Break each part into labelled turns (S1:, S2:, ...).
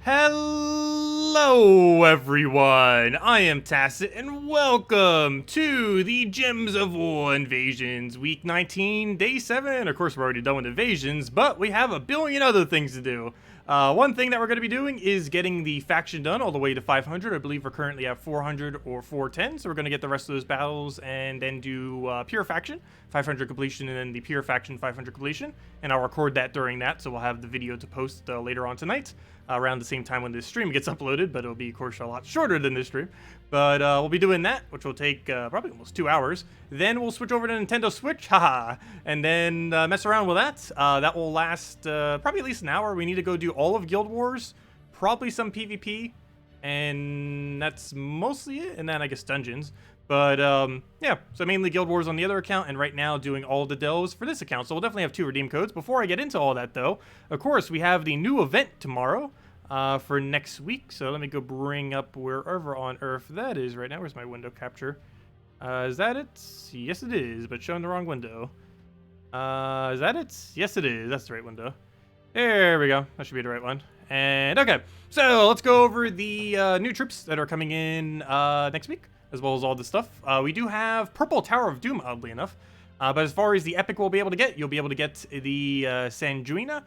S1: Hello everyone, I am Tacet and welcome to the Gems of War Invasions, week 19, day 7. Of course we're already done with invasions, but we have a billion other things to do. One thing that we're going to be doing is getting the faction done all the way to 500. I believe we're currently at 400 or 410, so we're going to get the rest of those battles and then do pure faction, 500 completion, and then the pure faction 500 completion. And I'll record that during that, so we'll have the video to post later on tonight, around the same time when this stream gets uploaded, but it'll be, of course, a lot shorter than this stream. But we'll be doing that, which will take probably almost 2 hours. Then we'll switch over to Nintendo Switch, haha, and then mess around with that. That will last probably at least an hour. We need to go do all of Guild Wars, probably some PvP, and that's mostly it. And then I guess dungeons. But yeah, so mainly Guild Wars on the other account, and right now doing all the delves for this account. So we'll definitely have 2 redeem codes. Before I get into all that though, of course, we have the new event tomorrow for next week. So let me go bring up wherever on earth that is right now. Where's my window capture? Is that it? Yes it is, but showing the wrong window. Is that it? Yes it is, that's the right window. There we go, that should be the right one. And okay, so let's go over the new troops that are coming in next week, as well as all this stuff. We do have Purple Tower of Doom, oddly enough. But as far as the epic we'll be able to get, you'll be able to get the Sanguina.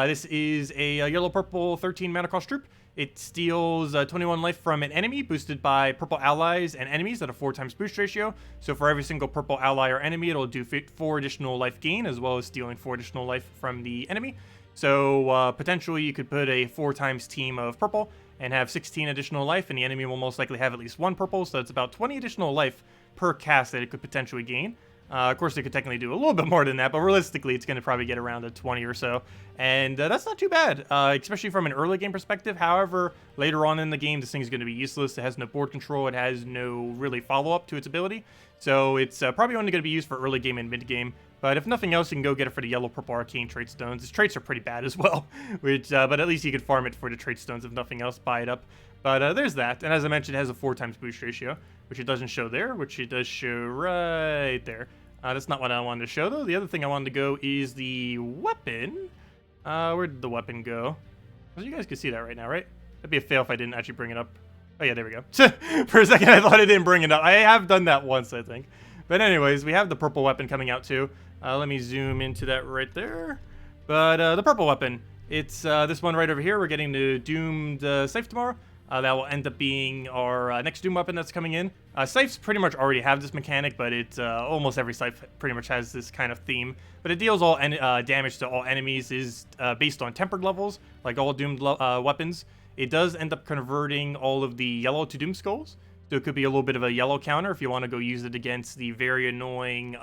S1: This is a yellow-purple 13 mana cost troop. It steals 21 life from an enemy, boosted by purple allies and enemies at a 4 times boost ratio. So for every single purple ally or enemy, it'll do 4 additional life gain, as well as stealing 4 additional life from the enemy. So potentially you could put a 4 times team of purple and have 16 additional life, and the enemy will most likely have at least 1 purple, so that's about 20 additional life per cast that it could potentially gain. Of course, they could technically do a little bit more than that, but realistically, it's going to probably get around a 20 or so. And that's not too bad, especially from an early game perspective. However, later on in the game, this thing's going to be useless. It has no board control. It has no really follow-up to its ability. So it's probably only going to be used for early game and mid game. But if nothing else, you can go get it for the yellow-purple arcane trait stones. Its traits are pretty bad as well, which but at least you could farm it for the trait stones if nothing else, buy it up. But there's that. And as I mentioned, it has a 4 times boost ratio, which it doesn't show there, which it does show right there. That's not what I wanted to show, though. The other thing I wanted to go is the weapon. Where did the weapon go? Well, you guys can see that right now, right? That'd be a fail if I didn't actually bring it up. Oh, yeah, there we go. For a second, I thought I didn't bring it up. I have done that once, I think. But anyways, we have the purple weapon coming out, too. Let me zoom into that right there. But the purple weapon, it's this one right over here. We're getting the Doomed Scythe tomorrow. That will end up being our next Doom weapon that's coming in. Scythes pretty much already have this mechanic, but it's almost every Scythe pretty much has this kind of theme. But it deals all damage to all enemies, is based on tempered levels, like all Doomed weapons. It does end up converting all of the yellow to Doom Skulls, so it could be a little bit of a yellow counter if you want to go use it against the very annoying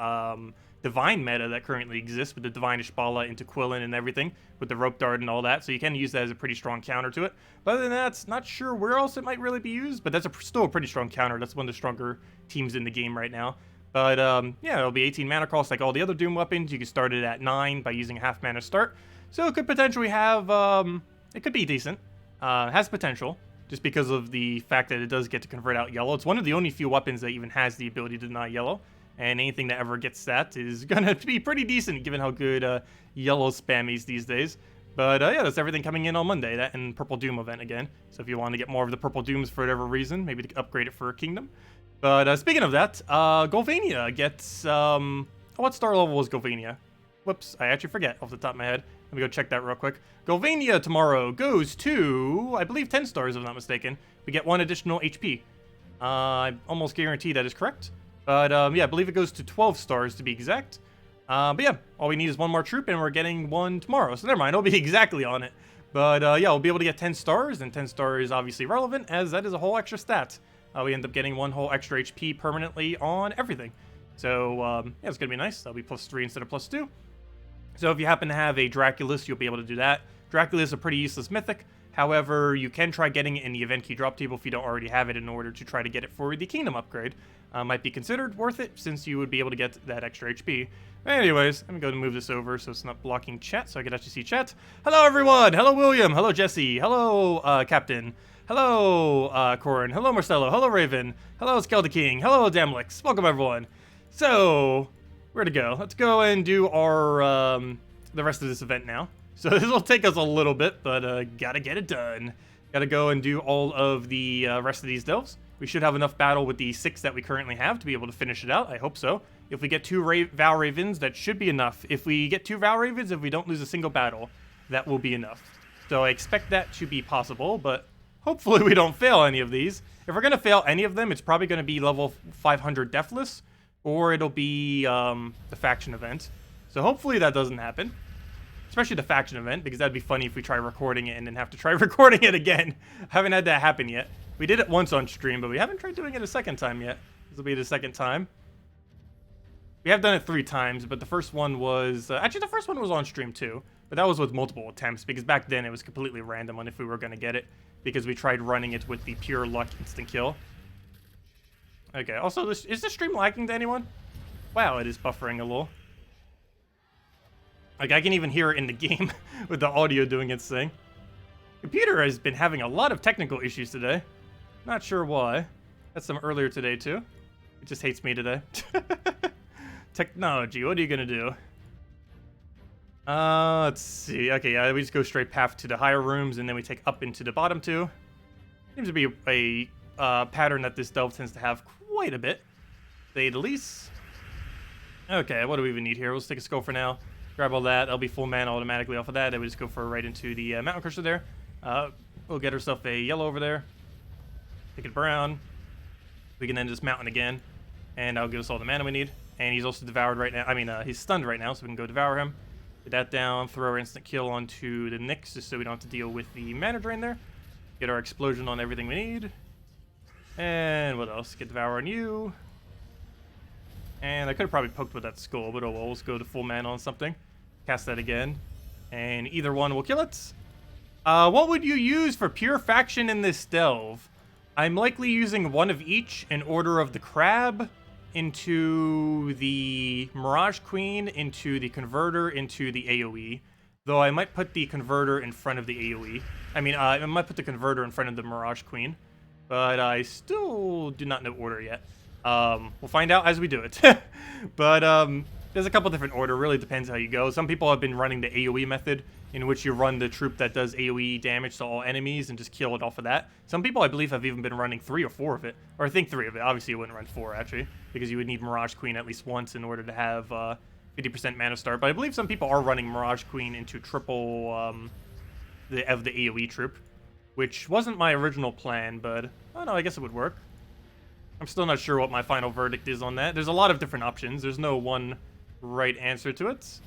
S1: Divine meta that currently exists with the Divine Ishbala into Quillen and everything, with the Rope Dart and all that, so you can use that as a pretty strong counter to it. But other than that, not sure where else it might really be used, but that's still a pretty strong counter. That's one of the stronger teams in the game right now. But yeah, it'll be 18 mana cost like all the other Doom weapons. You can start it at 9 by using a half mana start, so it could potentially have, it could be decent. It has potential, just because of the fact that it does get to convert out yellow. It's one of the only few weapons that even has the ability to deny yellow. And anything that ever gets that is going to be pretty decent, given how good yellow spam is these days. But yeah, that's everything coming in on Monday, that and Purple Doom event again. So if you want to get more of the Purple Dooms for whatever reason, maybe to upgrade it for a Kingdom. But speaking of that, Golvania gets... what star level was Golvania? Whoops, I actually forget off the top of my head. Let me go check that real quick. Golvania tomorrow goes to, I believe, 10 stars, if I'm not mistaken. We get 1 additional HP. I almost guarantee that is correct. But yeah, I believe it goes to 12 stars to be exact. But yeah, all we need is 1 more troop, and we're getting 1 tomorrow. So never mind, it'll be exactly on it. But yeah, we'll be able to get 10 stars, and 10 stars is obviously relevant, as that is a whole extra stat. We end up getting 1 whole extra HP permanently on everything. So yeah, it's going to be nice. That'll be +3 instead of +2. So if you happen to have a Draculus, you'll be able to do that. Draculus is a pretty useless mythic. However, you can try getting it in the event key drop table if you don't already have it, in order to try to get it for the Kingdom upgrade. Might be considered worth it, since you would be able to get that extra HP. Anyways, I'm going to move this over so it's not blocking chat, so I can actually see chat. Hello everyone! Hello William! Hello Jesse! Hello Captain! Hello Corin! Hello Marcelo! Hello Raven! Hello Skelda King! Hello Damlix! Welcome everyone! So, where to go? Let's go and do our the rest of this event now. So this will take us a little bit, but gotta get it done. Gotta go and do all of the rest of these delves. We should have enough battle with the 6 that we currently have to be able to finish it out. I hope so. If we get 2 Val Ravens, that should be enough. If we get 2 Val Ravens, if we don't lose a single battle, that will be enough. So I expect that to be possible, but hopefully we don't fail any of these. If we're going to fail any of them, it's probably going to be level 500 Deathless, or it'll be the faction event. So hopefully that doesn't happen. Especially the faction event, because that'd be funny if we try recording it and then have to try recording it again. Haven't had that happen yet. We did it once on stream, but we haven't tried doing it a second time yet. This will be the second time. We have done it 3 times, but the first one was... actually, the first one was on stream too. But that was with multiple attempts, because back then it was completely random on if we were going to get it. Because we tried running it with the pure luck instant kill. Okay, also, is the stream lagging to anyone? Wow, it is buffering a little. Like, I can even hear it in the game with the audio doing its thing. Computer has been having a lot of technical issues today. Not sure why. Had some earlier today, too. It just hates me today. Technology, what are you gonna do? Let's see. Okay, yeah, we just go straight path to the higher rooms, and then we take up into the bottom 2. Seems to be a pattern that this delve tends to have quite a bit, to say the least. Okay, what do we even need here? Let's take a skull for now. Grab all that. That'll be full mana automatically off of that. Then we just go for right into the mountain crusher there. We'll get ourselves a yellow over there. Take it brown. We can then just mountain again, and that'll give us all the mana we need. And he's also devoured right now. I mean, he's stunned right now, so we can go devour him. Get that down. Throw our instant kill onto the Nyx, just so we don't have to deal with the mana drain there. Get our explosion on everything we need. And what else? Get devour on you. And I could have probably poked with that skull, but oh well. Let's go to full mana on something. Cast that again. And either one will kill it. What would you use for pure faction in this delve? I'm likely using one of each in order of the crab, into the Mirage Queen, into the Converter, into the AoE. Though I might put the Converter in front of the AoE. I mean, I might put the Converter in front of the Mirage Queen. But I still do not know order yet. We'll find out as we do it. But there's a couple different order. Really depends how you go. Some people have been running the AoE method, in which you run the troop that does AoE damage to all enemies and just kill it off of that. Some people, I believe, have even been running 3 or 4 of it. Or I think 3 of it. Obviously, you wouldn't run 4, actually, because you would need Mirage Queen at least once in order to have 50% mana start. But I believe some people are running Mirage Queen into triple the AoE troop, which wasn't my original plan, but oh no, I guess it would work. I'm still not sure what my final verdict is on that. There's a lot of different options. There's no one right answer to it.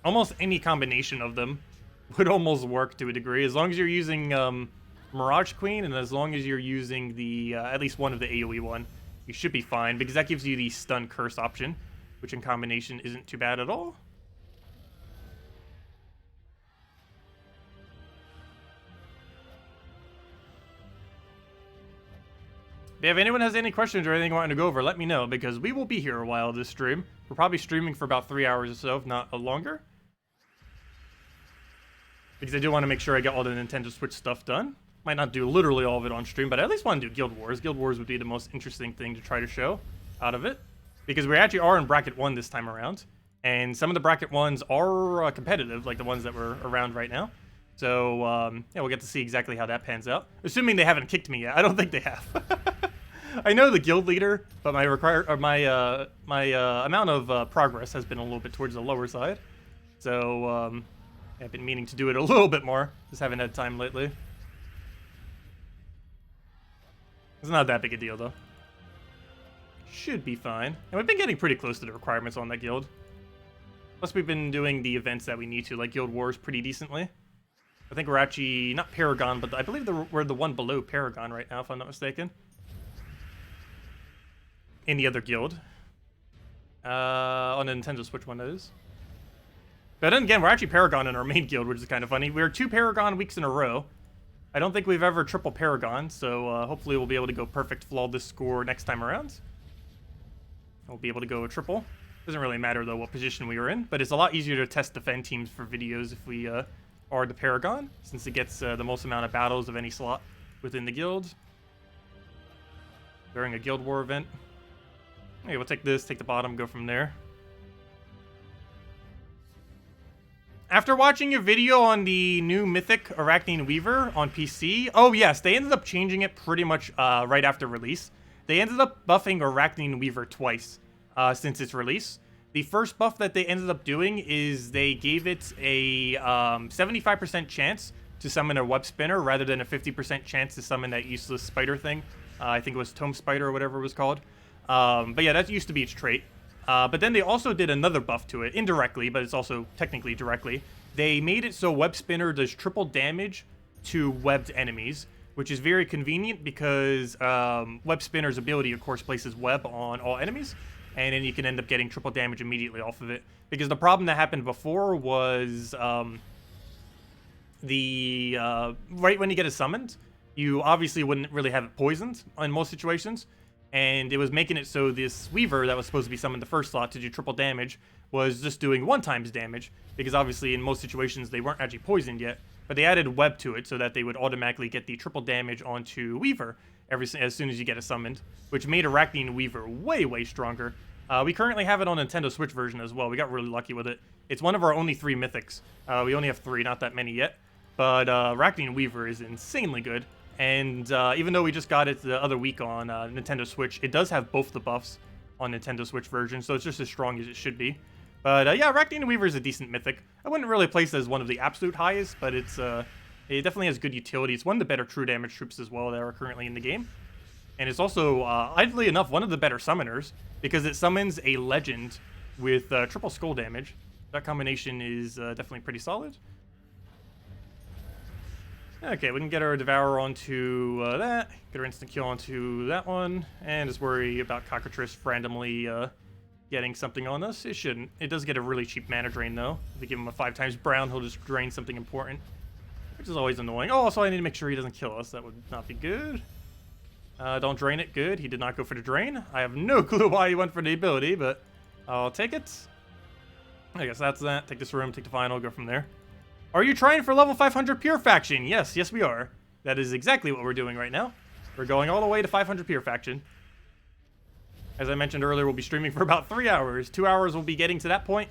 S1: Almost any combination of them would almost work to a degree, as long as you're using Mirage Queen, and as long as you're using the at least one of the AoE one, you should be fine, because that gives you the stun curse option, which in combination isn't too bad at all. If anyone has any questions or anything wanting to go over, let me know, because we will be here a while this stream. We're probably streaming for about 3 hours or so, if not longer. Because I do want to make sure I get all the Nintendo Switch stuff done. Might not do literally all of it on stream, but I at least want to do Guild Wars. Guild Wars would be the most interesting thing to try to show out of it. Because we actually are in Bracket 1 this time around. And some of the Bracket 1s are competitive, like the ones that were around right now. So, yeah, we'll get to see exactly how that pans out. Assuming they haven't kicked me yet. I don't think they have. I know the guild leader, but my amount of progress has been a little bit towards the lower side. So, I've been meaning to do it a little bit more. Just haven't had time lately. It's not that big a deal, though. Should be fine. And we've been getting pretty close to the requirements on that guild. Plus, we've been doing the events that we need to, like Guild Wars, pretty decently. I think we're actually, not Paragon, but I believe we're the one below Paragon right now, if I'm not mistaken. In the other guild. On the Nintendo Switch one, that is. But then again, we're actually Paragon in our main guild, which is kind of funny. We're 2 Paragon weeks in a row. I don't think we've ever triple Paragon, so hopefully we'll be able to go perfect flawless score next time around. We'll be able to go a triple. Doesn't really matter, though, what position we were in, but it's a lot easier to test defend teams for videos if we are the Paragon, since it gets the most amount of battles of any slot within the guild during a Guild War event. Okay, we'll take this, take the bottom, go from there. After watching your video on the new Mythic Arachne Weaver on PC, oh yes, they ended up changing it pretty much right after release. They ended up buffing Arachne Weaver twice since its release. The first buff that they ended up doing is they gave it a 75% chance to summon a web spinner rather than a 50% chance to summon that useless spider thing. I think it was Tome Spider or whatever it was called. But yeah, that used to be its trait. But then they also did another buff to it, indirectly, but it's also technically directly. They made it so Web Spinner does triple damage to webbed enemies, which is very convenient because Web Spinner's ability, of course, places web on all enemies, and then you can end up getting triple damage immediately off of it. Because the problem that happened before was right when you get it summoned, you obviously wouldn't really have it poisoned in most situations. And it was making it so this Weaver that was supposed to be summoned the first slot to do triple damage was just doing 1x damage, because obviously in most situations they weren't actually poisoned yet, but they added web to it so that they would automatically get the triple damage onto Weaver as soon as you get it summoned, which made Arachne Weaver way, way stronger. We currently have it on Nintendo Switch version as well. We got really lucky with it. It's one of our only 3 mythics. We only have 3, not that many yet, but Arachne Weaver is insanely good. And even though we just got it the other week on Nintendo Switch, it does have both the buffs on Nintendo Switch version, so it's just as strong as it should be. But yeah, Arachne Weaver is a decent mythic. I wouldn't really place it as one of the absolute highest, but it definitely has good utility. It's one of the better true damage troops as well that are currently in the game. And it's also, oddly enough, one of the better summoners, because it summons a legend with triple skull damage. That combination is definitely pretty solid. Okay, we can get our Devourer onto that, get our instant kill onto that one, and just worry about Cockatrice randomly getting something on us. It shouldn't. It does get a really cheap mana drain, though. If we give him a 5x brown, he'll just drain something important, which is always annoying. Oh, also I need to make sure he doesn't kill us. That would not be good. Don't drain it. Good. He did not go for the drain. I have no clue why he went for the ability, but I'll take it. I guess that's that. Take this room, take the final, go from there. Are you trying for level 500 Pure Faction? Yes, yes we are. That is exactly what we're doing right now. We're going all the way to 500 Pure Faction. As I mentioned earlier, we'll be streaming for about 3 hours. 2 hours will be getting to that point,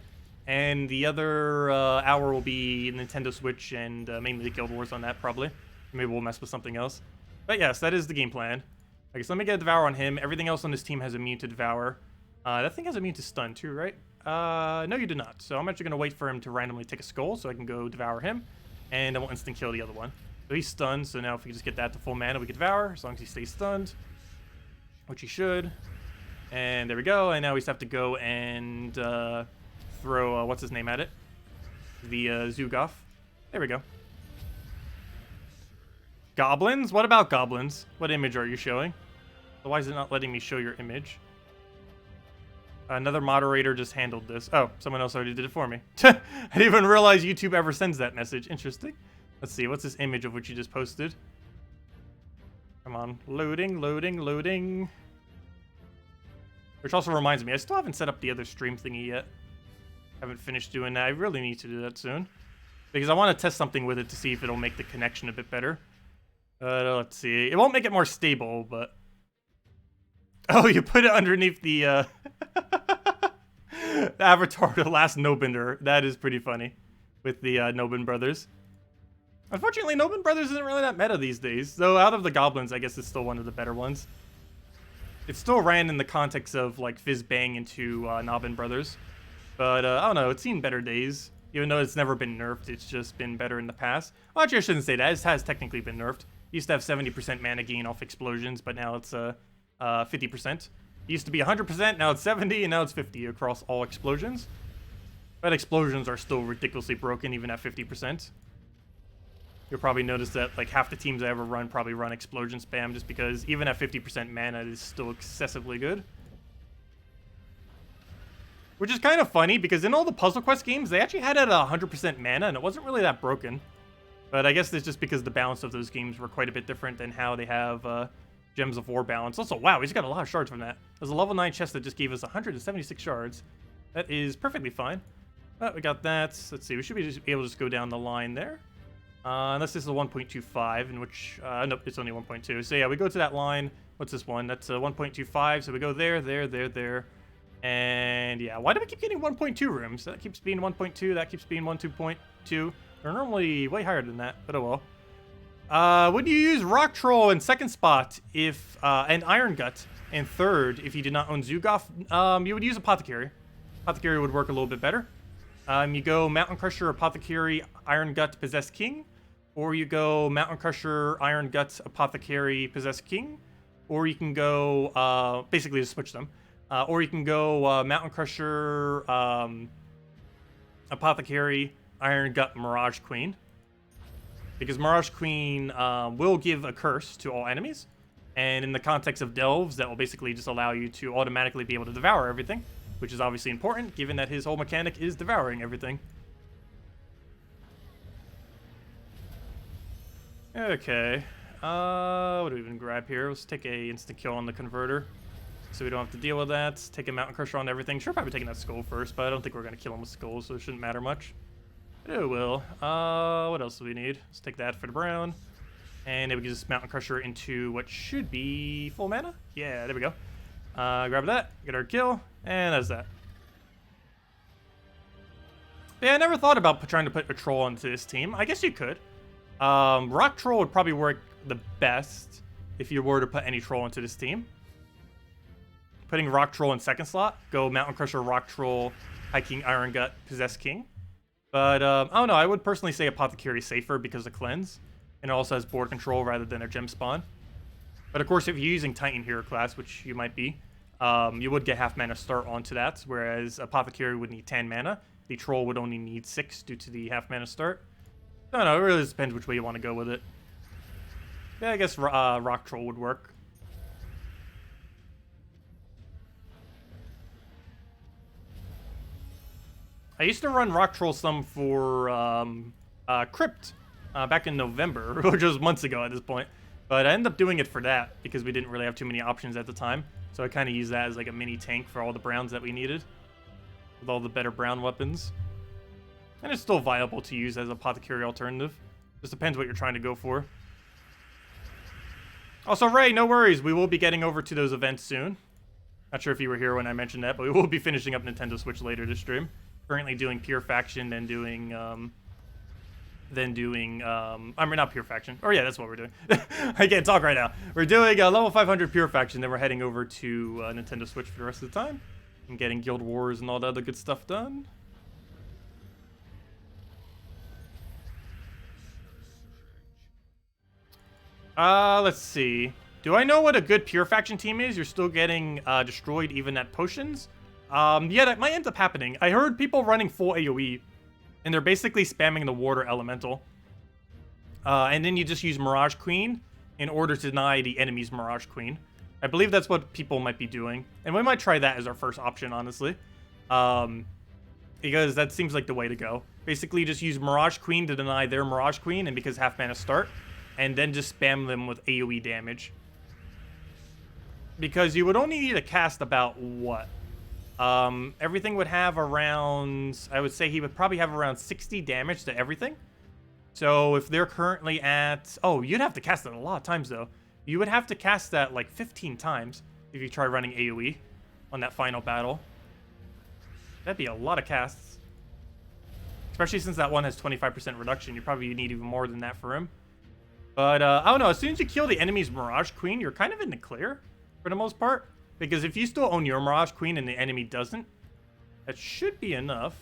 S1: and the other hour will be Nintendo Switch and mainly the Guild Wars on that, probably. Maybe we'll mess with something else. But yes, that is the game plan. Okay, so let me get a Devour on him. Everything else on this team has immune to Devour. That thing has immune to Stun too, right? No, you did not. So I'm actually going to wait for him to randomly take a skull so I can go Devour him. And I will instant kill the other one. So he's stunned, so now if we can just get that to full mana, we can Devour, as long as he stays stunned. Which he should. And there we go. And now we just have to go and throw, what's his name at it? The Zugoff. There we go. Goblins? What about goblins? What image are you showing? Why is it not letting me show your image? Another moderator just handled this. Oh, someone else already did it for me. I didn't even realize YouTube ever sends that message. Interesting. Let's see. What's this image of which you just posted? Come on. Loading, loading, loading. Which also reminds me, I still haven't set up the other stream thingy yet. Haven't finished doing that. I really need to do that soon. Because I want to test something with it to see if it'll make the connection a bit better. Let's see. It won't make it more stable, but... Oh, you put it underneath the, the avatar of the last Nobender. That is pretty funny. With the Nobin brothers. Unfortunately, Nobin brothers isn't really that meta these days. Though out of the goblins, I guess it's still one of the better ones. It still ran in the context of, like, Fizz Bang into Nobin brothers. But, I don't know. It's seen better days. Even though it's never been nerfed, it's just been better in the past. Well, actually, I shouldn't say that. It has technically been nerfed. It used to have 70% mana gain off explosions, but now it's 50%. It used to be 100%, now it's 70, and now it's 50 across all explosions. But explosions are still ridiculously broken, even at 50%. You'll probably notice that like half the teams I ever run probably run explosion spam, just because even at 50% mana, it is still excessively good. Which is kind of funny, because in all the Puzzle Quest games, they actually had it at 100% mana, and it wasn't really that broken. But I guess it's just because the balance of those games were quite a bit different than how they have Gems of War balance. Also, wow, he's got a lot of shards from that. There's a level 9 chest that just gave us 176 shards. That is perfectly fine. But we got that. Let's see, we should be able to just go down the line there. Unless this is a 1.25, in which, nope, it's only 1.2. So yeah, we go to that line. What's this one? That's a 1.25, so we go there, there, there, there. And yeah, why do we keep getting 1.2 rooms? That keeps being 1.2, that keeps being 1.2. They're normally way higher than that, but oh well. Would you use Rock Troll in second spot if, and Iron Gut in third if you did not own Zugoff? You would use Apothecary. Apothecary would work a little bit better. You go Mountain Crusher, Apothecary, Iron Gut, Possessed King. Or you go Mountain Crusher, Iron Gut, Apothecary, Possessed King. Or you can go, basically just switch them. Or you can go Mountain Crusher, Apothecary, Iron Gut, Mirage Queen. Because Mirage Queen will give a curse to all enemies. And in the context of Delves, that will basically just allow you to automatically be able to devour everything. Which is obviously important, given that his whole mechanic is devouring everything. Okay. What do we even grab here? Let's take a instant kill on the Converter. So we don't have to deal with that. Take a Mountain Crusher on everything. Sure, probably taking that Skull first, but I don't think we're going to kill him with Skull, so it shouldn't matter much. It will. What else do we need? Let's take that for the brown. And then we can just Mountain Crusher into what should be full mana. Yeah, there we go. Grab that, get our kill, and that's that. Yeah, I never thought about trying to put a troll onto this team. I guess you could. Rock Troll would probably work the best if you were to put any troll into this team. Putting Rock Troll in second slot, go Mountain Crusher, Rock Troll, High King, Iron Gut, Possessed King. But, I don't know, I would personally say Apothecary is safer because of Cleanse. And it also has board control rather than a gem spawn. But of course, if you're using Titan Hero class, which you might be, you would get half mana start onto that, whereas Apothecary would need 10 mana. The Troll would only need 6 due to the half mana start. I don't know, it really just depends which way you want to go with it. Yeah, I guess Rock Troll would work. I used to run Rock Troll some for Crypt back in November, which was months ago at this point. But I ended up doing it for that because we didn't really have too many options at the time. So I kind of used that as like a mini tank for all the browns that we needed. With all the better brown weapons. And it's still viable to use as an Apothecary alternative. Just depends what you're trying to go for. Also, Ray, no worries. We will be getting over to those events soon. Not sure if you were here when I mentioned that, but we will be finishing up Nintendo Switch later this stream. Currently doing Pure Faction, then doing... I mean, not Pure Faction. Oh, yeah, that's what we're doing. I can't talk right now. We're doing level 500 Pure Faction, then we're heading over to Nintendo Switch for the rest of the time. And getting Guild Wars and all the other good stuff done. Let's see. Do I know what a good Pure Faction team is? You're still getting destroyed even at potions? Yeah, that might end up happening. I heard people running full AoE. And they're basically spamming the Water Elemental. And then you just use Mirage Queen in order to deny the enemy's Mirage Queen. I believe that's what people might be doing. And we might try that as our first option, honestly. Because that seems like the way to go. Basically, just use Mirage Queen to deny their Mirage Queen, and because half mana start. And then just spam them with AoE damage. Because you would only need to cast about what? Everything would have around, I would say he would probably have around 60 damage to everything. So if they're currently at, oh, you'd have to cast it a lot of times though. You would have to cast that like 15 times if you try running AoE on that final battle. That'd be a lot of casts. Especially since that one has 25% reduction, you probably need even more than that for him. But, I don't know, as soon as you kill the enemy's Mirage Queen, you're kind of in the clear for the most part. Because if you still own your Mirage Queen and the enemy doesn't, that should be enough.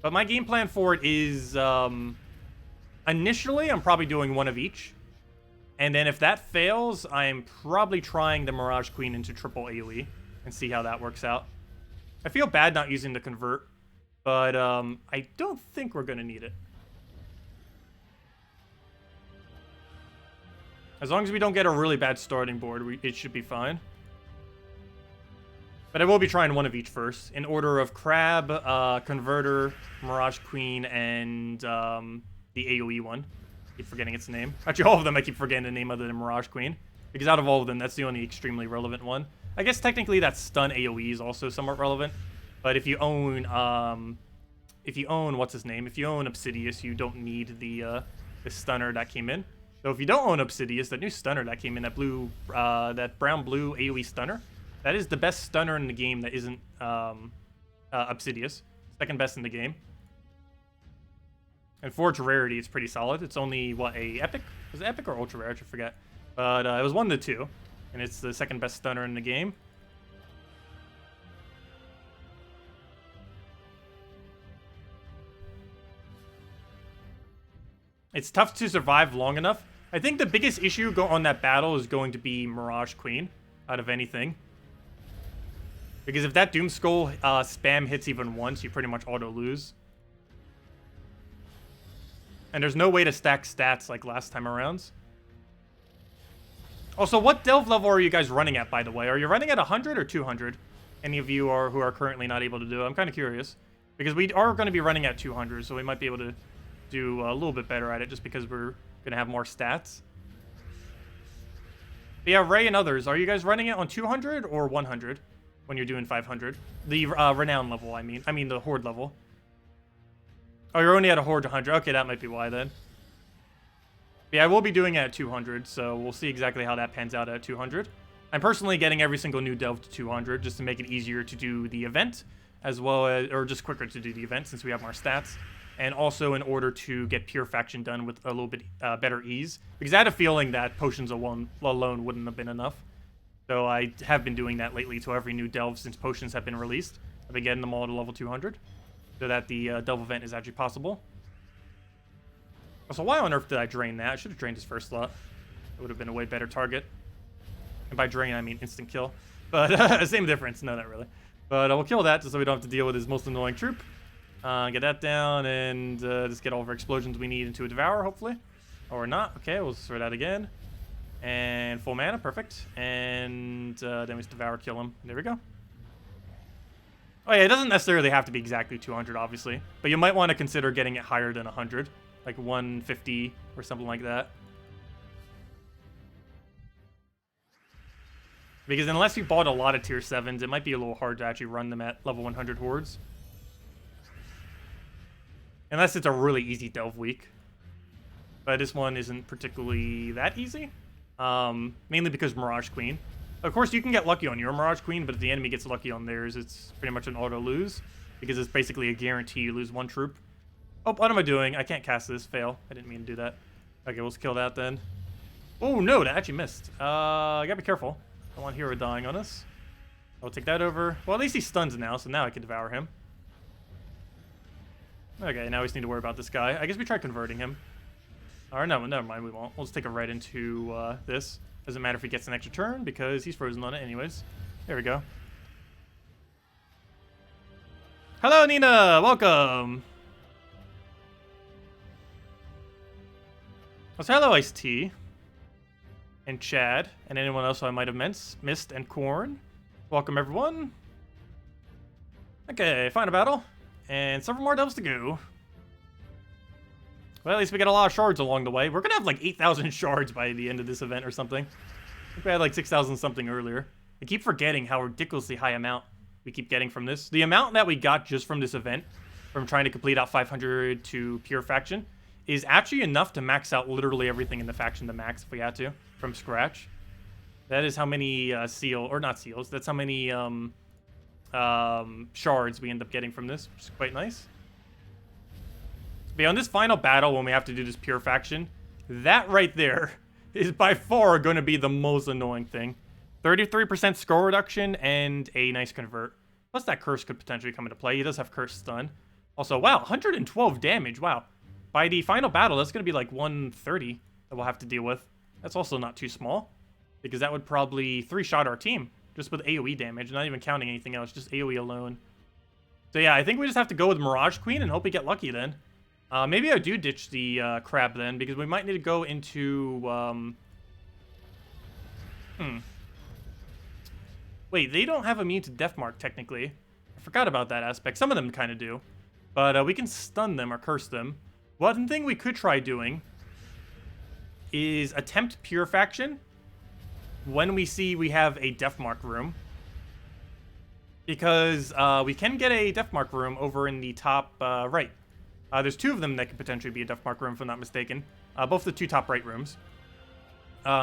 S1: But my game plan for it is, initially, I'm probably doing one of each. And then if that fails, I'm probably trying the Mirage Queen into triple AoE and see how that works out. I feel bad not using the Convert, but I don't think we're going to need it. As long as we don't get a really bad starting board, it should be fine. But I will be trying one of each first, in order of Crab, Converter, Mirage Queen, and the AoE one. I keep forgetting its name. Actually, all of them I keep forgetting the name other than Mirage Queen. Because out of all of them, that's the only extremely relevant one. I guess technically that stun AoE is also somewhat relevant. But if you own, what's his name? If you own Obsidious, you don't need the stunner that came in. So if you don't own Obsidious, that new stunner that came in, that blue, that brown-blue AoE stunner, That is the best stunner in the game that isn't Obsidious. Second best in the game. And for its rarity, it's pretty solid. It's only, what, a epic? Was it epic or ultra rare? I forget. But it was 1 to 2. And it's the second best stunner in the game. It's tough to survive long enough. I think the biggest issue on that battle is going to be Mirage Queen out of anything. Because if that Doom Skull spam hits even once, you pretty much auto-lose. And there's no way to stack stats like last time around. Also, what delve level are you guys running at, by the way? Are you running at 100 or 200? Any of you who are currently not able to do it? I'm kind of curious. Because we are going to be running at 200, so we might be able to do a little bit better at it just because we're going to have more stats. But yeah, Ray and others, are you guys running it on 200 or 100 when you're doing 500? The Renown level, I mean the Horde level. Oh, you're only at a Horde 100. Okay, that might be why then. But yeah, I will be doing it at 200, so we'll see exactly how that pans out at 200. I'm personally getting every single new delve to 200 just to make it easier to do the event, as well as, or just quicker to do the event since we have more stats. And also in order to get Pure Faction done with a little bit better ease. Because I had a feeling that Potions alone wouldn't have been enough. So I have been doing that lately to every new delve since Potions have been released. I've been getting them all to level 200. So that the delve event is actually possible. Also, why on earth did I drain that? I should have drained his first slot. It would have been a way better target. And by drain, I mean instant kill. But same difference. No, not really. But we'll kill that just so we don't have to deal with his most annoying troop. Get that down and just get all of our explosions we need into a Devour, hopefully. Or not. Okay, we'll throw that again. And full mana, perfect. And then we just Devour, kill him. There we go. Oh yeah, it doesn't necessarily have to be exactly 200, obviously. But you might want to consider getting it higher than 100. Like 150 or something like that. Because unless you bought a lot of tier 7s, it might be a little hard to actually run them at level 100 hordes. Unless it's a really easy delve week. But this one isn't particularly that easy. Mainly because Mirage Queen. Of course, you can get lucky on your Mirage Queen, but if the enemy gets lucky on theirs, it's pretty much an auto-lose. Because it's basically a guarantee you lose one troop. Oh, what am I doing? I can't cast this. Fail. I didn't mean to do that. Okay, we'll just kill that then. Oh, no, that actually missed. I gotta be careful. I don't want Hero dying on us. I'll take that over. Well, at least he stuns now, so now I can Devour him. Okay, now we just need to worry about this guy. I guess we try converting him. Or no, never mind, we won't. We'll just take him right into this. Doesn't matter if he gets an extra turn, because he's frozen on it anyways. There we go. Hello, Nina! Welcome! So hello, Ice T. And Chad. And anyone else I might have missed. And Corn. Welcome, everyone. Okay, final battle. And several more delves to go. Well, at least we got a lot of shards along the way. We're going to have like 8,000 shards by the end of this event or something. I think we had like 6,000 something earlier. I keep forgetting how ridiculously high amount we keep getting from this. The amount that we got just from this event, from trying to complete out 500 to Pure Faction, is actually enough to max out literally everything in the faction to max if we had to, from scratch. That is how many that's how many shards we end up getting from this, which is quite nice. But on this final battle, when we have to do this Pure Faction, that right there is by far going to be the most annoying thing. 33% score reduction and a nice convert. Plus that curse could potentially come into play. He does have curse stun. Also, wow, 112 damage. Wow. By the final battle, that's going to be like 130 that we'll have to deal with. That's also not too small, because that would probably 3-shot our team just with AoE damage, not even counting anything else, just AoE alone. So yeah, I think we just have to go with Mirage Queen and hope we get lucky then. Maybe I do ditch the crab then, because we might need to go into... Wait, they don't have immune to Deathmark, technically. I forgot about that aspect. Some of them kind of do. But we can stun them or curse them. One thing we could try doing is attempt Pure Faction when we see we have a Deathmark room. Because we can get a Deathmark room over in the top right. There's 2 of them that could potentially be a Deathmark room, if I'm not mistaken. Both the 2 top right rooms.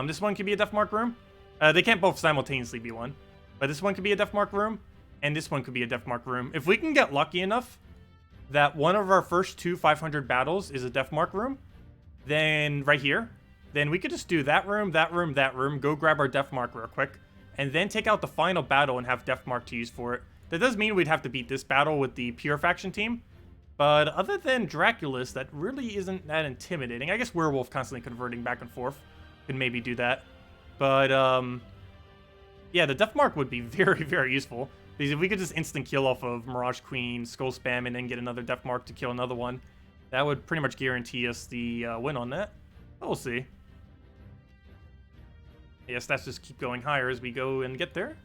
S1: This one could be a Deathmark room. They can't both simultaneously be one. But this one could be a Death Mark room, and this one could be a Death Mark room. If we can get lucky enough that one of our first 2 500 battles is a Death Mark room, then right here, then we could just do that room, that room, that room, go grab our Death Mark real quick, and then take out the final battle and have Death Mark to use for it. That does mean we'd have to beat this battle with the Pure Faction team, but other than Draculus, that really isn't that intimidating. I guess Werewolf constantly converting back and forth could maybe do that. But, yeah, the Death Mark would be very, very useful. Because if we could just instant kill off of Mirage Queen, Skull Spam, and then get another Death Mark to kill another one, that would pretty much guarantee us the win on that. But we'll see. Yes, that's just keep going higher as we go and get there.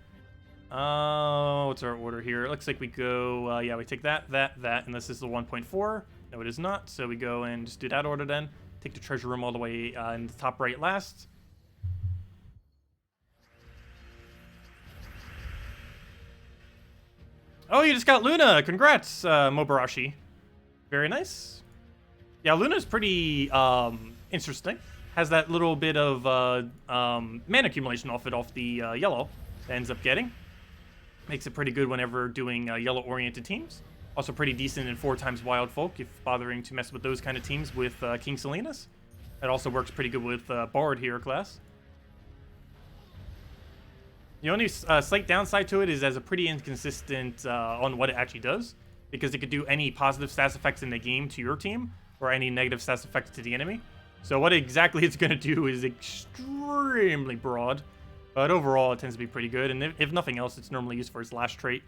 S1: What's our order here? It looks like we go, yeah, we take that, and this is the 1.4. No, it is not. So we go and just do that order then. Take the treasure room all the way in the top right last. Oh, you just got Luna. Congrats, Mobarashi. Very nice. Yeah, Luna's pretty interesting. Has that little bit of mana accumulation off the yellow that ends up getting. Makes it pretty good whenever doing yellow-oriented teams. Also pretty decent in 4x Wild Folk if bothering to mess with those kind of teams with King Salinas. That also works pretty good with Bard Hero class. The only slight downside to it is as a pretty inconsistent on what it actually does, because it could do any positive stats effects in the game to your team, or any negative stats effects to the enemy. So what exactly it's going to do is extremely broad, but overall it tends to be pretty good, and if nothing else, it's normally used for its last trait,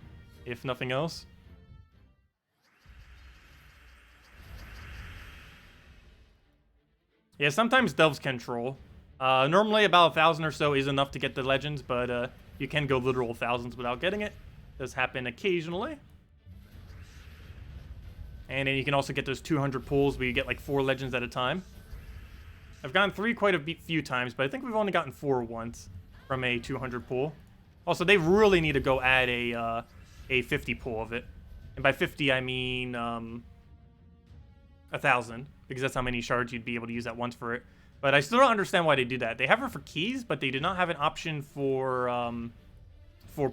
S1: if nothing else. Yeah, sometimes Delves can troll. Normally about 1,000 or so is enough to get the legends, but you can go literal thousands without getting it. Does happen occasionally. And then you can also get those 200 pulls where you get like 4 legends at a time. I've gotten 3 quite a few times, but I think we've only gotten 4 once from a 200 pull. Also, they really need to go add a 50 pull of it. And by 50, I mean 1,000, because that's how many shards you'd be able to use at once for it. But I still don't understand why they do that. They have it for keys, but they do not have an option for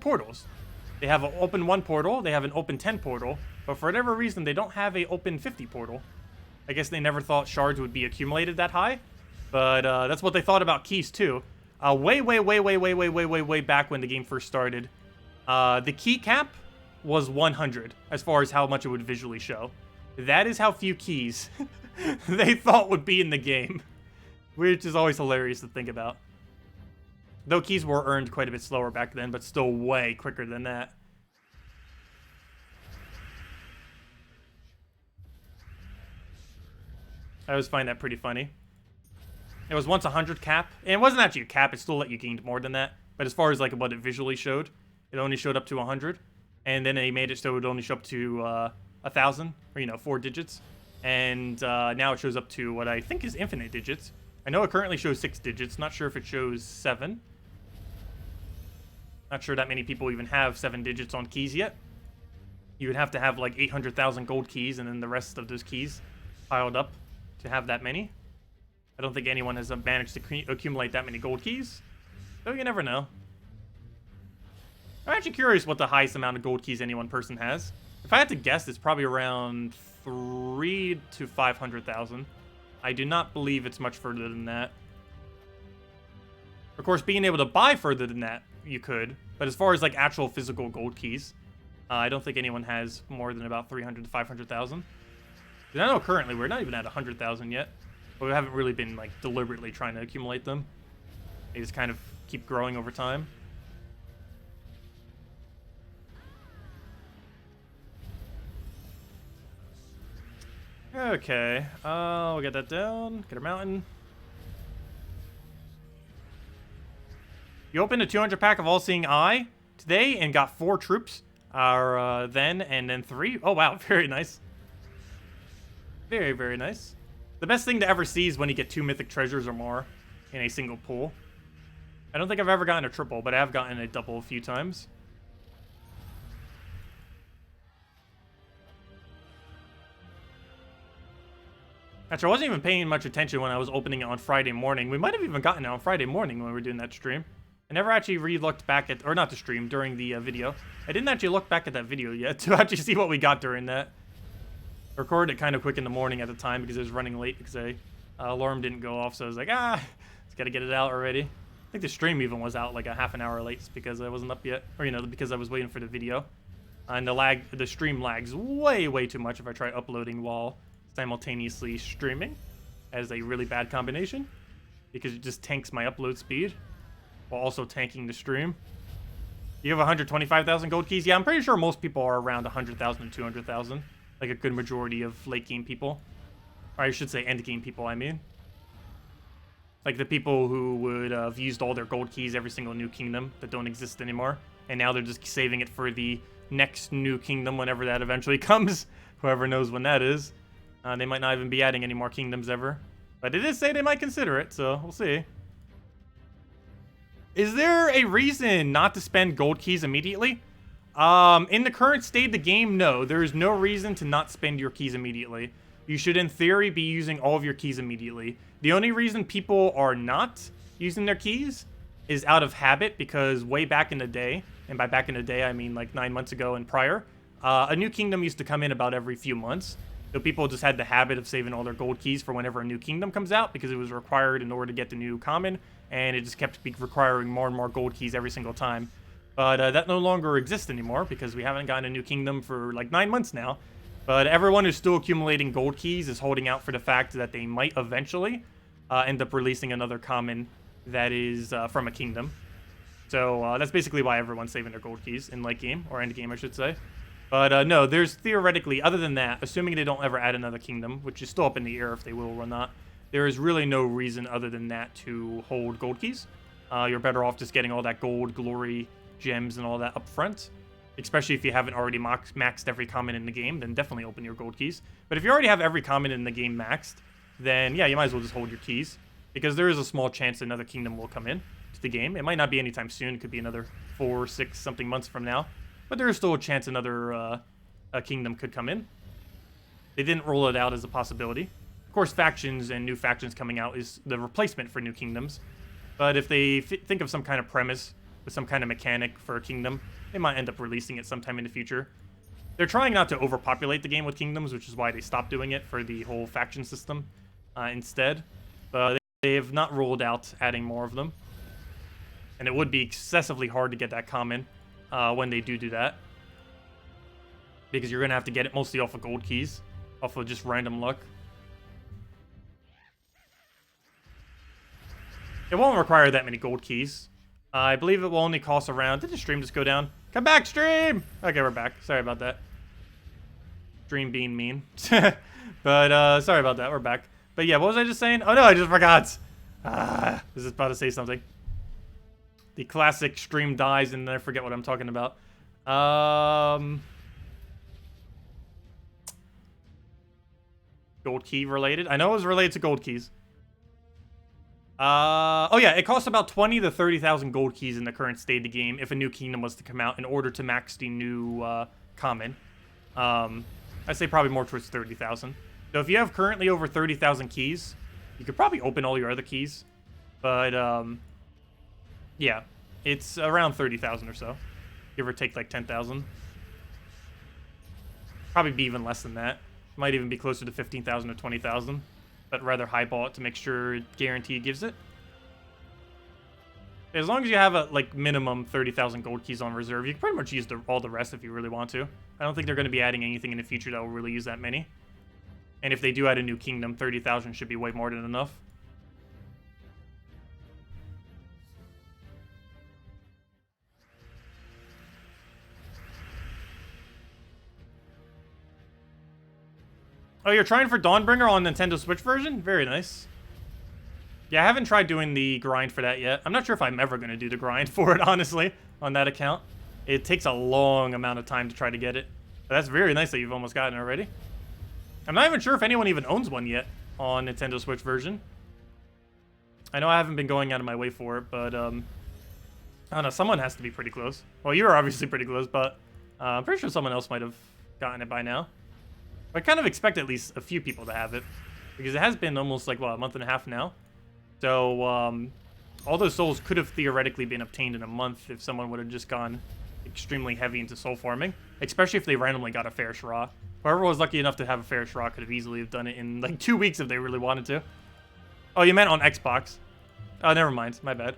S1: portals. They have an open 1 portal, they have an open 10 portal, but for whatever reason, they don't have a open 50 portal. I guess they never thought shards would be accumulated that high, but that's what they thought about keys too. Way back when the game first started, the key cap was 100 as far as how much it would visually show. That is how few keys they thought would be in the game. Which is always hilarious to think about. Though keys were earned quite a bit slower back then, but still way quicker than that. I always find that pretty funny. It was once 100 cap, and it wasn't actually a cap, it still let you gain more than that. But as far as like what it visually showed, it only showed up to 100. And then they made it so it would only show up to 1,000, or 4 digits. And now it shows up to what I think is infinite digits. I know it currently shows 6 digits. Not sure if it shows 7. Not sure that many people even have 7 digits on keys yet. You would have to have like 800,000 gold keys and then the rest of those keys piled up to have that many. I don't think anyone has managed to accumulate that many gold keys. Though you never know. I'm actually curious what the highest amount of gold keys any one person has. If I had to guess, it's probably around 3 to 500,000. I do not believe it's much further than that. Of course, being able to buy further than that, you could. But as far as like actual physical gold keys, I don't think anyone has more than about 300 to 500,000. I know currently we're not even at 100,000 yet, but we haven't really been like deliberately trying to accumulate them. They just kind of keep growing over time. Okay, we'll get that down. Get our mountain. You opened a 200 pack of All-Seeing Eye today and got 4 troops. Then 3. Oh, wow. Very nice. Very, very nice. The best thing to ever see is when you get 2 mythic treasures or more in a single pull. I don't think I've ever gotten a triple, but I have gotten a double a few times. Actually, I wasn't even paying much attention when I was opening it on Friday morning. We might have even gotten it on Friday morning when we were doing that stream. I never actually re-looked back at, or not the stream, during the video. I didn't actually look back at that video yet to actually see what we got during that. I recorded it kind of quick in the morning at the time because it was running late because the alarm didn't go off, so I was like, just gotta get it out already. I think the stream even was out like a half an hour late because I wasn't up yet, or because I was waiting for the video. And the stream lags way too much if I try uploading while simultaneously streaming. That is a really bad combination because it just tanks my upload speed while also tanking the stream. You have 125,000 gold keys? Yeah, I'm pretty sure most people are around 100,000 to 200,000. Like a good majority of late game people. Or I should say end game people, I mean. Like the people who would have used all their gold keys every single new kingdom that don't exist anymore. And now they're just saving it for the next new kingdom whenever that eventually comes. Whoever knows when that is. They might not even be adding any more kingdoms ever. But it did say they might consider it, so we'll see. Is there a reason not to spend gold keys immediately? In the current state of the game, no. There is no reason to not spend your keys immediately. You should, in theory, be using all of your keys immediately. The only reason people are not using their keys is out of habit, because way back in the day, and by back in the day, I mean like 9 months ago and prior, a new kingdom used to come in about every few months. So people just had the habit of saving all their gold keys for whenever a new kingdom comes out, because it was required in order to get the new common, and it just kept requiring more and more gold keys every single time. But that no longer exists anymore, because we haven't gotten a new kingdom for like 9 months now. But everyone who's still accumulating gold keys is holding out for the fact that they might eventually end up releasing another common that is from a kingdom. So that's basically why everyone's saving their gold keys in late game, or end game I should say. But no, there's theoretically, other than that, assuming they don't ever add another kingdom, which is still up in the air if they will or not, there is really no reason other than that to hold gold keys. You're better off just getting all that gold, glory, gems, and all that up front. Especially if you haven't already maxed every common in the game, then definitely open your gold keys. But if you already have every common in the game maxed, then yeah, you might as well just hold your keys. Because there is a small chance another kingdom will come in to the game. It might not be anytime soon. It could be another 4 or 6 something months from now. But there is still a chance another a kingdom could come in. They didn't roll it out as a possibility. Of course, factions and new factions coming out is the replacement for new kingdoms. But if they think of some kind of premise with some kind of mechanic for a kingdom, they might end up releasing it sometime in the future. They're trying not to overpopulate the game with kingdoms, which is why they stopped doing it for the whole faction system instead. But they have not rolled out adding more of them. And it would be excessively hard to get that common when they do that. Because you're going to have to get it mostly off of gold keys, off of just random luck. It won't require that many gold keys. I believe it will only cost around... Did the stream just go down? Come back, stream! Okay, we're back. Sorry about that. Stream being mean. But, sorry about that. We're back. But yeah, what was I just saying? Oh no, I just forgot! I was just about to say something. The classic stream dies and then I forget what I'm talking about. Gold key related? I know it was related to gold keys. Oh yeah, it costs about 20 to 30,000 gold keys in the current state of the game if a new kingdom was to come out in order to max the new common. I'd say probably more towards 30,000. So if you have currently over 30,000 keys, you could probably open all your other keys. But yeah, it's around 30,000 or so. Give or take like 10,000. Probably be even less than that. Might even be closer to 15,000 or 20,000. But rather highball it to make sure it guaranteed gives it. As long as you have a like minimum 30,000 gold keys on reserve, you can pretty much use all the rest if you really want to. I don't think they're going to be adding anything in the future that will really use that many. And if they do add a new kingdom, 30,000 should be way more than enough. Oh, you're trying for Dawnbringer on Nintendo Switch version? Very nice. Yeah, I haven't tried doing the grind for that yet. I'm not sure if I'm ever going to do the grind for it, honestly, on that account. It takes a long amount of time to try to get it. But that's very nice that you've almost gotten it already. I'm not even sure if anyone even owns one yet on Nintendo Switch version. I know I haven't been going out of my way for it, but I don't know, someone has to be pretty close. Well, you're obviously pretty close, but I'm pretty sure someone else might have gotten it by now. I kind of expect at least a few people to have it, because it has been almost like, what, a month and a half now? So, All those souls could have theoretically been obtained in a month if someone would have just gone extremely heavy into soul farming, especially if they randomly got a fair Shra. Whoever was lucky enough to have a fair Shra could have easily have done it in like 2 weeks if they really wanted to. Oh, you meant on Xbox. Oh, never mind. My bad.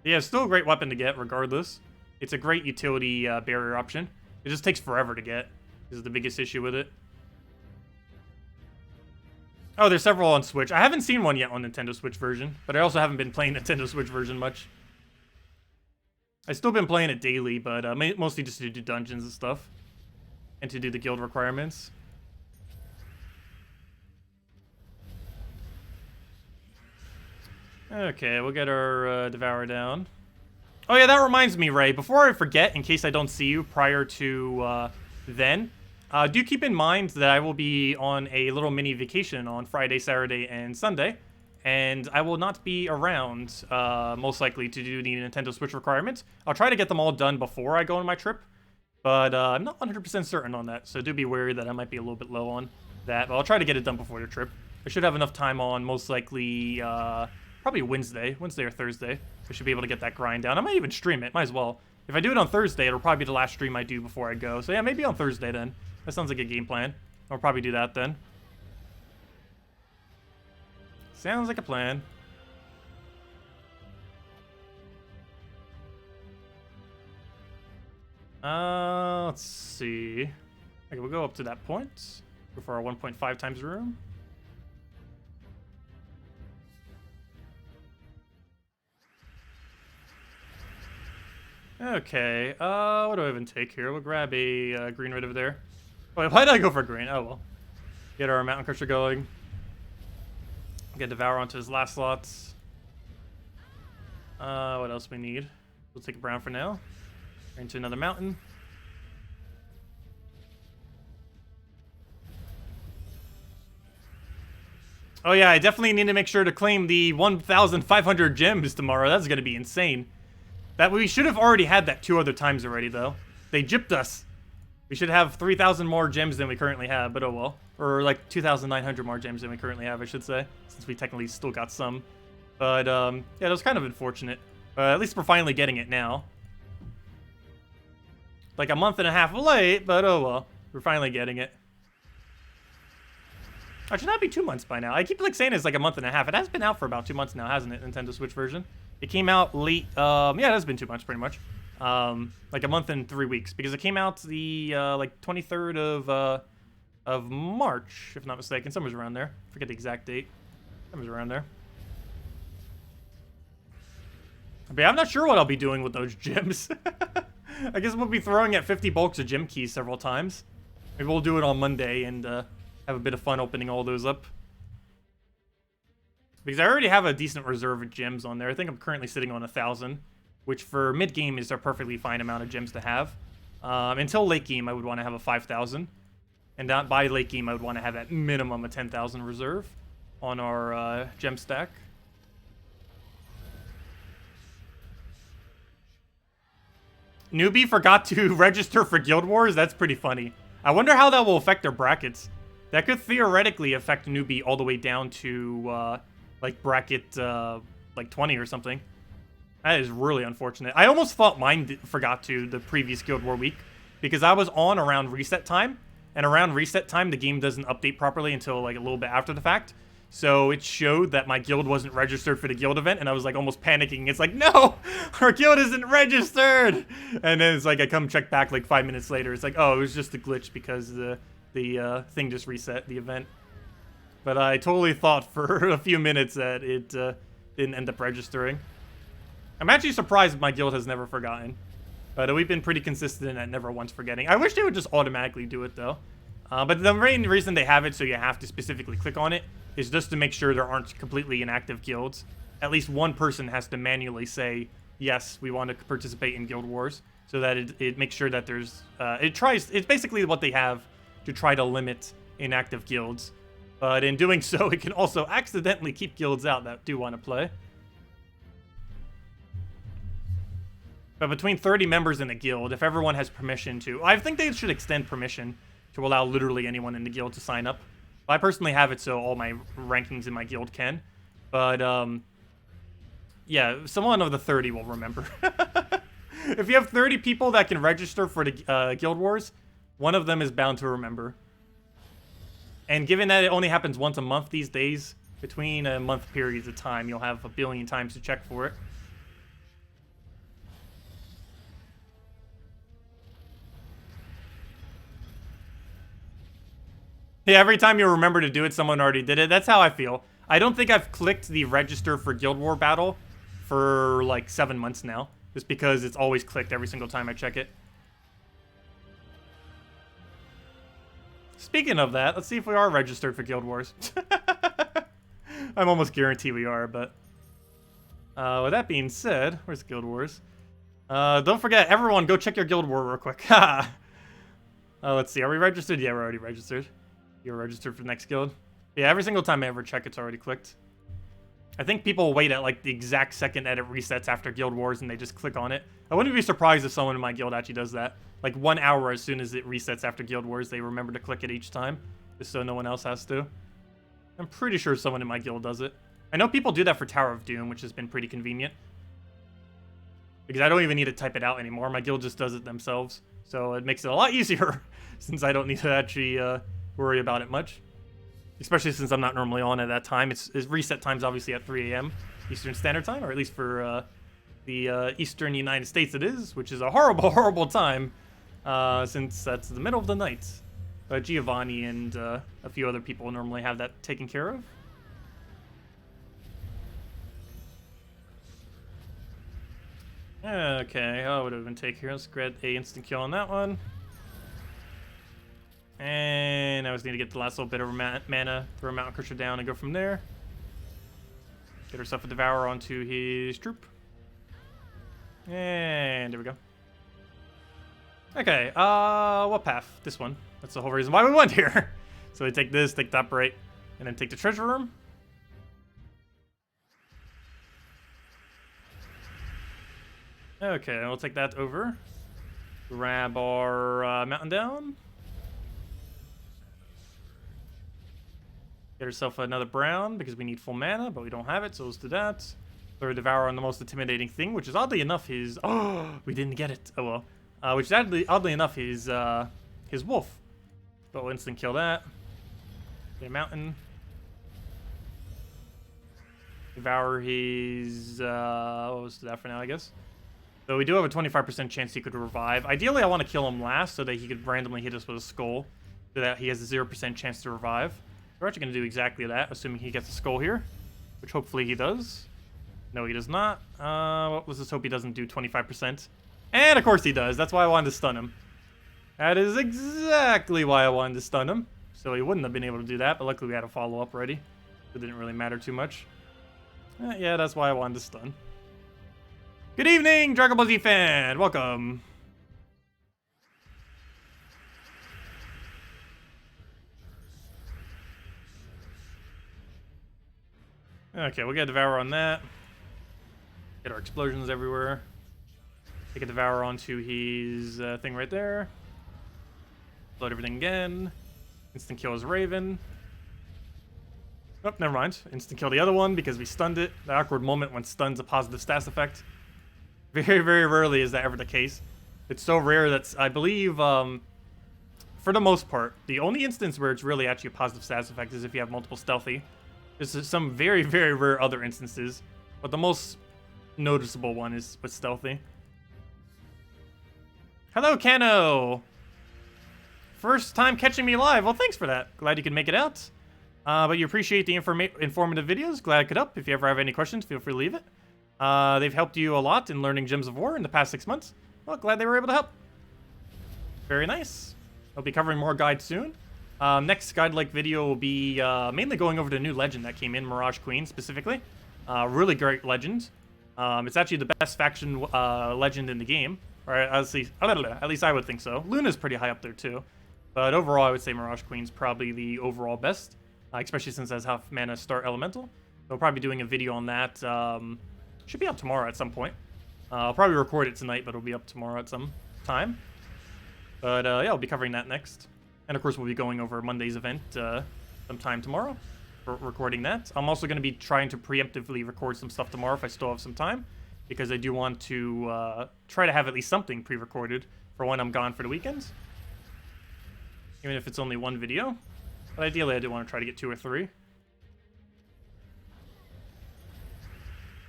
S1: Yeah, it's still a great weapon to get regardless. It's a great utility barrier option. It just takes forever to get. This is the biggest issue with it. Oh, there's several on Switch. I haven't seen one yet on Nintendo Switch version, but I also haven't been playing Nintendo Switch version much. I've still been playing it daily, but mostly just to do dungeons and stuff. And to do the guild requirements. Okay, we'll get our Devour down. Oh yeah, that reminds me, Ray. Before I forget, in case I don't see you prior to then, do keep in mind that I will be on a little mini vacation on Friday, Saturday, and Sunday. And I will not be around, most likely, to do the Nintendo Switch requirements. I'll try to get them all done before I go on my trip. But I'm not 100% certain on that, so do be wary that I might be a little bit low on that. But I'll try to get it done before the trip. I should have enough time on, most likely, probably Wednesday or Thursday. I should be able to get that grind down. I might even stream it, might as well. If I do it on Thursday, it'll probably be the last stream I do before I go. So yeah, maybe on Thursday then. That sounds like a game plan. I'll probably do that then. Sounds like a plan. Let's see. Okay, we'll go up to that point. Go for our 1.5 times room. Okay, what do I even take here? We'll grab a green right over there. Wait, why did I go for green? Oh, well. Get our Mountain Crusher going. Get Devour onto his last slots. What else we need? We'll take a brown for now. Into another mountain. Oh yeah, I definitely need to make sure to claim the 1,500 gems tomorrow. That's gonna be insane. That we should have already had that 2 other times already, though. They gypped us. We should have 3,000 more gems than we currently have, but oh well. Or like 2,900 more gems than we currently have, I should say, since we technically still got some. But yeah, that was kind of unfortunate. At least we're finally getting it now. Like a month and a half late, but oh well. We're finally getting it. It should not be 2 months by now. I keep like saying it's like a month and a half. It has been out for about 2 months now, hasn't it, Nintendo Switch version? It came out late, yeah, it has been 2 months pretty much. Like a month and 3 weeks, because it came out the, like 23rd of March, if not mistaken. Somewhere's around there. Forget the exact date. Somewhere's around there. But yeah, I'm not sure what I'll be doing with those gems. I guess we'll be throwing at 50 bulks of gem keys several times. Maybe we'll do it on Monday and, have a bit of fun opening all those up. Because I already have a decent reserve of gems on there. I think I'm currently sitting on 1,000, which for mid-game is a perfectly fine amount of gems to have. Until late game, I would want to have a 5,000. And by late game, I would want to have at minimum a 10,000 reserve on our gem stack. Newbie forgot to register for Guild Wars? That's pretty funny. I wonder how that will affect their brackets. That could theoretically affect Newbie all the way down to, like, bracket, like, 20 or something. That is really unfortunate. I almost thought mine forgot to the previous Guild War week, because I was on around reset time, and around reset time, the game doesn't update properly until, like, a little bit after the fact. So it showed that my guild wasn't registered for the guild event, and I was, like, almost panicking. It's like, no! Our guild isn't registered! And then it's like, I come check back, like, 5 minutes later. It's like, oh, it was just a glitch because the thing just reset, the event. But I totally thought for a few minutes that it didn't end up registering. I'm actually surprised my guild has never forgotten. But we've been pretty consistent at never once forgetting. I wish they would just automatically do it, though. But the main reason they have it, so you have to specifically click on it, is just to make sure there aren't completely inactive guilds. At least one person has to manually say, yes, we want to participate in Guild Wars, so that it makes sure that there's... it's basically what they have to try to limit inactive guilds. But in doing so, it can also accidentally keep guilds out that do want to play. But between 30 members in a guild, if everyone has permission to... I think they should extend permission to allow literally anyone in the guild to sign up. I personally have it so all my rankings in my guild can. But, yeah, someone of the 30 will remember. If you have 30 people that can register for the Guild Wars, one of them is bound to remember. And given that it only happens once a month these days, between a month periods of time, you'll have a billion times to check for it. Yeah, every time you remember to do it, someone already did it. That's how I feel. I don't think I've clicked the register for Guild War Battle for like 7 months now. Just because it's always clicked every single time I check it. Speaking of that, let's see if we are registered for Guild Wars. I'm almost guaranteed we are, but... with that being said, where's Guild Wars? Don't forget, everyone, go check your Guild War real quick. Let's see, are we registered? Yeah, we're already registered. You're registered for the next guild. Yeah, every single time I ever check, it's already clicked. I think people wait at like the exact second that it resets after Guild Wars and they just click on it. I wouldn't be surprised if someone in my guild actually does that. Like 1 hour as soon as it resets after Guild Wars, they remember to click it each time, just so no one else has to. I'm pretty sure someone in my guild does it. I know people do that for Tower of Doom, which has been pretty convenient. Because I don't even need to type it out anymore. My guild just does it themselves. So it makes it a lot easier since I don't need to actually worry about it much. Especially since I'm not normally on at that time. It's reset time's obviously at 3 a.m. Eastern Standard Time, or at least for the Eastern United States it is, which is a horrible, horrible time since that's the middle of the night. But Giovanni and a few other people normally have that taken care of. Okay, oh, what do we even take here? Let's get a instant kill on that one. And I just need to get the last little bit of mana, throw Mountain Crusher down, and go from there. Get herself a Devourer onto his troop. And there we go. Okay, what path? This one. That's the whole reason why we went here. So we take this, take the top right, and then take the treasure room. Okay, we'll take that over. Grab our mountain down. Get herself another brown because we need full mana, but we don't have it, so let's do that. Throw a Devourer on the most intimidating thing, which is oddly enough his... Oh, we didn't get it. Oh well. Which is oddly enough his wolf. But we'll instant kill that. Get a mountain. Devour his... what was that for now, I guess? So we do have a 25% chance he could revive. Ideally, I want to kill him last so that he could randomly hit us with a skull. So that he has a 0% chance to revive. We're actually going to do exactly that, assuming he gets a skull here. Which hopefully he does. No, he does not. Well, let's just hope he doesn't do 25%. And of course he does. That's why I wanted to stun him. That is exactly why I wanted to stun him. So he wouldn't have been able to do that, but luckily we had a follow-up already. It didn't really matter too much. Yeah, that's why I wanted to stun. Good evening, Dragon Ball Z fan! Welcome! Okay, we'll get a Devourer on that. Get our explosions everywhere. Take a Devourer onto his thing right there. Load everything again. Instant kill his Raven. Oh, never mind. Instant kill the other one because we stunned it. The awkward moment when stun's a positive stats effect. Very, very rarely is that ever the case. It's so rare that I believe, for the most part, the only instance where it's really actually a positive stats effect is if you have multiple stealthy. There's some very, very rare other instances, but the most noticeable one is with stealthy. Hello, Kano! First time catching me live. Well, thanks for that. Glad you could make it out. But you appreciate the informative videos. Glad I could help. If you ever have any questions, feel free to leave it. They've helped you a lot in learning Gems of War in the past 6 months. Well, glad they were able to help. Very nice. I'll be covering more guides soon. Next guide-like video will be mainly going over the new legend that came in, Mirage Queen specifically. Really great legend. It's actually the best faction legend in the game. Or at least I would think so. Luna's pretty high up there too. But overall, I would say Mirage Queen's probably the overall best. Especially since it has half mana start elemental. So we'll probably be doing a video on that. Should be up tomorrow at some point. I'll probably record it tonight, but it'll be up tomorrow at some time. But yeah, I'll be covering that next. And of course, we'll be going over Monday's event sometime tomorrow for recording that. I'm also going to be trying to preemptively record some stuff tomorrow if I still have some time, because I do want to try to have at least something pre-recorded for when I'm gone for the weekends. Even if it's only one video. But ideally, I do want to try to get 2 or 3.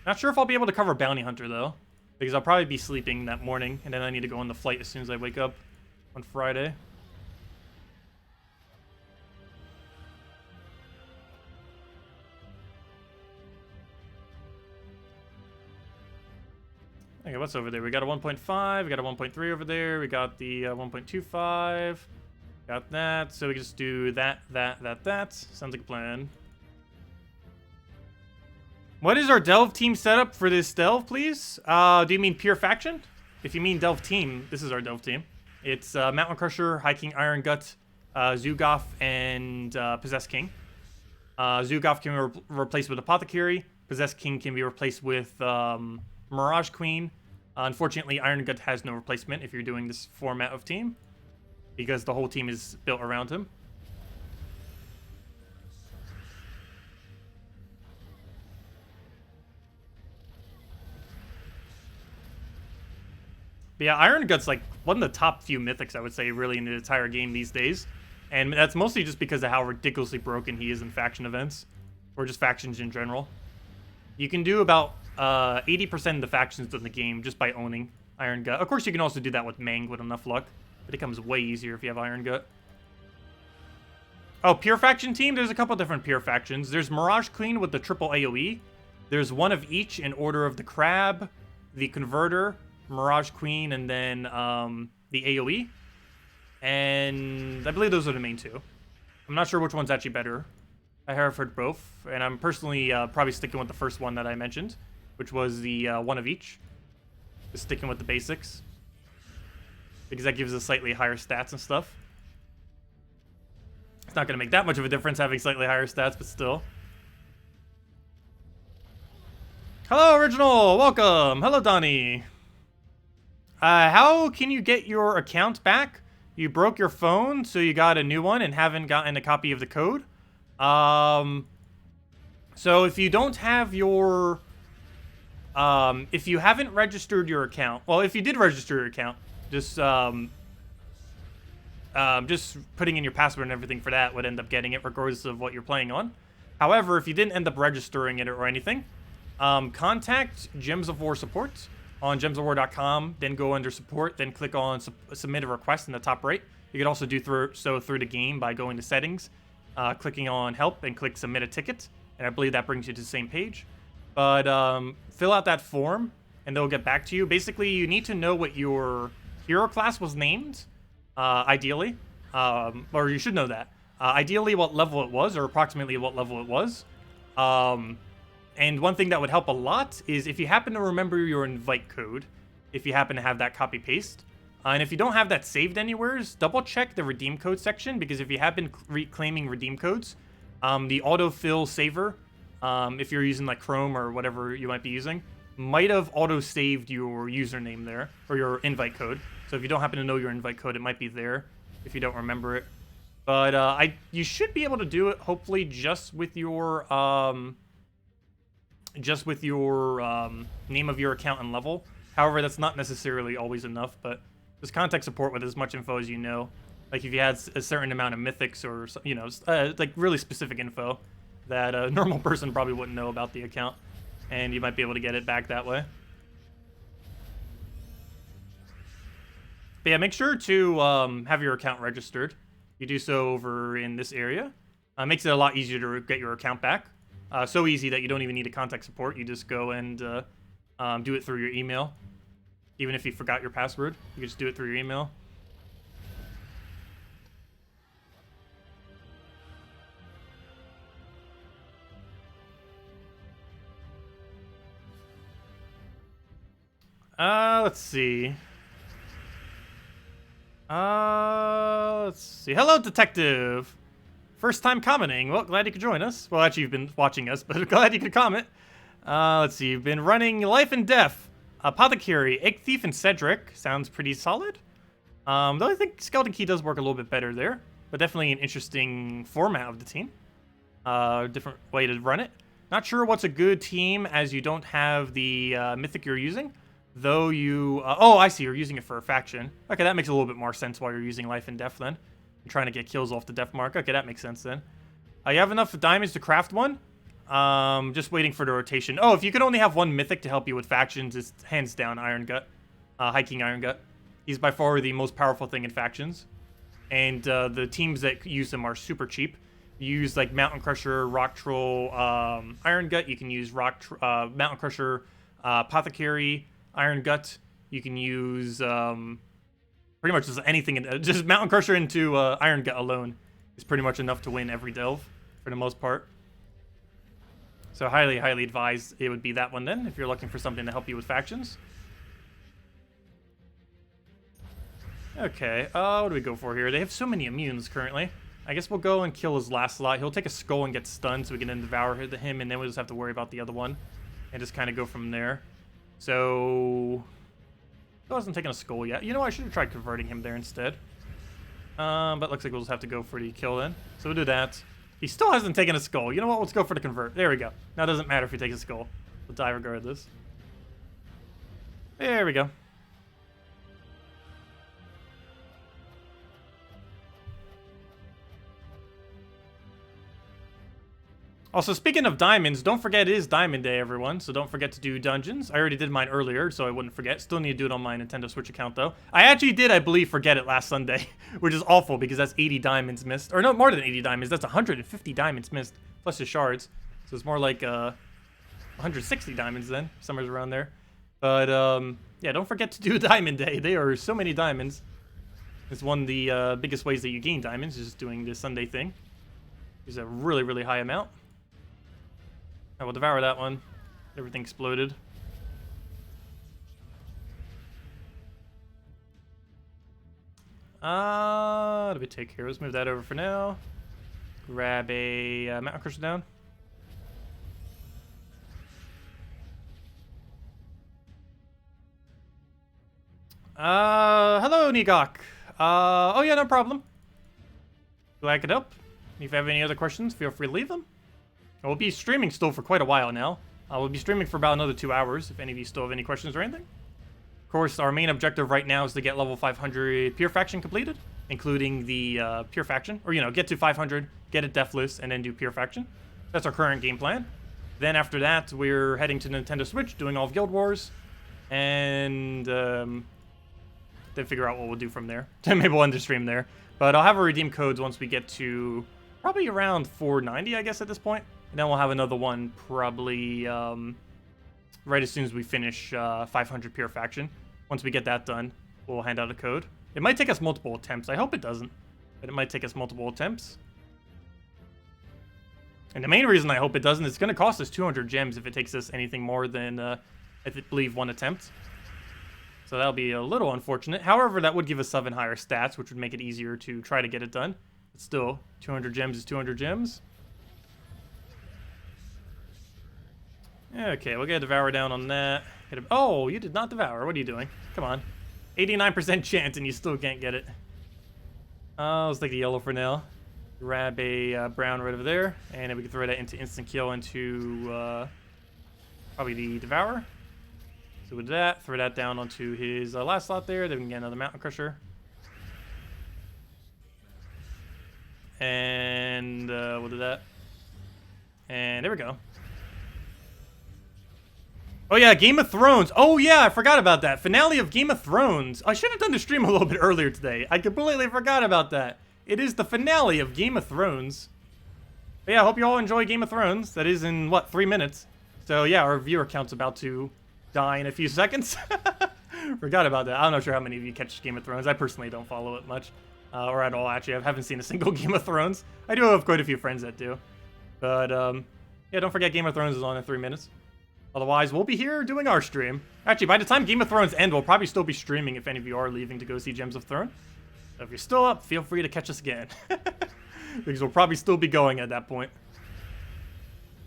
S1: Not sure if I'll be able to cover Bounty Hunter, though, because I'll probably be sleeping that morning, and then I need to go on the flight as soon as I wake up on Friday. Okay, what's over there? We got a 1.5, we got a 1.3 over there, we got the 1.25, got that, so we can just do that. Sounds like a plan. What is our Delve team setup for this Delve, please? Do you mean pure faction? If you mean Delve team, this is our Delve team. It's Mountain Crusher, High King Iron Gut, Zugoff, and Possessed King. Zugoff can be replaced with Apothecary. Possessed King can be replaced with Mirage Queen. Unfortunately, Iron Gut has no replacement if you're doing this format of team, because the whole team is built around him. But yeah, Iron Gut's like one of the top few mythics, I would say, really in the entire game these days. And that's mostly just because of how ridiculously broken he is in faction events, or just factions in general. You can do about 80% of the factions in the game just by owning Iron Gut. Of course, you can also do that with Mang with enough luck, but it becomes way easier if you have Iron Gut. Oh, pure faction team? There's a couple different pure factions. There's Mirage Queen with the triple AoE. There's one of each in order of the Crab, the Converter, Mirage Queen, and then the AoE. And I believe those are the main 2. I'm not sure which one's actually better. I have heard both, and I'm personally probably sticking with the first one that I mentioned, which was the one of each. Just sticking with the basics, because that gives us slightly higher stats and stuff. It's not going to make that much of a difference having slightly higher stats, but still. Hello, Original! Welcome! Hello, Donnie! How can you get your account back? You broke your phone, so you got a new one and haven't gotten a copy of the code? So if you don't have your... if you haven't registered your account... Well, if you did register your account, just putting in your password and everything for that would end up getting it, regardless of what you're playing on. However, if you didn't end up registering it or anything, contact Gems of War support on gemsofwar.com, then go under support, then click on submit a request in the top right. You could also do so through the game by going to settings, clicking on help, and click submit a ticket, and I believe that brings you to the same page. But fill out that form, and they'll get back to you. Basically, you need to know what your hero class was named, ideally, or you should know that. Ideally, what level it was, or approximately what level it was. And one thing that would help a lot is if you happen to remember your invite code, if you happen to have that copy-paste. And if you don't have that saved anywhere, double-check the redeem code section, because if you have been reclaiming redeem codes, the autofill saver, if you're using like Chrome or whatever you might be using, might have auto-saved your username there, or your invite code. So if you don't happen to know your invite code, it might be there if you don't remember it. But you should be able to do it, hopefully, just with your name of your account and level. However, that's not necessarily always enough, but just contact support with as much info as you know. Like if you had a certain amount of mythics or, you know, like really specific info that a normal person probably wouldn't know about the account, and you might be able to get it back that way. But yeah, make sure to have your account registered. You do so over in this area. Makes it a lot easier to get your account back. So easy that you don't even need to contact support. You just go and do it through your email. Even if you forgot your password, you can just do it through your email. Let's see. Let's see. Hello, Detective. First time commenting. Well, glad you could join us. Well, actually, you've been watching us, but glad you could comment. Let's see. You've been running Life and Death, Apothecary, Egg Thief, and Cedric. Sounds pretty solid. Though I think Skeleton Key does work a little bit better there, but definitely an interesting format of the team. different way to run it. Not sure what's a good team as you don't have the mythic you're using. Though you... oh, I see. You're using it for a faction. Okay, that makes a little bit more sense while you're using life and death then. You're trying to get kills off the death mark. Okay, that makes sense then. You have enough diamonds to craft one. Just waiting for the rotation. Oh, if you could only have one mythic to help you with factions, it's hands down Iron Gut. Hiking Iron Gut. He's by far the most powerful thing in factions. And the teams that use them are super cheap. You use like Mountain Crusher, Rock Troll, Iron Gut. You can use Mountain Crusher, Apothecary, Iron Gut. You can use pretty much just anything. Just Mountain Crusher into Iron Gut alone is pretty much enough to win every delve for the most part. So highly, highly advised it would be that one then if you're looking for something to help you with factions. Okay, what do we go for here? They have so many immunes currently. I guess we'll go and kill his last slot. He'll take a skull and get stunned so we can then devour him, and then we'll just have to worry about the other one. And just kind of go from there. So... Still hasn't taken a skull yet. You know, I should have tried converting him there instead. But looks like we'll just have to go for the kill then. So we'll do that. He still hasn't taken a skull. You know what? Let's go for the convert. There we go. Now it doesn't matter if he takes a skull. We'll die regardless. There we go. Also, speaking of diamonds, don't forget it is Diamond Day, everyone. So don't forget to do dungeons. I already did mine earlier, so I wouldn't forget. Still need to do it on my Nintendo Switch account, though. I actually did, I believe, forget it last Sunday, which is awful because that's 80 diamonds missed. Or no, more than 80 diamonds. That's 150 diamonds missed, plus the shards. So it's more like 160 diamonds then, somewhere around there. But, yeah, don't forget to do Diamond Day. There are so many diamonds. It's one of the biggest ways that you gain diamonds, is just doing this Sunday thing. It's a really, really high amount. I will devour that one. Everything exploded. What do we take here? Let's move that over for now. Grab a Mountain Crusher down. Hello, Nigok. Oh yeah, no problem. Do I could help? If you have any other questions, feel free to leave them. We'll be streaming still for quite a while now. We'll be streaming for about another 2 hours, if any of you still have any questions or anything. Of course, our main objective right now is to get level 500 Pure Faction completed, including the Pure Faction. Or, you know, get to 500, get it Deathless, and then do Pure Faction. That's our current game plan. Then after that, we're heading to Nintendo Switch, doing all of Guild Wars, and then figure out what we'll do from there. Maybe we'll end the stream there. But I'll have our redeem codes once we get to probably around 490, I guess, at this point. And then we'll have another one probably right as soon as we finish 500 Pure Faction. Once we get that done, we'll hand out a code. It might take us multiple attempts. I hope it doesn't, but it might take us multiple attempts. And the main reason I hope it doesn't is it's going to cost us 200 gems if it takes us anything more than, I believe, one attempt. So that'll be a little unfortunate. However, that would give us 7 higher stats, which would make it easier to try to get it done. But still, 200 gems is 200 gems. Okay, we'll get a Devour down on that. Oh, you did not Devour. What are you doing? Come on. 89% chance and you still can't get it. Let's take the yellow for now. Grab a brown right over there. And then we can throw that into instant kill into probably the Devour. So with that, throw that down onto his last slot there. Then we can get another Mountain Crusher. And we'll do that. And there we go. Oh yeah, Game of Thrones. Oh yeah, I forgot about that. Finale of Game of Thrones. I should have done the stream a little bit earlier today. I completely forgot about that. It is the finale of Game of Thrones. But yeah, I hope you all enjoy Game of Thrones. That is in, what, 3 minutes? So yeah, our viewer count's about to die in a few seconds. Forgot about that. I'm not sure how many of you catch Game of Thrones. I personally don't follow it much. Or at all, actually. I haven't seen a single Game of Thrones. I do have quite a few friends that do. But, yeah, don't forget Game of Thrones is on in 3 minutes. Otherwise, we'll be here doing our stream. Actually, by the time Game of Thrones ends, we'll probably still be streaming if any of you are leaving to go see Gems of Throne. So if you're still up, feel free to catch us again. Because we'll probably still be going at that point.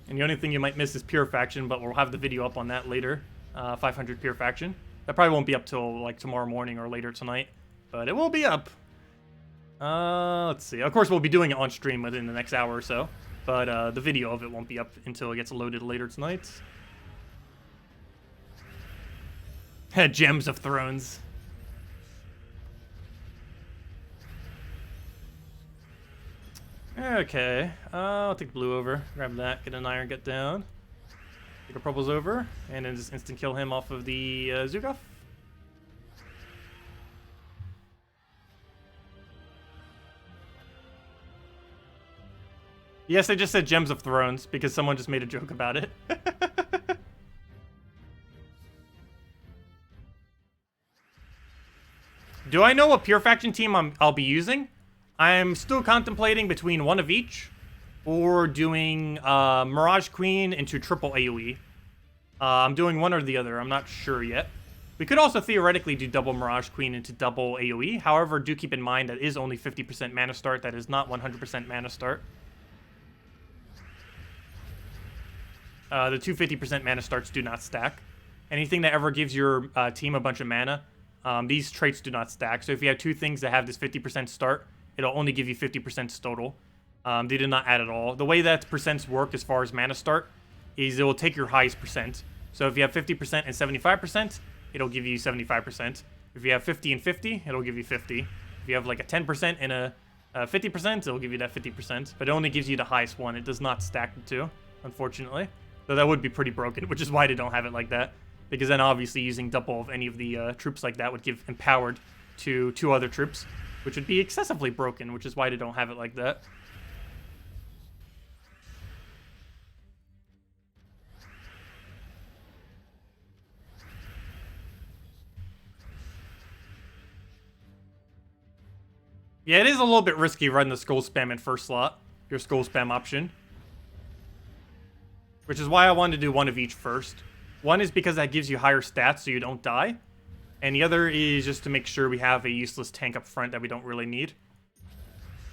S1: And the only thing you might miss is Pure Faction, but we'll have the video up on that later. 500 Pure Faction. That probably won't be up till, like, tomorrow morning or later tonight. But it will be up. Let's see. Of course, we'll be doing it on stream within the next hour or so. but the video of it won't be up until it gets loaded later tonight. Gems of Thrones. Okay, I'll take the blue over, grab that, get an iron, get down. Take a purples over, and then just instant kill him off of the Zugaf. Yes, I just said Gems of Thrones because someone just made a joke about it. Do I know what pure faction team I'll be using? I'm still contemplating between one of each, or doing Mirage Queen into triple AoE. I'm doing one or the other. I'm not sure yet. We could also theoretically do double Mirage Queen into double AoE. However, do keep in mind that is only 50% mana start. That is not 100% mana start. The two 50% mana starts do not stack. Anything that ever gives your team a bunch of mana, these traits do not stack. So if you have two things that have this 50% start, it'll only give you 50% total. They did not add at all. The way that percents work as far as mana start is it will take your highest percent. So if you have 50% and 75%, it'll give you 75%. If you have 50 and 50, it'll give you 50. If you have like a 10% and a 50%, it'll give you that 50%. But it only gives you the highest one. It does not stack the two, unfortunately. So that would be pretty broken, which is why they don't have it like that. Because then obviously using double of any of the troops like that would give empowered to two other troops, which would be excessively broken, which is why they don't have it like that. Yeah, it is a little bit risky running the skull spam in first slot, your skull spam option. Which is why I wanted to do one of each first. One is because that gives you higher stats so you don't die. And the other is just to make sure we have a useless tank up front that we don't really need.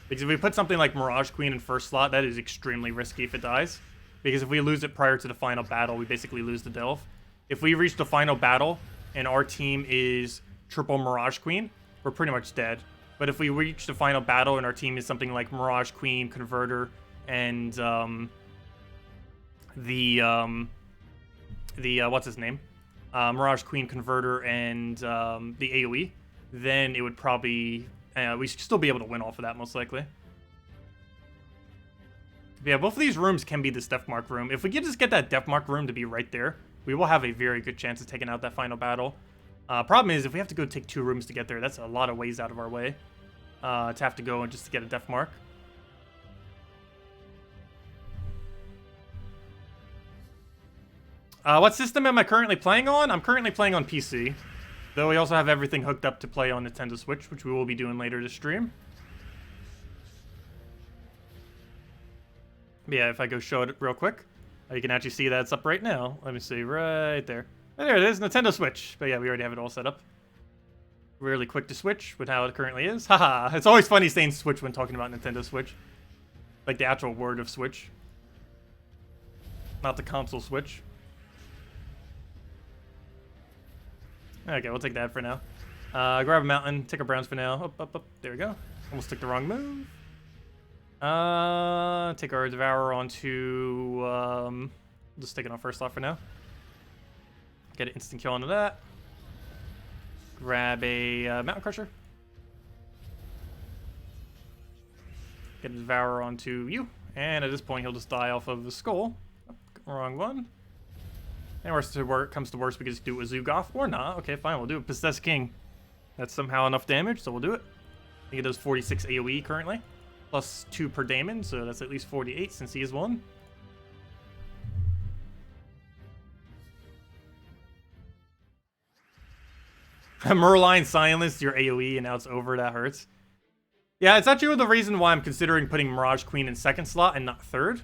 S1: Because if we put something like Mirage Queen in first slot, that is extremely risky if it dies. Because if we lose it prior to the final battle, we basically lose the delve. If we reach the final battle and our team is triple Mirage Queen, we're pretty much dead. But if we reach the final battle and our team is something like Mirage Queen, Converter, and what's his name? Mirage Queen, Converter, and the AoE, then it would probably we should still be able to win off of that most likely. But yeah, both of these rooms can be this Death Mark room. If we could just get that Death Mark room to be right there, we will have a very good chance of taking out that final battle. Problem is, if we have to go take two rooms to get there, that's a lot of ways out of our way to have to go and just to get a Death Mark. What system am I currently playing on? I'm currently playing on PC. Though we also have everything hooked up to play on Nintendo Switch, which we will be doing later this stream. But yeah, if I go show it real quick, you can actually see that it's up right now. Let me see, right there. There it is, Nintendo Switch. But yeah, we already have it all set up. Really quick to switch with how it currently is. Haha, it's always funny saying Switch when talking about Nintendo Switch. Like the actual word of Switch. Not the console Switch. Okay, we'll take that for now. Grab a mountain, take our browns for now. Up, up, up. There we go. Almost took the wrong move. Take our Devourer onto... just take it on first slot for now. Get an instant kill onto that. Grab a Mountain Crusher. Get a Devourer onto you. And at this point, he'll just die off of the skull. Oh, wrong one. And worst to worst comes to worst, we can just do it with Zugaf or not. Okay, fine, we'll do it. Possessed King. That's somehow enough damage, so we'll do it. I think it does 46 AoE currently. Plus 2 per Damon, so that's at least 48 since he is one. Merline silenced your AoE and now it's over. That hurts. Yeah, it's actually the reason why I'm considering putting Mirage Queen in second slot and not third.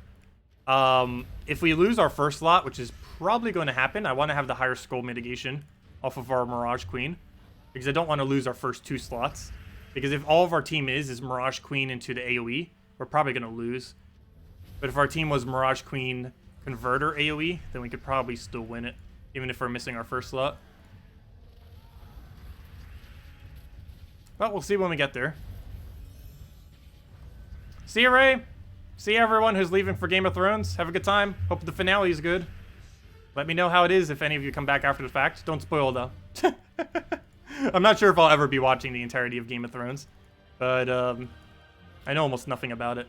S1: If we lose our first slot, which is probably going to happen, I want to have the higher skull mitigation off of our Mirage Queen. Because I don't want to lose our first 2 slots. Because if all of our team is Mirage Queen into the AoE, we're probably going to lose. But if our team was Mirage Queen Converter AoE, then we could probably still win it. Even if we're missing our first slot. But we'll see when we get there. See you, Ray! See everyone who's leaving for Game of Thrones. Have a good time. Hope the finale is good. Let me know how it is if any of you come back after the fact. Don't spoil, though. I'm not sure if I'll ever be watching the entirety of Game of Thrones. But, I know almost nothing about it.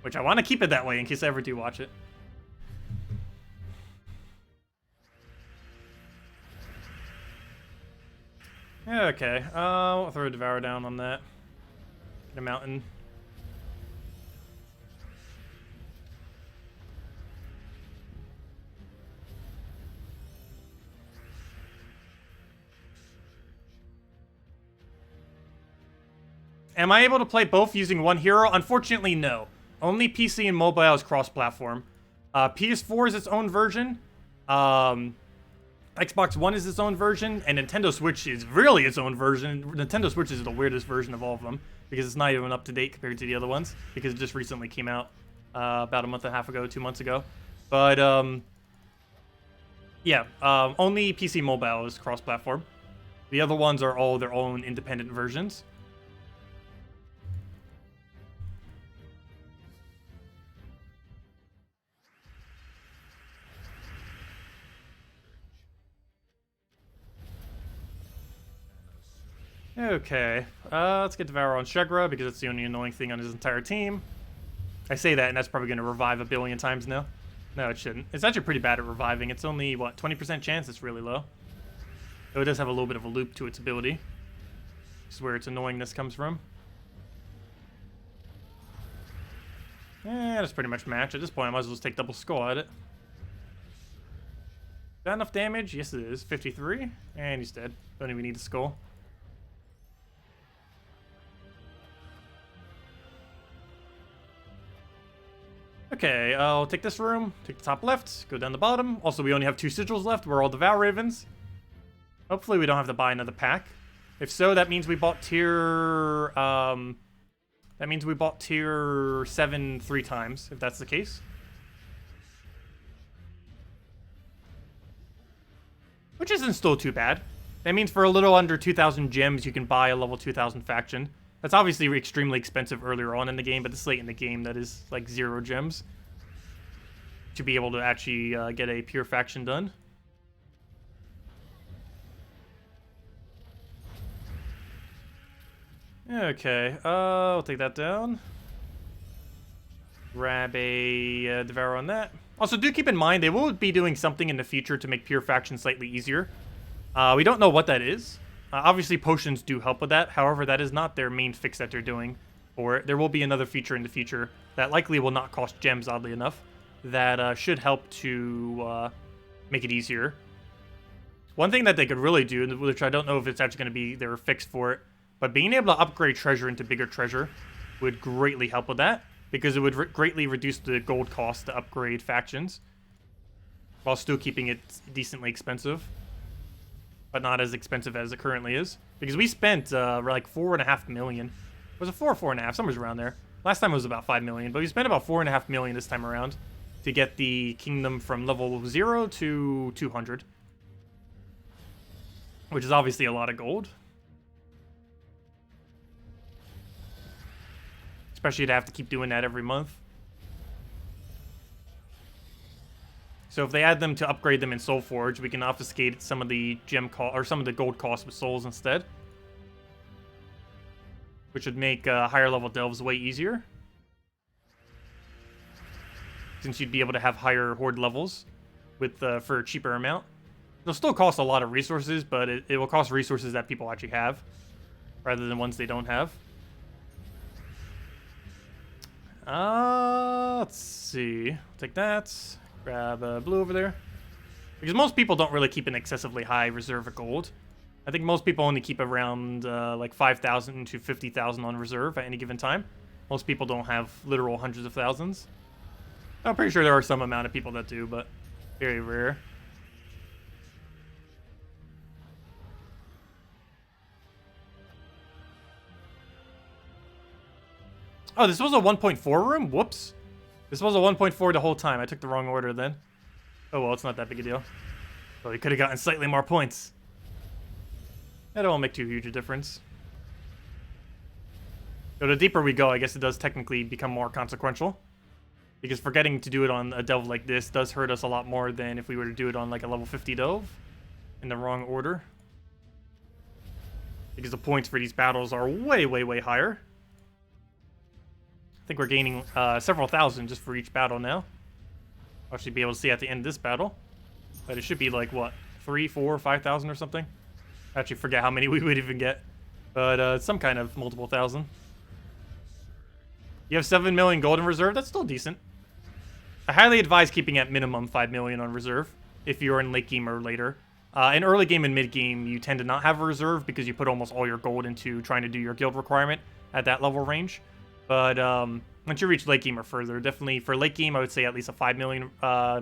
S1: Which I want to keep it that way in case I ever do watch it. Okay, we'll throw a Devour down on that. Get a mountain. Am I able to play both using one hero? Unfortunately, no. Only PC and mobile is cross-platform. PS4 is its own version. Xbox One is its own version, and Nintendo Switch is really its own version. Nintendo Switch is the weirdest version of all of them, because it's not even up to date compared to the other ones, because it just recently came out about a month and a half ago, 2 months ago. But, yeah, only PC mobile is cross-platform. The other ones are all their own independent versions. Okay, let's get Devour on Shegra, because it's the only annoying thing on his entire team. I say that, and that's probably going to revive a billion times now. No, it shouldn't. It's actually pretty bad at reviving. It's only, what, 20% chance? It's really low. Though it does have a little bit of a loop to its ability. This is where its annoyingness comes from. That's pretty much match. At this point, I might as well just take double skull at it. Is that enough damage? Yes, it is. 53. And he's dead. Don't even need a skull. Okay, I'll take this room, take the top left, go down the bottom. Also, we only have 2 sigils left. We're all Devour Ravens. Hopefully we don't have to buy another pack. If so, that means we bought tier... that means we bought tier 7 3 times, if that's the case. Which isn't still too bad. That means for a little under 2,000 gems, you can buy a level 2,000 faction. That's obviously extremely expensive earlier on in the game, but this late in the game, that is like 0 gems to be able to actually get a pure faction done. Okay, we'll take that down. Grab a Devour on that. Also, do keep in mind, they will be doing something in the future to make pure faction slightly easier. We don't know what that is. Obviously, potions do help with that. However, that is not their main fix that they're doing for it. There will be another feature in the future that likely will not cost gems, oddly enough, that should help to make it easier. One thing that they could really do, which I don't know if it's actually going to be their fix for it, but being able to upgrade treasure into bigger treasure would greatly help with that, because it would greatly reduce the gold cost to upgrade factions, while still keeping it decently expensive. But not as expensive as it currently is. Because we spent like 4.5 million. Was it 4 or 4.5? Somewhere around there. Last time it was about 5 million. But we spent about 4.5 million this time around to get the kingdom from level 0 to 200. Which is obviously a lot of gold. Especially to have to keep doing that every month. So if they add them to upgrade them in Soulforge, we can obfuscate some of the gem cost or some of the gold costs with souls instead, which would make higher level delves way easier, since you'd be able to have higher horde levels with for a cheaper amount. It'll still cost a lot of resources, but it will cost resources that people actually have, rather than ones they don't have. Let's see. Take that. Grab blue over there. Because most people don't really keep an excessively high reserve of gold. I think most people only keep around like 5,000 to 50,000 on reserve at any given time. Most people don't have literal hundreds of thousands. I'm pretty sure there are some amount of people that do, but very rare. Oh, this was a 1.4 room? Whoops. This was a 1.4 the whole time. I took the wrong order then. Oh well, it's not that big a deal. Well, we could have gotten slightly more points. That won't make too huge a difference. So the deeper we go, I guess it does technically become more consequential. Because forgetting to do it on a delve like this does hurt us a lot more than if we were to do it on like a level 50 delve in the wrong order. Because the points for these battles are way, way, way higher. I think we're gaining several thousand just for each battle now. I'll actually be able to see at the end of this battle. But it should be like, what, 3, 4, 5,000 or something? I actually forget how many we would even get. But some kind of multiple thousand. You have 7 million gold in reserve? That's still decent. I highly advise keeping at minimum 5 million on reserve if you're in late game or later. In early game and mid game, you tend to not have a reserve because you put almost all your gold into trying to do your guild requirement at that level range. But once you reach late game or further, definitely for late game, I would say at least a 5 million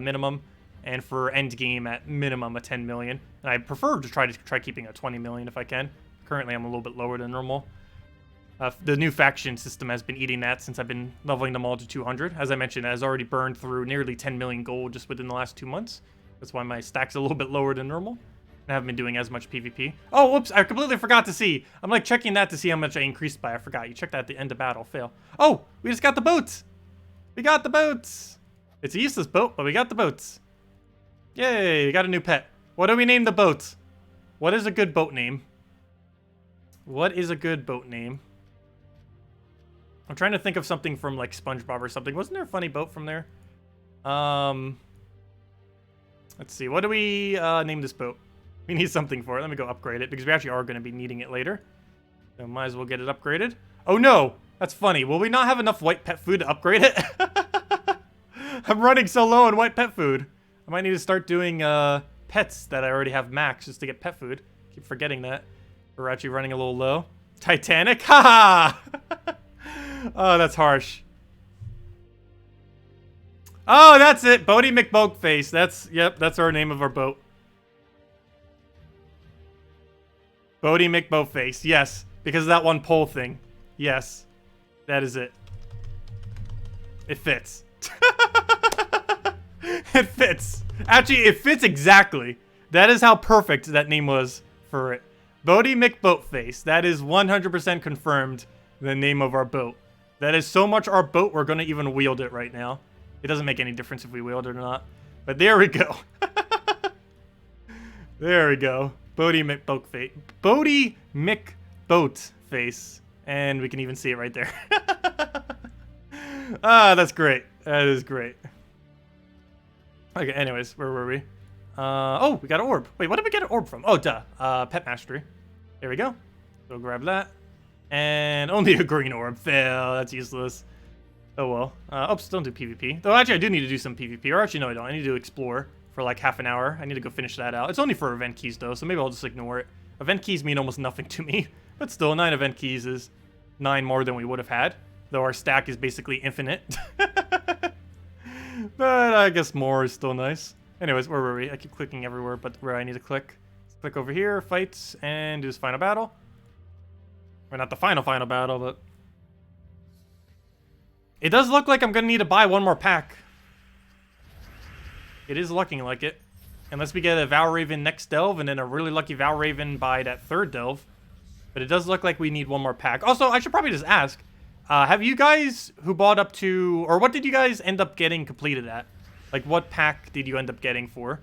S1: minimum. And for end game, at minimum, a 10 million. And I prefer to try keeping a 20 million if I can. Currently, I'm a little bit lower than normal. The new faction system has been eating that since I've been leveling them all to 200. As I mentioned, it has already burned through nearly 10 million gold just within the last 2 months. That's why my stack's a little bit lower than normal. I haven't been doing as much PvP. Oh, whoops, I completely forgot to see. I'm like checking that to see how much I increased by. I forgot. You check that at the end of battle. Fail. Oh, we just got the boats. We got the boats. It's a useless boat, but we got the boats. Yay, we got a new pet. What do we name the boat? What is a good boat name? What is a good boat name? I'm trying to think of something from like SpongeBob or something. Wasn't there a funny boat from there? Let's see. What do we name this boat? We need something for it. Let me go upgrade it because we actually are going to be needing it later. So might as well get it upgraded. Oh no, that's funny. Will we not have enough white pet food to upgrade it? I'm running so low on white pet food. I might need to start doing pets that I already have max just to get pet food. Keep forgetting that. We're actually running a little low. Titanic? Haha! Oh, that's harsh. Oh, that's it. Bodie McBoatface. Yep, that's our name of our boat. Bodie McBoatface. Yes, because of that one pole thing. Yes, that is it. It fits. It fits. Actually, it fits exactly. That is how perfect that name was for it. Bodie McBoatface. That is 100% confirmed the name of our boat. That is so much our boat, we're going to even wield it right now. It doesn't make any difference if we wield it or not. But there we go. There we go. Bodie McBoatface. Bodie McBoatface. And we can even see it right there. Ah, that's great. That is great. Okay, anyways, where were we? Oh, we got an orb. Wait, what did we get an orb from? Oh, duh. Pet Mastery. There we go. Go grab that. And only a green orb. Fail. That's useless. Oh, well. Oops, don't do PvP. Though, actually, I do need to do some PvP. Or actually, no, I don't. I need to explore for like half an hour. I need to go finish that out. It's only for event keys, though, so maybe I'll just ignore it. Event keys mean almost nothing to me. But still, 9 event keys is 9 more than we would have had. Though our stack is basically infinite. But I guess more is still nice. Anyways, where were we? I keep clicking everywhere, but where I need to click. Let's click over here, fights, and do this final battle. Or not the final battle, but... It does look like I'm going to need to buy one more pack. It is looking like it. Unless we get a Valraven next delve, and then a really lucky Valraven by that third delve. But it does look like we need one more pack. Also, I should probably just ask, have you guys who bought up to... Or what did you guys end up getting completed at? Like, what pack did you end up getting for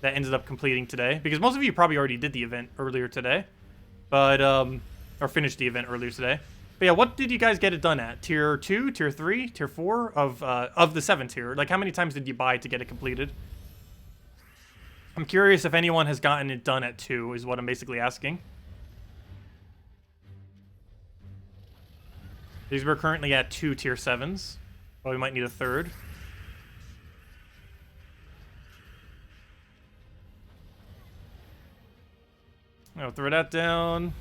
S1: that ended up completing today? Because most of you probably already did the event earlier today. But, or finished the event earlier today. But yeah, what did you guys get it done at? Tier 2, Tier 3, Tier 4 of the 7 tier? Like, how many times did you buy to get it completed? I'm curious if anyone has gotten it done at 2, is what I'm basically asking. These we're currently at 2 Tier 7s. Well, we might need a third. I'll throw that down.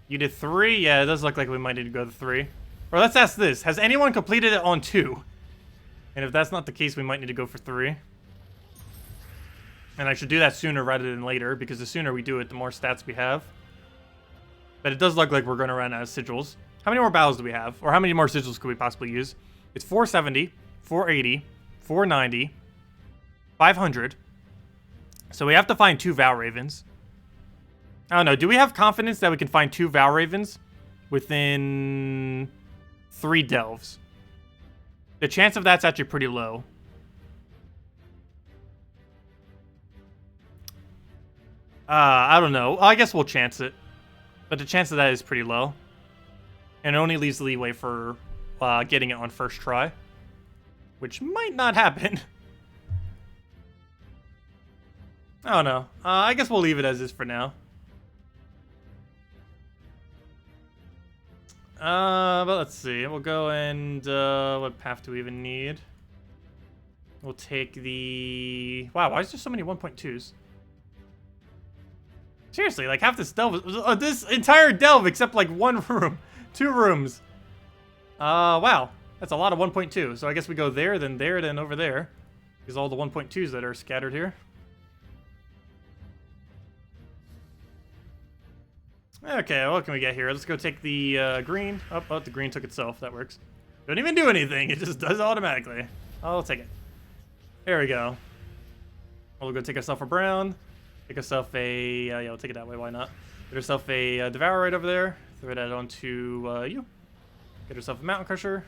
S1: You did 3? Yeah, it does look like we might need to go to 3. Or let's ask this. Has anyone completed it on 2? And if that's not the case, we might need to go for 3. And I should do that sooner rather than later, because the sooner we do it, the more stats we have. But it does look like we're going to run out of sigils. How many more battles do we have? Or how many more sigils could we possibly use? It's 470, 480, 490, 500. So we have to find 2 Valravens. I don't know. Do we have confidence that we can find 2 Valravens within 3 delves. The chance of that's actually pretty low. I don't know. I guess we'll chance it. But the chance of that is pretty low. And it only leaves leeway for getting it on first try. Which might not happen. I don't know. I guess we'll leave it as is for now. But let's see. We'll go and, what path do we even need? We'll take the... Wow, why is there so many 1.2s? Seriously, like half this delve, this entire delve except like 1 room, 2 rooms. Wow, that's a lot of 1.2. So I guess we go there, then over there. Because all the 1.2s that are scattered here. Okay, what can we get here? Let's go take the green. Oh, the green took itself. That works. Don't even do anything. It just does automatically. I'll take it. There we go. We'll go take ourselves a brown. Take yourself a, yeah, we'll take it that way, why not? Get yourself a Devour right over there. Throw that onto you. Get yourself a Mountain Crusher.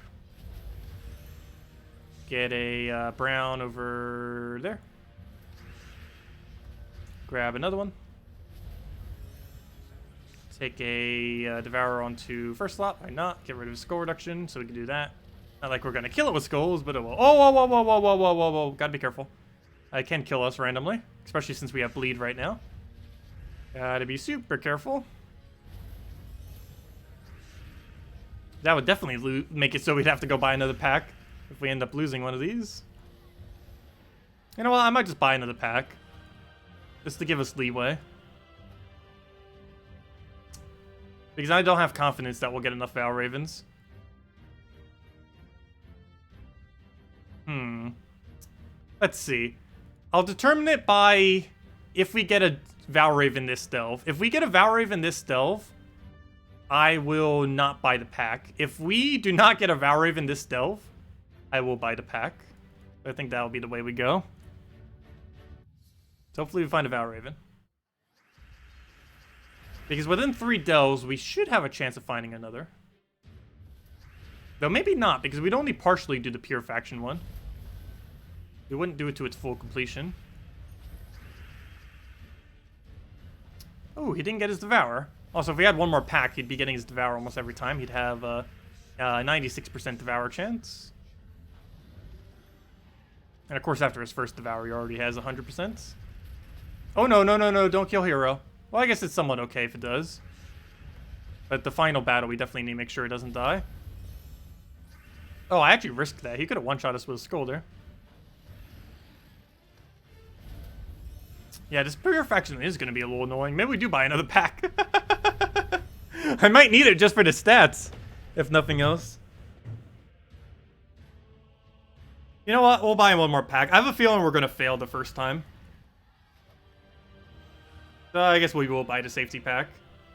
S1: Get a brown over there. Grab another one. Take a Devourer onto first slot, why not? Get rid of skull reduction, so we can do that. Not like we're gonna kill it with skulls, but it will. Oh, whoa, whoa, whoa, whoa, whoa, whoa, whoa, whoa. Gotta be careful. It can kill us randomly, especially since we have bleed right now. Gotta be super careful. That would definitely make it so we'd have to go buy another pack if we end up losing one of these. You know what? I might just buy another pack. Just to give us leeway. Because I don't have confidence that we'll get enough Val Ravens. Let's see. I'll determine it by if we get a Valraven this delve. If we get a Valraven this delve, I will not buy the pack. If we do not get a Valraven this delve, I will buy the pack. I think that'll be the way we go. So hopefully we find a Valraven. Because within 3 delves, we should have a chance of finding another. Though maybe not, because we'd only partially do the pure faction one. We wouldn't do it to its full completion. Oh, he didn't get his Devour. Also, if we had one more pack, he'd be getting his Devour almost every time. He'd have a 96% Devour chance. And of course, after his first Devour, he already has 100%. Oh, no, no, no, no, don't kill Hero. Well, I guess it's somewhat okay if it does. But the final battle, we definitely need to make sure it doesn't die. Oh, I actually risked that. He could have one-shot us with a skull there. Yeah, this pure faction is going to be a little annoying. Maybe we do buy another pack. I might need it just for the stats, if nothing else. You know what? We'll buy one more pack. I have a feeling we're going to fail the first time. So I guess we will buy the safety pack.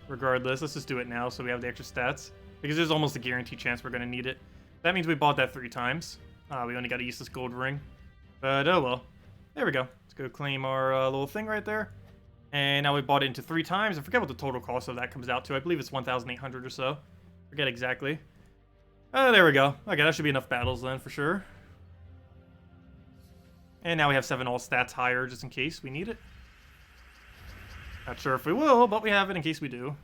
S1: Regardless, let's just do it now so we have the extra stats. Because there's almost a guaranteed chance we're going to need it. That means we bought that 3 times. We only got a useless gold ring. But oh well. There we go. Let's go claim our little thing right there. And now we bought it into 3 times. I forget what the total cost of that comes out to. I believe it's 1,800 or so. Forget exactly. Oh, there we go. Okay, that should be enough battles then for sure. And now we have 7 all stats higher just in case we need it. Not sure if we will, but we have it in case we do.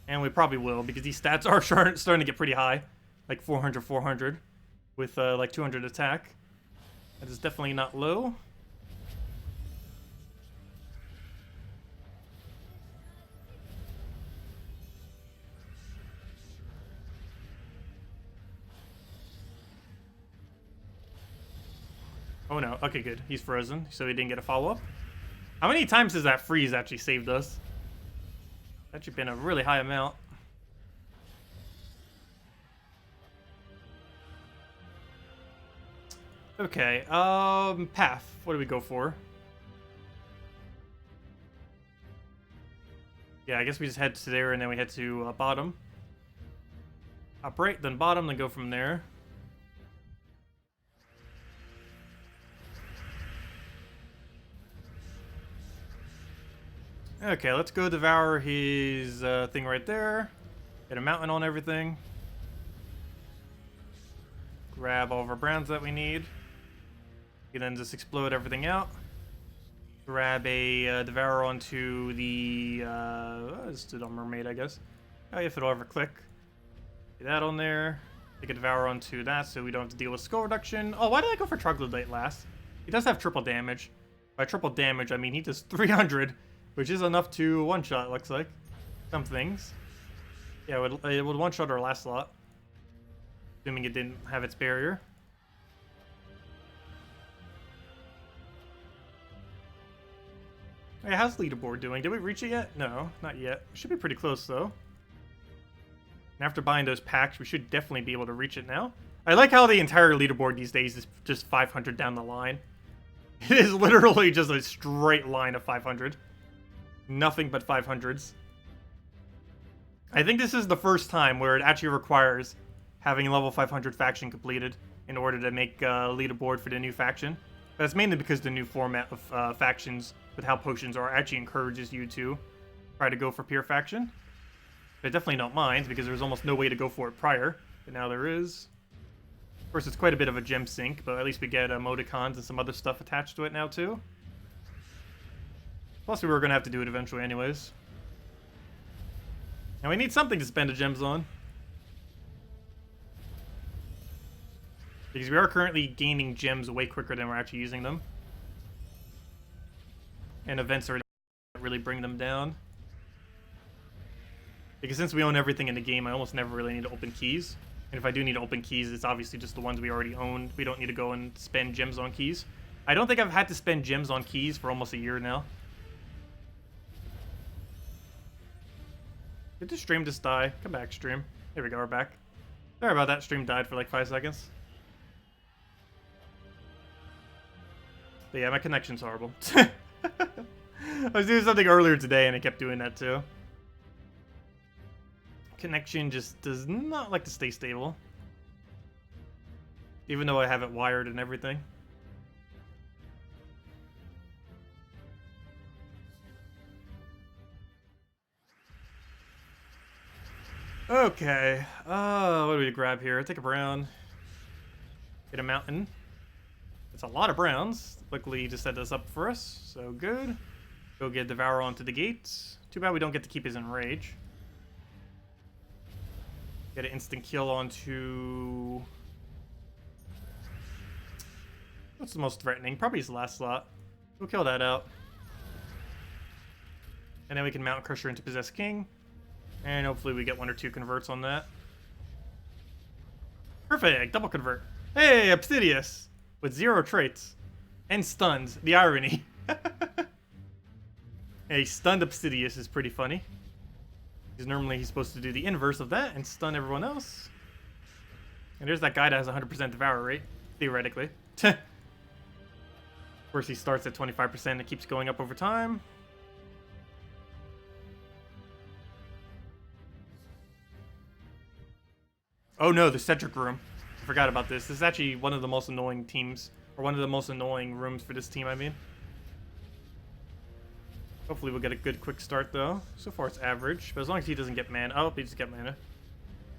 S1: And we probably will, because these stats are starting to get pretty high. Like 400, 400. With like 200 attack. That is definitely not low. Oh no, okay good. He's frozen, so he didn't get a follow-up. How many times has that freeze actually saved us? Actually been a really high amount. Okay, path. What do we go for? Yeah, I guess we just head to there and then we head to bottom. Up right, then bottom, then go from there. Okay, let's go devour his thing right there. Get a mountain on everything. Grab all of our browns that we need. You then just explode everything out. Grab a Devourer onto the... just a Mermaid, I guess. Oh, if it'll ever click. Get that on there. Take a Devourer onto that so we don't have to deal with skull reduction. Oh, why did I go for Troglodyte last? He does have triple damage. By triple damage, I mean he does 300, which is enough to one-shot, looks like. Some things. Yeah, it would one-shot our last slot. Assuming it didn't have its barrier. Hey, how's leaderboard doing? Did we reach it yet? No, not yet. Should be pretty close, though. And after buying those packs, we should definitely be able to reach it now. I like how the entire leaderboard these days is just 500 down the line. It is literally just a straight line of 500. Nothing but 500s. I think this is the first time where it actually requires having level 500 faction completed in order to make a leaderboard for the new faction. That's mainly because the new format of factions with how potions are actually encourages you to try to go for pure faction. But I definitely don't mind because there was almost no way to go for it prior, but now there is. Of course, it's quite a bit of a gem sink, but at least we get emoticons and some other stuff attached to it now too. Plus, we were going to have to do it eventually anyways. And we need something to spend the gems on. Because we are currently gaining gems way quicker than we're actually using them. And events are really bring them down. Because since we own everything in the game, I almost never really need to open keys. And if I do need to open keys, it's obviously just the ones we already own. We don't need to go and spend gems on keys. I don't think I've had to spend gems on keys for almost a year now. Did the stream just die? Come back, stream. There we go, we're back. Sorry about that, stream died for like 5 seconds. But yeah, my connection's horrible. I was doing something earlier today and it kept doing that too. Connection just does not like to stay stable. Even though I have it wired and everything. Okay. What do we grab here? Take a brown. Get a mountain. It's a lot of browns. Luckily, he just set this up for us. So good. Go get Devourer onto the gates. Too bad we don't get to keep his Enrage. Get an instant kill onto... What's the most threatening? Probably his last slot. We'll kill that out. And then we can Mount Crusher into Possessed King. And hopefully we get 1 or 2 converts on that. Perfect! Double convert. Hey, Obsidius! With 0 traits. And stunned. The irony. A stunned Obsidius is pretty funny. Because normally he's supposed to do the inverse of that and stun everyone else. And there's that guy that has 100% Devour rate. Theoretically. Of course he starts at 25% and it keeps going up over time. Oh no, the Cedric room. I forgot about this. This is actually one of the most annoying teams. Or one of the most annoying rooms for this team, I mean. Hopefully we'll get a good quick start though. So far it's average. But as long as he doesn't get mana. Oh, he just get mana.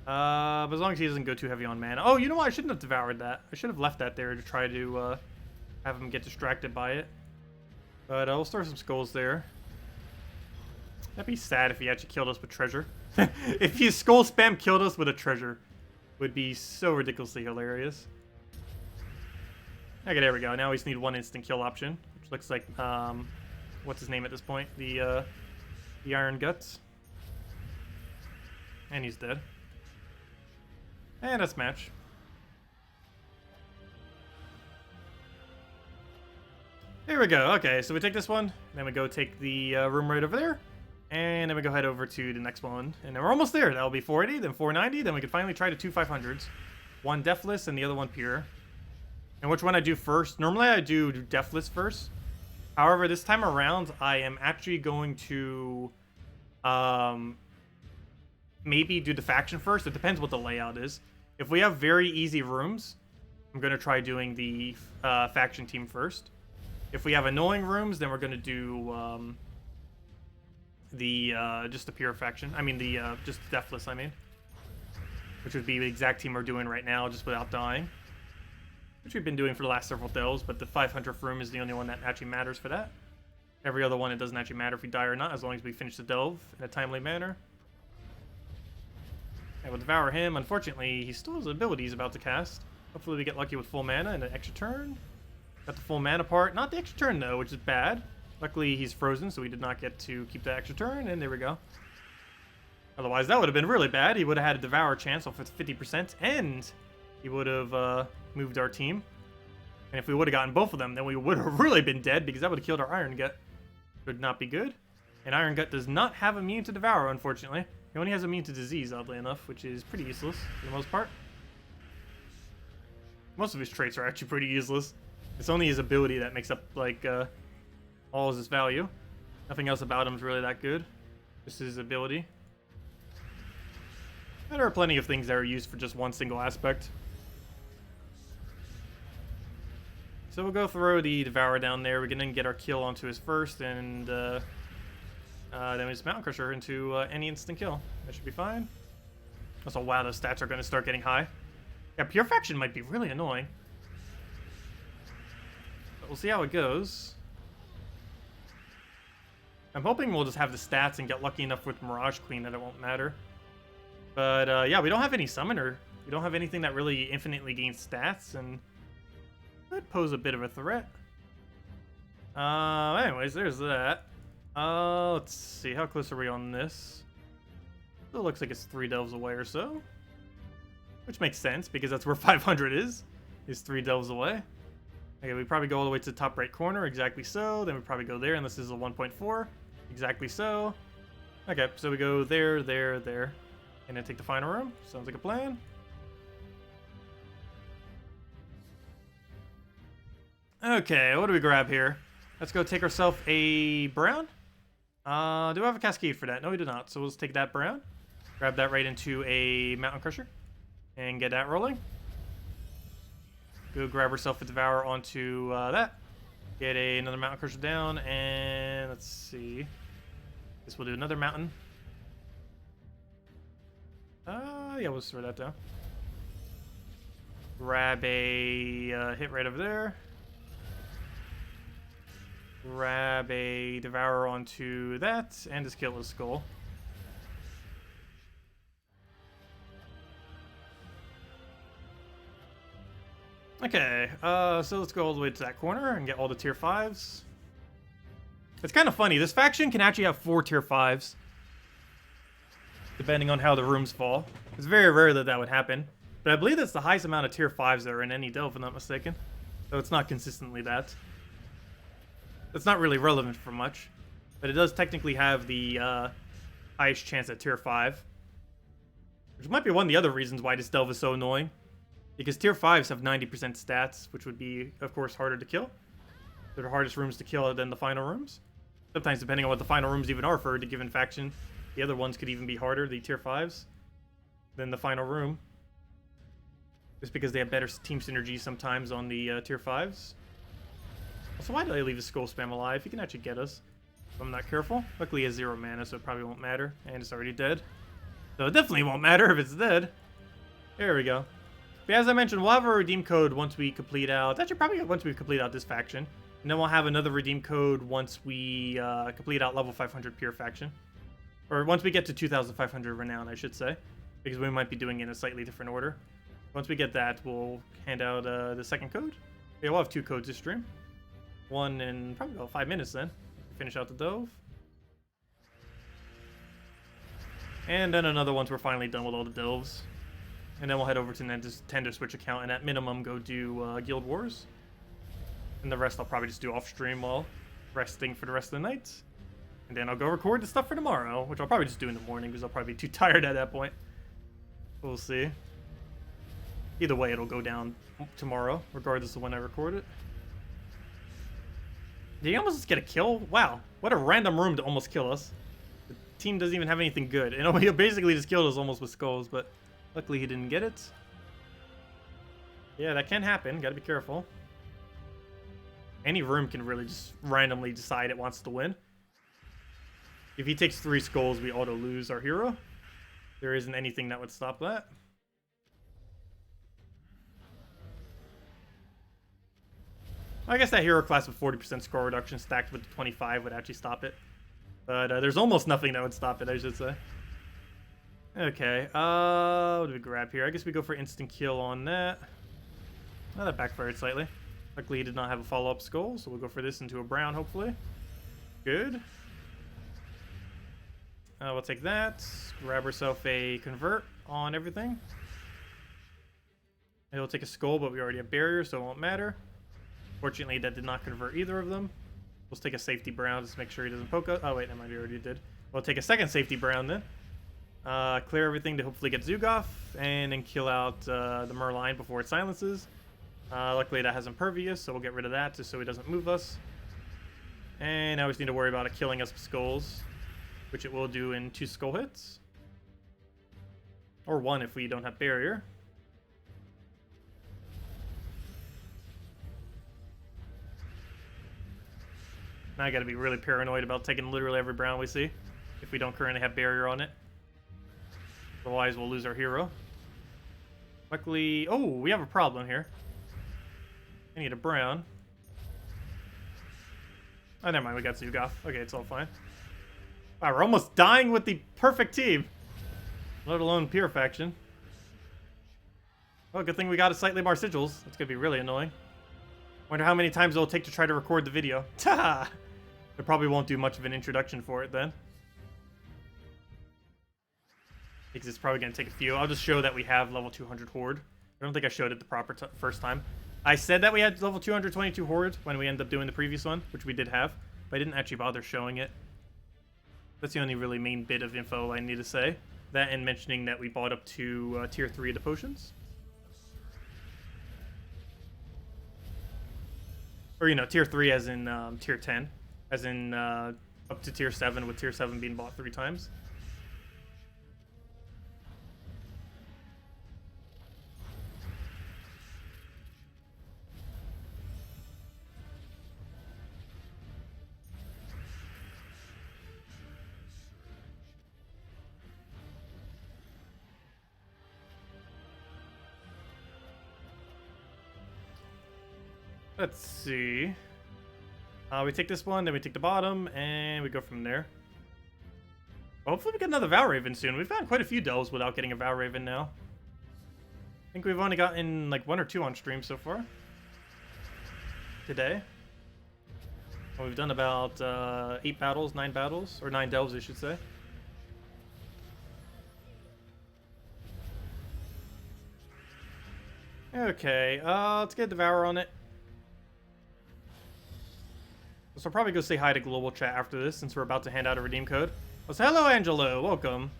S1: But as long as he doesn't go too heavy on mana. Oh, you know what? I shouldn't have devoured that. I should have left that there to try to have him get distracted by it. But we'll store some skulls there. That'd be sad if he actually killed us with treasure. If his skull spam killed us with a treasure. Would be so ridiculously hilarious. Okay, there we go. Now we just need 1 instant kill option. Which looks like, what's his name at this point? The Iron Guts. And he's dead. And that's match. There we go. Okay, so we take this one. Then we go take the room right over there. And then we go head over to the next one. And then we're almost there. That'll be 480, then 490. Then we can finally try the 2 500s. One Deathless and the other one Pure. And which one I do first? Normally I do Deathless first. However, this time around, I am actually going to maybe do the faction first. It depends what the layout is. If we have very easy rooms, I'm going to try doing the faction team first. If we have annoying rooms, then we're going to do the just the pure faction. I mean the just deathless. I mean, which would be the exact team we're doing right now, just without dying, which we've been doing for the last several delves. But the 500th room is the only one that actually matters for that. Every other one, it doesn't actually matter if we die or not, as long as we finish the delve in a timely manner. And we'll devour him. Unfortunately, he still has abilities about to cast. Hopefully we get lucky with full mana and an extra turn. Got the full mana part. Not the extra turn, though, which is bad. Luckily, he's frozen, so we did not get to keep the extra turn, and there we go. Otherwise, that would have been really bad. He would have had a devour chance off with 50%, and he would have moved our team. And if we would have gotten both of them, then we would have really been dead, because that would have killed our Iron Gut. Would not be good. And Iron Gut does not have immune to devour, unfortunately. He only has immune to disease, oddly enough, which is pretty useless for the most part. Most of his traits are actually pretty useless. It's only his ability that makes up, like, all of his value. Nothing else about him is really that good. Just his ability. And there are plenty of things that are used for just one single aspect. So we'll go throw the Devourer down there. We're going to get our kill onto his first, and then we just Mountain Crusher into any instant kill. That should be fine. Also, wow, those stats are going to start getting high. Yeah, Pure Faction might be really annoying. But we'll see how it goes. I'm hoping we'll just have the stats and get lucky enough with Mirage Queen that it won't matter. But yeah, we don't have any Summoner. We don't have anything that really infinitely gains stats, and could pose a bit of a threat. Anyways, there's that. Let's see, how close are we on this? Still looks like it's 3 delves away or so. Which makes sense, because that's where 500 is 3 delves away. Okay, we probably go all the way to the top right corner, exactly so. Then we probably go there, and this is a 1.4. Exactly so. Okay, so we go there, there, there. And then take the final room. Sounds like a plan. Okay, what do we grab here? Let's go take ourselves a brown. Do I have a cascade for that? No, we do not. So we'll just take that brown. Grab that right into a Mountain Crusher. And get that rolling. Go grab ourselves a Devour onto that. Get another Mountain Crusher down. And let's see. Guess we'll do another Mountain. Yeah, we'll just throw that down. Grab a hit right over there. Grab a Devourer onto that, and just kill his skull. Okay, so let's go all the way to that corner and get all the tier 5s. It's kind of funny, this faction can actually have 4 tier 5s. Depending on how the rooms fall. It's very rare that that would happen. But I believe that's the highest amount of tier 5s that are in any delve, if I'm not mistaken. So it's not consistently that. It's not really relevant for much, but it does technically have the highest chance at tier 5. Which might be one of the other reasons why this delve is so annoying. Because tier 5s have 90% stats, which would be, of course, harder to kill. They're the hardest rooms to kill than the final rooms. Sometimes, depending on what the final rooms even are for a given faction, the other ones could even be harder, the tier 5s, than the final room. Just because they have better team synergy sometimes on the tier 5s. Also, why did I leave the skull spam alive? He can actually get us if I'm not careful. Luckily, he has 0 mana, so it probably won't matter. And it's already dead. So it definitely won't matter if it's dead. There we go. But as I mentioned, we'll have a redeem code once we complete out... Actually, probably once we complete out this faction. And then we'll have another redeem code once we complete out level 500 Pure Faction. Or once we get to 2,500 Renown, I should say. Because we might be doing it in a slightly different order. Once we get that, we'll hand out the second code. Yeah, we'll have 2 codes this stream. One in probably about 5 minutes then. Finish out the delve. And then another once we're finally done with all the delves. And then we'll head over to Nintendo Switch account and at minimum go do Guild Wars. And the rest I'll probably just do off stream while resting for the rest of the night. And then I'll go record the stuff for tomorrow, which I'll probably just do in the morning because I'll probably be too tired at that point. We'll see. Either way, it'll go down tomorrow, regardless of when I record it. Did he almost just get a kill? Wow, what a random room to almost kill us. The team doesn't even have anything good. And he basically just killed us almost with skulls, but luckily he didn't get it. Yeah, that can happen. Gotta be careful. Any room can really just randomly decide it wants to win. If he takes 3 skulls, we auto lose our hero. There isn't anything that would stop that. I guess that hero class with 40% score reduction stacked with 25 would actually stop it. But there's almost nothing that would stop it, I should say. Okay, what do we grab here? I guess we go for instant kill on that. Oh, that backfired slightly. Luckily, he did not have a follow-up skull, so we'll go for this into a brown, hopefully. Good. We'll take that. Grab ourselves a convert on everything. It'll take a skull, but we already have barrier, so it won't matter. Fortunately, that did not convert either of them. We'll take a safety brown just to make sure he doesn't poke us. Oh, wait, never mind, he already did. We'll take a second safety brown then. Clear everything to hopefully get Zugoff, and then kill out the Merline before it silences. Luckily, that has impervious, so we'll get rid of that just so he doesn't move us. And now we just need to worry about it killing us with skulls, which it will do in 2 skull hits. Or 1 if we don't have barrier. Now I gotta be really paranoid about taking literally every brown we see, if we don't currently have barrier on it. Otherwise, we'll lose our hero. Luckily... Oh, we have a problem here. I need a brown. Oh, never mind, we got Zugoff. Okay, it's all fine. Wow, we're almost dying with the perfect team. Let alone pure faction. Oh, good thing we got a slightly more sigils. That's gonna be really annoying. Wonder how many times it'll take to try to record the video. Ta! It probably won't do much of an introduction for it then. Because it's probably going to take a few. I'll just show that we have level 200 Horde. I don't think I showed it the proper first time. I said that we had level 222 Horde when we ended up doing the previous one, which we did have. But I didn't actually bother showing it. That's the only really main bit of info I need to say. That and mentioning that we bought up to tier 3 of the potions. Or, you know, tier 3 as in tier 10. As in up to tier 7, with tier 7 being bought 3 times. Let's see. We take this one, then we take the bottom, and we go from there. Hopefully we get another Valraven soon. We've gotten quite a few delves without getting a Valraven now. I think we've only gotten like 1 or 2 on stream so far. Today. Well, we've done about 8 battles, 9 battles, or 9 delves I should say. Okay, let's get Devour on it. So I'll probably go say hi to Global Chat after this, since we're about to hand out a redeem code. Oh, so hello, Angelo. Welcome.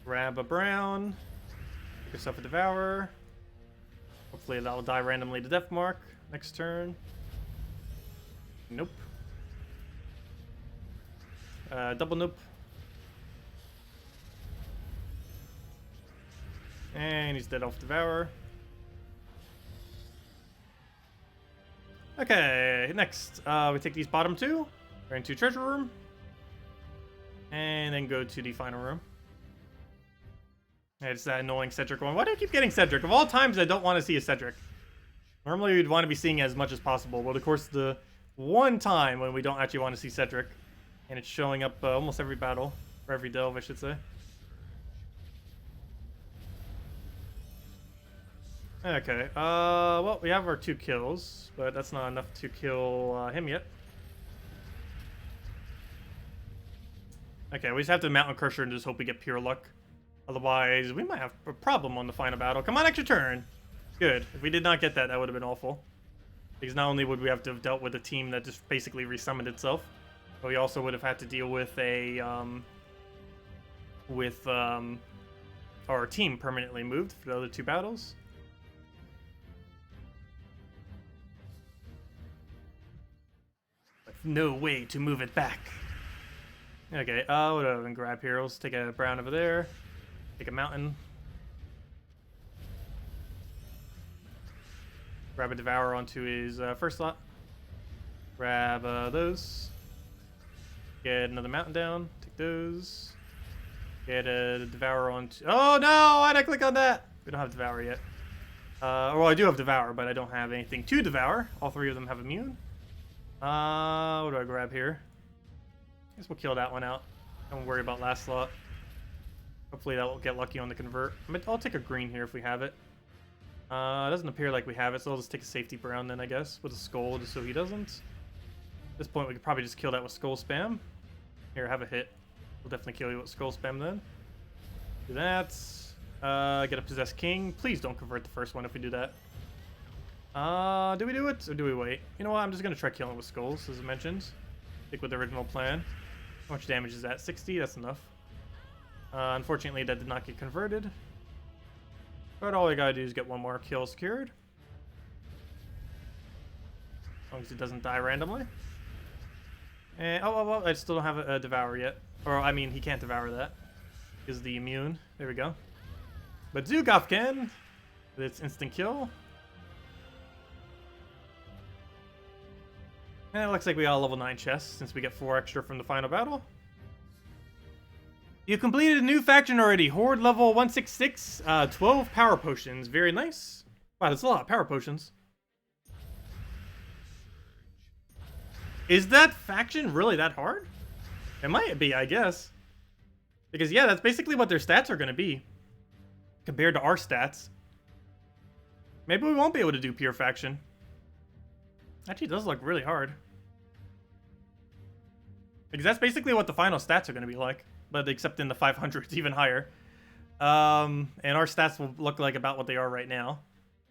S1: Grab a brown. Get yourself a Devourer. Hopefully that will die randomly to Death Mark next turn. Nope. Double nope. And he's dead off Devourer. Okay, next, we take these bottom 2, we're into treasure room, and then go to the final room. It's that annoying Cedric one. Why do I keep getting Cedric? Of all times, I don't want to see a Cedric. Normally, we'd want to be seeing as much as possible, but of course, the one time when we don't actually want to see Cedric, and it's showing up almost every battle, or every delve, I should say. Okay, well, we have our 2 kills, but that's not enough to kill him yet. Okay, we just have to Mountain Crusher and just hope we get pure luck. Otherwise, we might have a problem on the final battle. Come on, extra turn! Good. If we did not get that, that would have been awful. Because not only would we have to have dealt with a team that just basically resummoned itself, but we also would have had to deal with a, our team permanently moved for the other 2 battles. No way to move it back. Okay, whatever, and grab heroes. Take a brown over there. Take a mountain. Grab a Devourer onto his first slot. Grab those. Get another mountain down. Take those. Get a Devour on... Oh no! Why'd I click on that? We don't have Devour yet. Well, I do have Devour, but I don't have anything to Devour. All three of them have Immune. What do I grab here? I guess we'll kill that one out. Don't worry about last slot. Hopefully that will get lucky on the convert. I'll take a green here if we have it. It doesn't appear like we have it, so I'll just take a safety brown then, I guess, with a skull just so he doesn't. At this point, we could probably just kill that with skull spam. Here, have a hit. We'll definitely kill you with skull spam then. Do that. Get a possessed king. Please don't convert the first one if we do that. Do we do it or do we wait? You know what? I'm just gonna try killing with skulls, as I mentioned. Stick with the original plan. How much damage is that? 60. That's enough. Unfortunately, that did not get converted. But all we gotta do is get one more kill secured. As long as it doesn't die randomly. And oh, I still don't have a Devour yet. Or I mean, he can't Devour that. Is the immune. There we go. But Zukov can with its instant kill. And it looks like we got a level 9 chest since we get 4 extra from the final battle. You completed a new faction already. Horde level 166. 12 power potions. Very nice. Wow, that's a lot of power potions. Is that faction really that hard? It might be, I guess. Because, yeah, that's basically what their stats are going to be. Compared to our stats. Maybe we won't be able to do pure faction. Actually, it does look really hard. Because that's basically what the final stats are going to be like. But except in the 500s, even higher. And our stats will look like about what they are right now.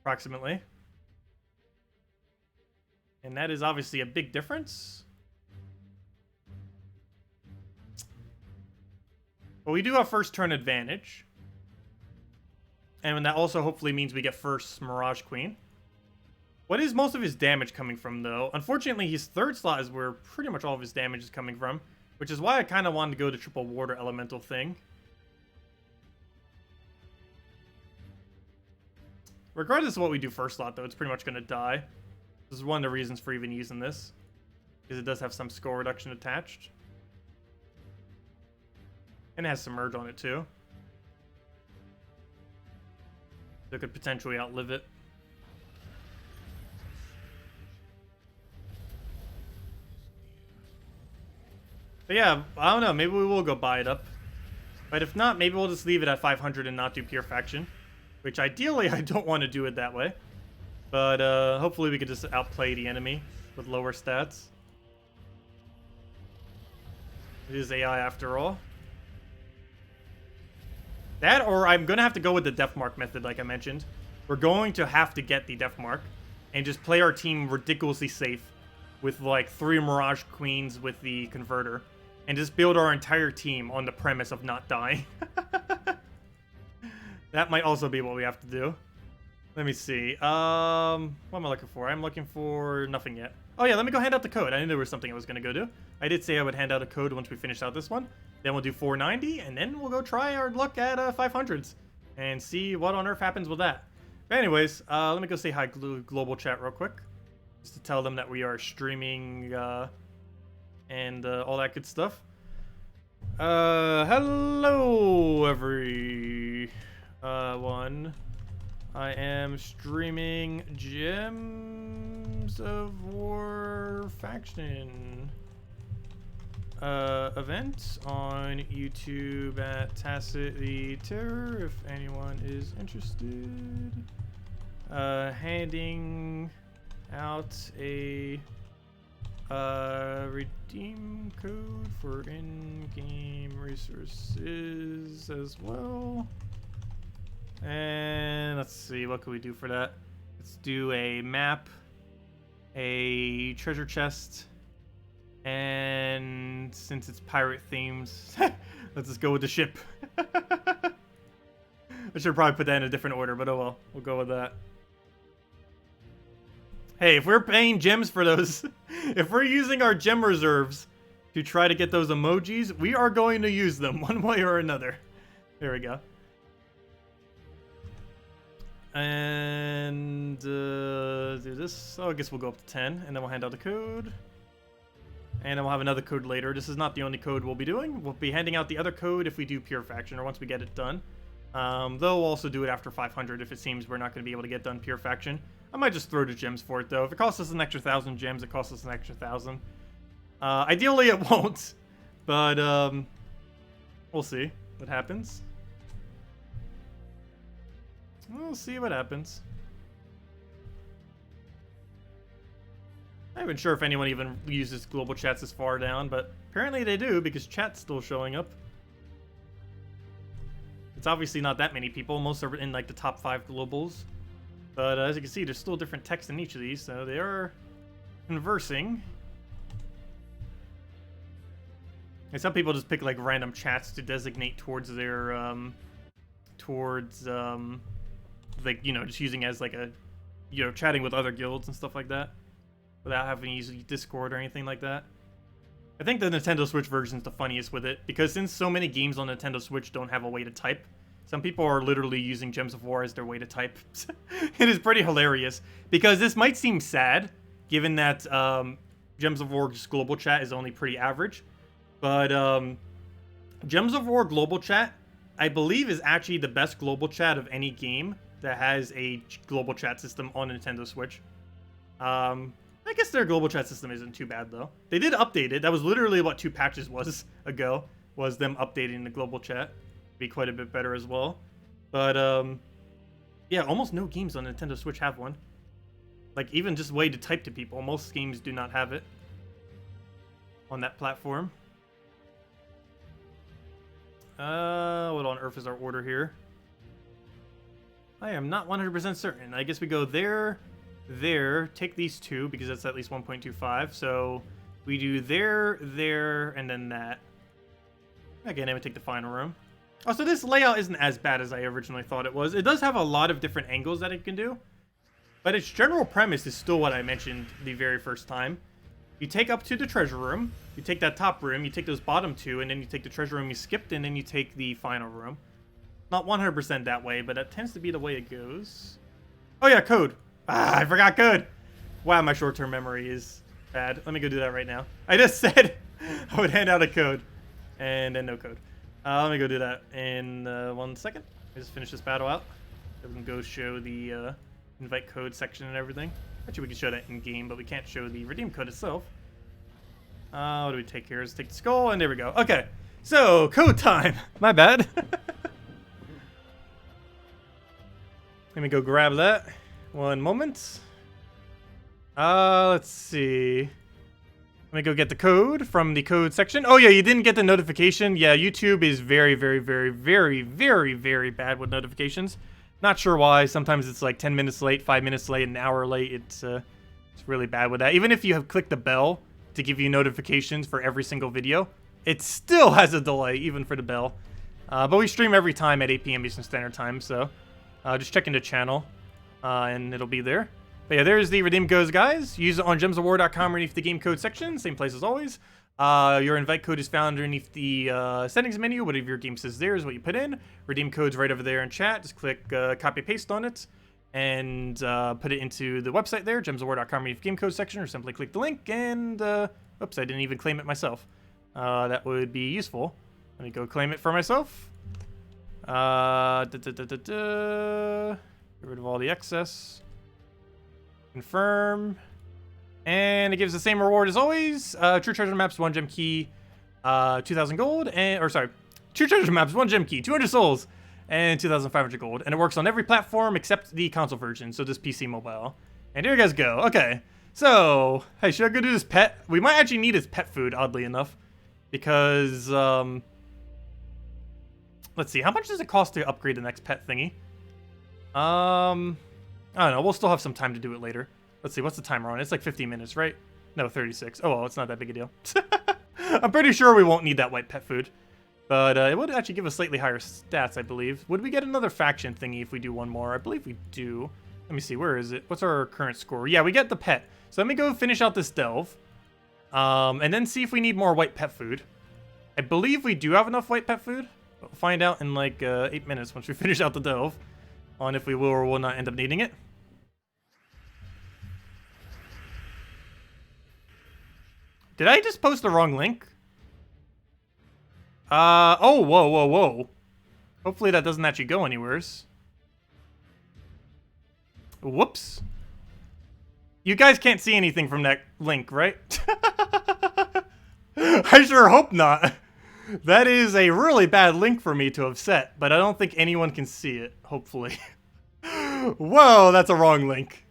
S1: Approximately. And that is obviously a big difference. But we do have first turn advantage. And that also hopefully means we get first Mirage Queen. What is most of his damage coming from, though? Unfortunately, his third slot is where pretty much all of his damage is coming from. Which is why I kind of wanted to go to triple water elemental thing. Regardless of what we do first slot, though, it's pretty much going to die. This is one of the reasons for even using this. Because it does have some score reduction attached. And it has Submerge on it, too. So it could potentially outlive it. But yeah, I don't know. Maybe we will go buy it up. But if not, maybe we'll just leave it at 500 and not do pure faction. Which ideally, I don't want to do it that way. But hopefully we could just outplay the enemy with lower stats. It is AI after all. That, or I'm going to have to go with the Death Mark method like I mentioned. We're going to have to get the Death Mark. And just play our team ridiculously safe. With like 3 Mirage Queens with the Converter. And just build our entire team on the premise of not dying. That might also be what we have to do. Let me see. What am I looking for? I'm looking for nothing yet. Oh yeah, let me go hand out the code. I knew there was something I was going to go do. I did say I would hand out a code once we finish out this one. Then we'll do 490, and then we'll go try our luck at 500s. And see what on earth happens with that. But anyways, let me go say hi global chat real quick. Just to tell them that we are streaming and all that good stuff. Hello everyone. I am streaming Gems of War Faction event on YouTube at Tacet the Terror if anyone is interested. Handing out a redeem code for in-game resources as well. And let's see, what can we do for that? Let's do a map, a treasure chest, and since it's pirate themed, let's just go with the ship. I should probably put that in a different order, but oh well, we'll go with that. Hey, if we're paying gems for those, if we're using our gem reserves to try to get those emojis, we are going to use them one way or another. There we go. And do this. Oh, I guess we'll go up to 10, and then we'll hand out the code. And then we'll have another code later. This is not the only code we'll be doing. We'll be handing out the other code if we do Pure Faction, or once we get it done. Though we'll also do it after 500 if it seems we're not going to be able to get done Pure Faction. I might just throw the gems for it, though. If it costs us an extra 1,000 gems, it costs us an extra 1,000. Ideally, it won't. But, we'll see what happens. We'll see what happens. I'm not even sure if anyone even uses global chats this far down, but apparently they do because chat's still showing up. It's obviously not that many people. Most are in like the top 5 globals. But as you can see, there's still different text in each of these, so they are conversing. And some people just pick like random chats to designate towards their, like, you know, just using as like a, you know, chatting with other guilds and stuff like that. Without having to use Discord or anything like that. I think the Nintendo Switch version is the funniest with it, because since so many games on Nintendo Switch don't have a way to type, some people are literally using Gems of War as their way to type. It is pretty hilarious, because this might seem sad, given that Gems of War's global chat is only pretty average, but Gems of War global chat, I believe, is actually the best global chat of any game that has a global chat system on Nintendo Switch. I guess their global chat system isn't too bad, though. They did update it. That was literally what 2 patches ago, was them updating the global chat. Be quite a bit better as well. But, yeah, almost no games on Nintendo Switch have one. Like, even just way to type to people. Most games do not have it on that platform. What on earth is our order here? I am not 100% certain. I guess we go there... there, take these 2, because that's at least 1.25, so we do there, and then that. Again, I would take the final room. Oh, so this layout isn't as bad as I originally thought it was. It does have a lot of different angles that it can do, but its general premise is still what I mentioned the very first time. You take up to the treasure room, you take that top room, you take those bottom 2, and then you take the treasure room you skipped, and then you take the final room. Not 100% that way, but that tends to be the way it goes. Oh yeah, code. Ah, I forgot code. Wow, my short-term memory is bad. Let me go do that right now. I just said I would hand out a code, and then no code. Let me go do that in 1 second. I just finish this battle out. Then we can go show the invite code section and everything. Actually, we can show that in game, but we can't show the redeem code itself. What do we take here? Let's take the skull, and there we go. Okay, so code time. My bad. Let me go grab that. 1 moment. Let's see. Let me go get the code from the code section. Oh yeah, you didn't get the notification. Yeah, YouTube is very, very, very, very, very, very bad with notifications. Not sure why. Sometimes it's like 10 minutes late, 5 minutes late, an hour late. It's really bad with that. Even if you have clicked the bell to give you notifications for every single video, it still has a delay, even for the bell. But we stream every time at 8 p.m. Eastern Standard Time, so just check in the channel. And it'll be there. But yeah, there's the redeem codes, guys. Use it on gemsofwar.com underneath the game code section. Same place as always. Your invite code is found underneath the settings menu. Whatever your game says there is what you put in. Redeem code's right over there in chat. Just click copy paste on it and put it into the website there, gemsofwar.com underneath the game code section, or simply click the link and oops, I didn't even claim it myself. That would be useful. Let me go claim it for myself. Get rid of all the excess. Confirm. And it gives the same reward as always. True treasure maps, 1 gem key, 2,000 gold, and, or sorry, true treasure maps, 1 gem key, 200 souls, and 2,500 gold. And it works on every platform except the console version, so just PC mobile. And here you guys go. Okay. So, hey, should I go do this pet? We might actually need his pet food, oddly enough. Because, let's see, how much does it cost to upgrade the next pet thingy? I don't know. We'll still have some time to do it later. Let's see. What's the timer on? It's like 15 minutes, right? No, 36. Oh, well, it's not that big a deal. I'm pretty sure we won't need that white pet food. But it would actually give us slightly higher stats, I believe. Would we get another faction thingy if we do one more? I believe we do. Let me see. Where is it? What's our current score? Yeah, we get the pet. So let me go finish out this delve. And then see if we need more white pet food. I believe we do have enough white pet food. We'll find out in like 8 minutes once we finish out the delve. On if we will or will not end up needing it. Did I just post the wrong link? Oh, whoa. Hopefully that doesn't actually go anywheres. Whoops. You guys can't see anything from that link, right? I sure hope not. That is a really bad link for me to have set, but I don't think anyone can see it, hopefully. Whoa, that's a wrong link.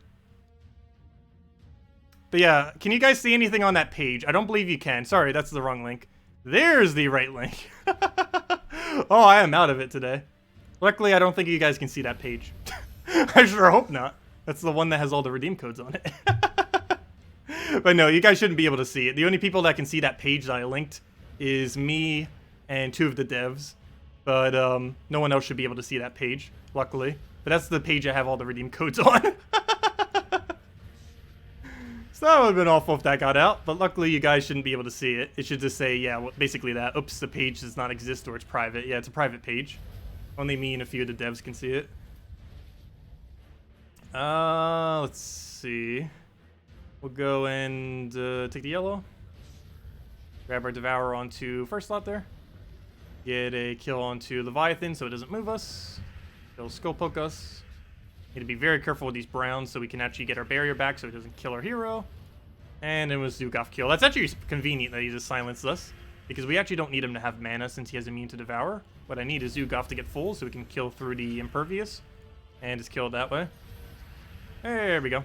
S1: But yeah, can you guys see anything on that page? I don't believe you can. Sorry, that's the wrong link. There's the right link. Oh, I am out of it today. Luckily, I don't think you guys can see that page. I sure hope not. That's the one that has all the redeem codes on it. But no, you guys shouldn't be able to see it. The only people that can see that page that I linked is me and 2 of the devs. But no one else should be able to see that page, luckily. But that's the page I have all the redeem codes on. So that would have been awful if that got out, but luckily you guys shouldn't be able to see it. It should just say, yeah, well, basically that. Oops, the page does not exist or it's private. Yeah, it's a private page. Only me and a few of the devs can see it. Let's see. We'll go and take the yellow. Grab our Devourer onto first slot there. Get a kill onto Leviathan so it doesn't move us. It'll skull poke us. Need to be very careful with these browns so we can actually get our barrier back so it doesn't kill our hero. And then with Zugaf kill. That's actually convenient that he just silenced us, because we actually don't need him to have mana since he has immune to Devour. What I need is Zugaf to get full so we can kill through the Impervious and just kill it that way. There we go.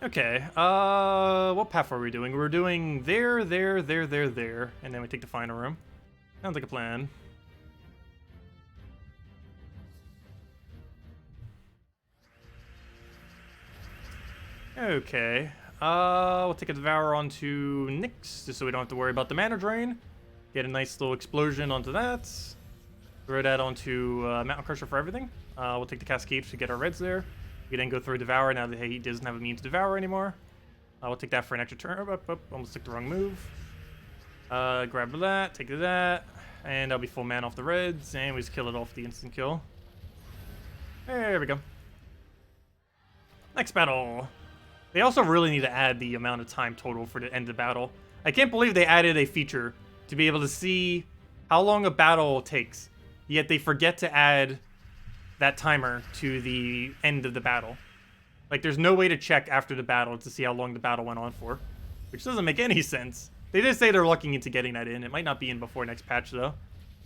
S1: Okay, what path are we doing? We're doing there, and then we take the final room. Sounds like a plan. Okay, we'll take a Devour onto Nyx, just so we don't have to worry about the mana drain. Get a nice little explosion onto that. Throw that onto Mountain Crusher for everything. We'll take the Cascade to get our reds there. We then go through Devour now that he doesn't have immune to Devour anymore. We'll take that for an extra turn. Almost took the wrong move. Grab that, take that, and I'll be full mana off the reds, and we just kill it off the instant kill. There we go. Next battle. They also really need to add the amount of time total for the end of the battle. I can't believe they added a feature to be able to see how long a battle takes, yet they forget to add that timer to the end of the battle. Like, there's no way to check after the battle to see how long the battle went on for, which doesn't make any sense. They did say they're looking into getting that in. It might not be in before next patch, though,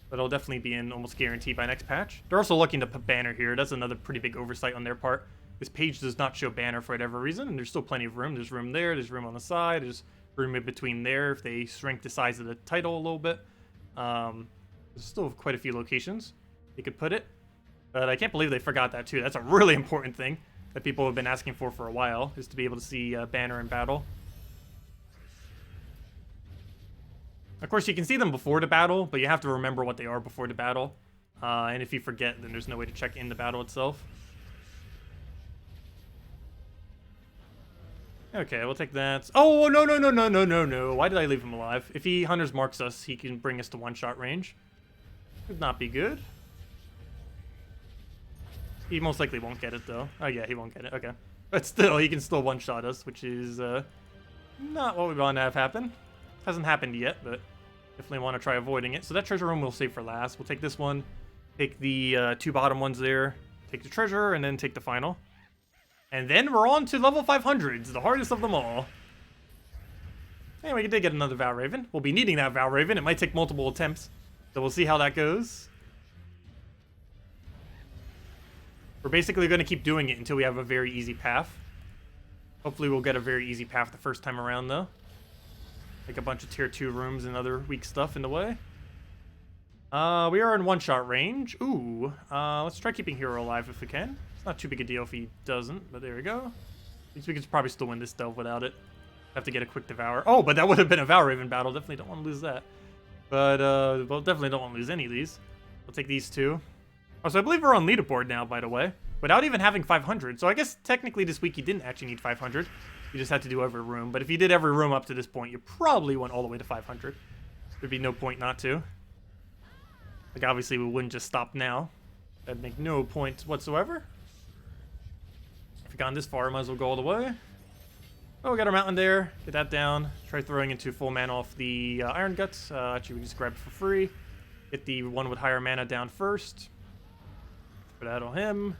S1: but it'll definitely be in almost guaranteed by next patch. They're also looking to put banner here. That's another pretty big oversight on their part. This page does not show banner for whatever reason, and there's still plenty of room. There's room there, there's room on the side, there's room in between there if they shrink the size of the title a little bit. There's still quite a few locations they could put it, but I can't believe they forgot that too. That's a really important thing that people have been asking for a while, is to be able to see banner in battle. Of course, you can see them before the battle, but you have to remember what they are before the battle. And if you forget, then there's no way to check in the battle itself. Okay, we'll take that. Oh, no. Why did I leave him alive? If he Hunter's Marks us, he can bring us to one-shot range. Could not be good. He most likely won't get it, though. Oh, yeah, he won't get it. Okay. But still, he can still one-shot us, which is not what we want to have happen. Hasn't happened yet, but definitely want to try avoiding it. So that treasure room we'll save for last. We'll take this one, take the 2 bottom ones there, take the treasure, and then take the final. And then we're on to level 500s, the hardest of them all. Anyway, we did get another Valraven. We'll be needing that Valraven. It might take multiple attempts, so we'll see how that goes. We're basically going to keep doing it until we have a very easy path. Hopefully we'll get a very easy path the first time around, though. Like a bunch of tier 2 rooms and other weak stuff in the way. We are in one-shot range. Ooh, let's try keeping Hero alive if we can. It's not too big a deal if he doesn't, but there we go. At least we could probably still win this delve without it. Have to get a quick Devour. Oh, but that would have been a Valraven battle. Definitely don't want to lose that. But, well, definitely don't want to lose any of these. We'll take these 2. Oh, so I believe we're on leaderboard now, by the way. Without even having 500. So I guess technically this week you didn't actually need 500. You just had to do every room. But if you did every room up to this point, you probably went all the way to 500. There'd be no point not to. Like, obviously, we wouldn't just stop now. That'd make no point whatsoever. If you've gone this far, might as well go all the way. Oh, we got our mountain there. Get that down. Try throwing into full mana off the Iron Guts. Actually, we just grab it for free. Get the one with higher mana down first. Put that on him.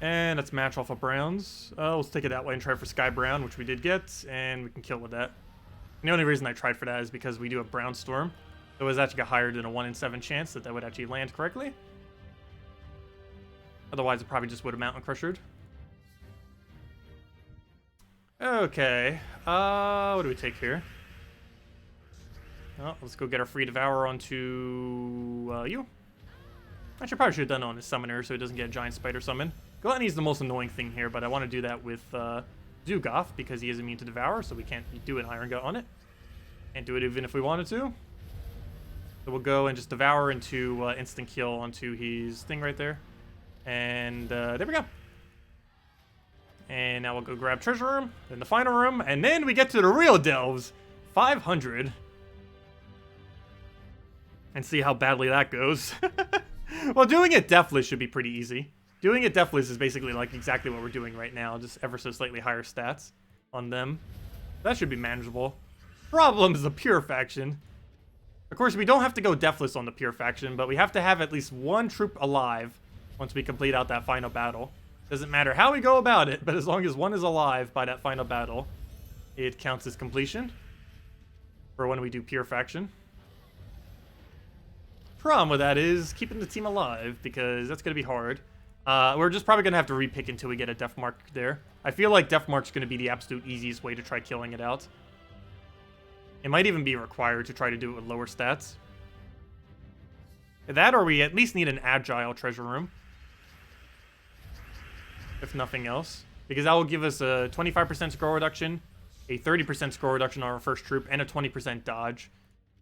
S1: And let's match off of Browns. Let's take it that way and try for Sky Brown, which we did get, and we can kill with that. And the only reason I tried for that is because we do have Brown Storm. So it was actually got higher than a 1 in 7 chance that that would actually land correctly. Otherwise, it probably just would have Mountain Crushed. Okay. What do we take here? Well, let's go get our free Devour onto you. Actually, probably should have done it on his Summoner so he doesn't get a Giant Spider Summon. Gluttony's the most annoying thing here, but I want to do that with Zugoth because he is immune to Devour, so we can't do an Iron Gut on it. Can't do it even if we wanted to. So we'll go and just Devour into instant kill onto his thing right there. And there we go. And now we'll go grab Treasure Room, then the final room, and then we get to the real delves. 500. And see how badly that goes. Well, doing it deathless should be pretty easy. Doing it deathless is basically like exactly what we're doing right now, just ever so slightly higher stats on them. That should be manageable. Problem is the Pure faction. Of course, we don't have to go deathless on the Pure faction, but we have to have at least one troop alive once we complete out that final battle. Doesn't matter how we go about it, but as long as one is alive by that final battle, it counts as completion for when we do Pure faction. Problem with that is keeping the team alive, because that's going to be hard. We're just probably going to have to repick until we get a Death Mark there. I feel like Death Mark's going to be the absolute easiest way to try killing it out. It might even be required to try to do it with lower stats. That, or we at least need an Agile Treasure Room. If nothing else. Because that will give us a 25% scroll reduction, a 30% scroll reduction on our first troop, and a 20% dodge.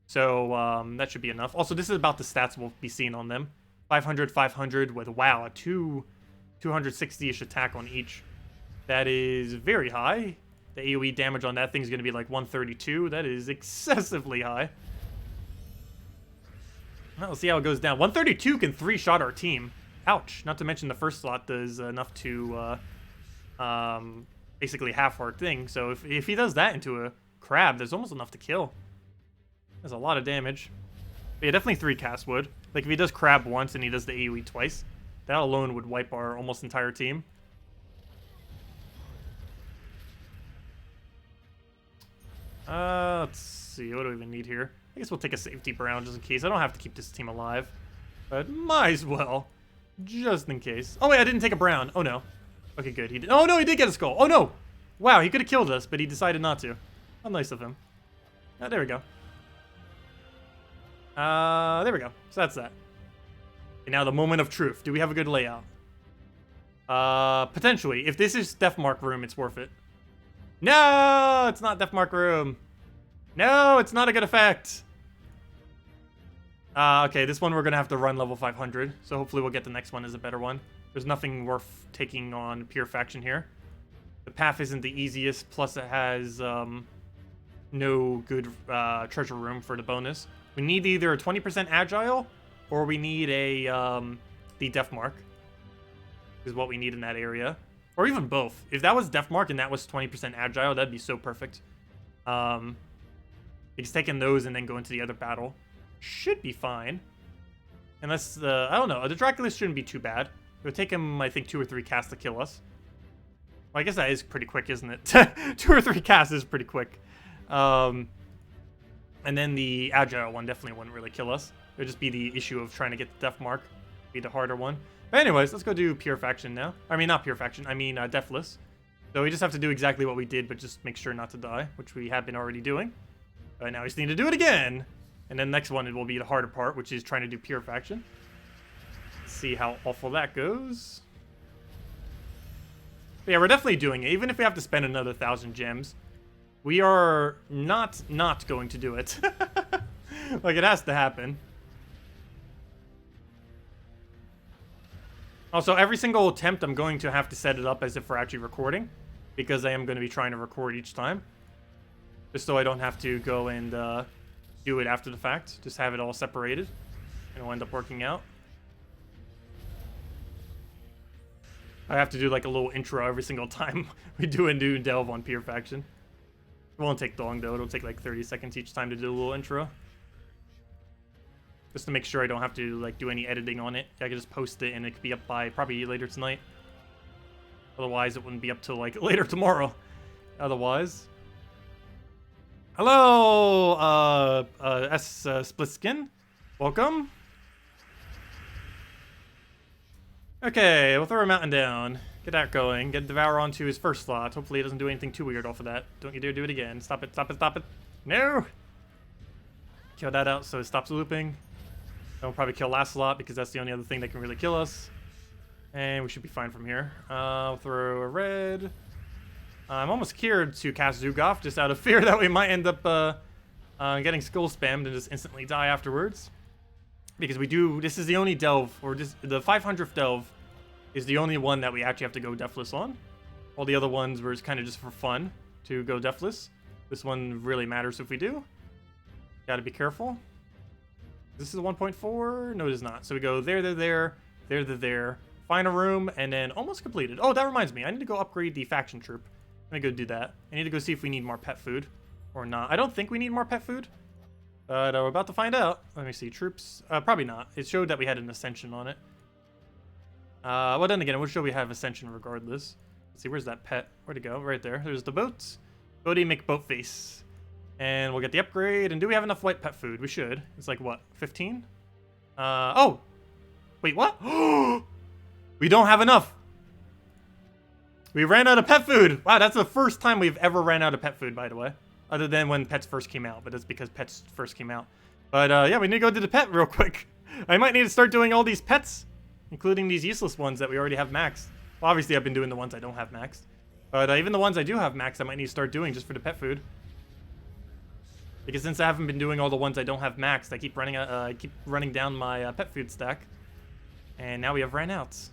S1: So that should be enough. Also, this is about the stats we'll be seeing on them. 500, 500 with, wow, a 260-ish attack on each. That is very high. The AoE damage on that thing is going to be like 132. That is excessively high. Well, let's see how it goes down. 132 can 3-shot our team. Ouch. Not to mention the first slot does enough to basically half our thing. So if he does that into a crab, there's almost enough to kill. That's a lot of damage. But yeah, definitely 3 cast would. Like if he does crab once and he does the AoE twice, that alone would wipe our almost entire team. Let's see. What do we even need here? I guess we'll take a safety Brown just in case. I don't have to keep this team alive. But might as well. Just in case. Oh, wait, I didn't take a Brown. Oh, no. Okay, good. He did. Oh, no, he did get a skull. Oh, no. Wow, he could have killed us, but he decided not to. How nice of him. Oh, there we go. There we go. So that's that. Okay, now the moment of truth. Do we have a good layout? Potentially. If this is Death Mark Room, it's worth it. No, it's not Death Mark Room. No, it's not a good effect. Okay, this one we're going to have to run level 500. So hopefully we'll get the next one as a better one. There's nothing worth taking on Pure Faction here. The path isn't the easiest. Plus it has no good treasure room for the bonus. We need either a 20% Agile or we need a the Death Mark. Is what we need in that area. Or even both. If that was Death Mark and that was 20% Agile, that'd be so perfect. Just taking those and then go into the other battle should be fine. Unless, I don't know, the Draculus shouldn't be too bad. It would take him, I think, 2 or 3 casts to kill us. Well, I guess that is pretty quick, isn't it? 2 or 3 casts is pretty quick. And then the Agile one definitely wouldn't really kill us. It would just be the issue of trying to get the Death Mark. Be the harder one. But anyways, let's go do Pure Faction now. I mean, not Pure Faction, I mean Deathless. So we just have to do exactly what we did, but just make sure not to die, which we have been already doing. Now we just need to do it again. And then next one, it will be the harder part, which is trying to do Pure Faction. Let's see how awful that goes. But yeah, we're definitely doing it. Even if we have to spend another 1,000 gems, we are not going to do it. Like, it has to happen. Also, every single attempt, I'm going to have to set it up as if we're actually recording, because I am going to be trying to record each time. Just so I don't have to go and do it after the fact. Just have it all separated, and it'll end up working out. I have to do like a little intro every single time we do a new delve on Peer Faction. It won't take long though. It'll take like 30 seconds each time to do a little intro. Just to make sure I don't have to like do any editing on it. I can just post it and it could be up by probably later tonight. Otherwise, it wouldn't be up till like later tomorrow. Otherwise. Hello, Splitskin. Welcome. Okay, we'll throw a mountain down. Get that going. Get Devour onto his first slot. Hopefully it doesn't do anything too weird off of that. Don't you dare do it again. Stop it, stop it, stop it. No! Kill that out so it stops looping. Then we'll probably kill last slot because that's the only other thing that can really kill us. And we should be fine from here. We'll throw a red. I'm almost scared to cast Zugoff just out of fear that we might end up getting skull spammed and just instantly die afterwards. Because we do, this is the only delve, or just the 500th delve is the only one that we actually have to go deathless on. All the other ones were kind of just for fun to go deathless. This one really matters if we do. Gotta be careful. This is a 1.4? No, it is not. So we go there. Final room, and then almost completed. Oh, that reminds me. I need to go upgrade the faction troop. Let me go do that. I need to go see if we need more pet food or not. I don't think we need more pet food. But we're about to find out. Let me see. Troops. Probably not. It showed that we had an ascension on it. Well, then again, it would show we have ascension regardless. Let's see. Where's that pet? Where'd it go? Right there. There's the boat. Boaty McBoatface. And we'll get the upgrade. And do we have enough white pet food? We should. It's like, what? 15? Oh! Wait, what? We don't have enough! We ran out of pet food! Wow, that's the first time we've ever ran out of pet food, by the way. Other than when pets first came out, but it's because pets first came out. But yeah, we need to go do the pet real quick. I might need to start doing all these pets, including these useless ones that we already have maxed. Well, obviously, I've been doing the ones I don't have maxed. But even the ones I do have maxed, I might need to start doing just for the pet food. Because since I haven't been doing all the ones I don't have maxed, I keep running down my pet food stack. And now we have ran outs.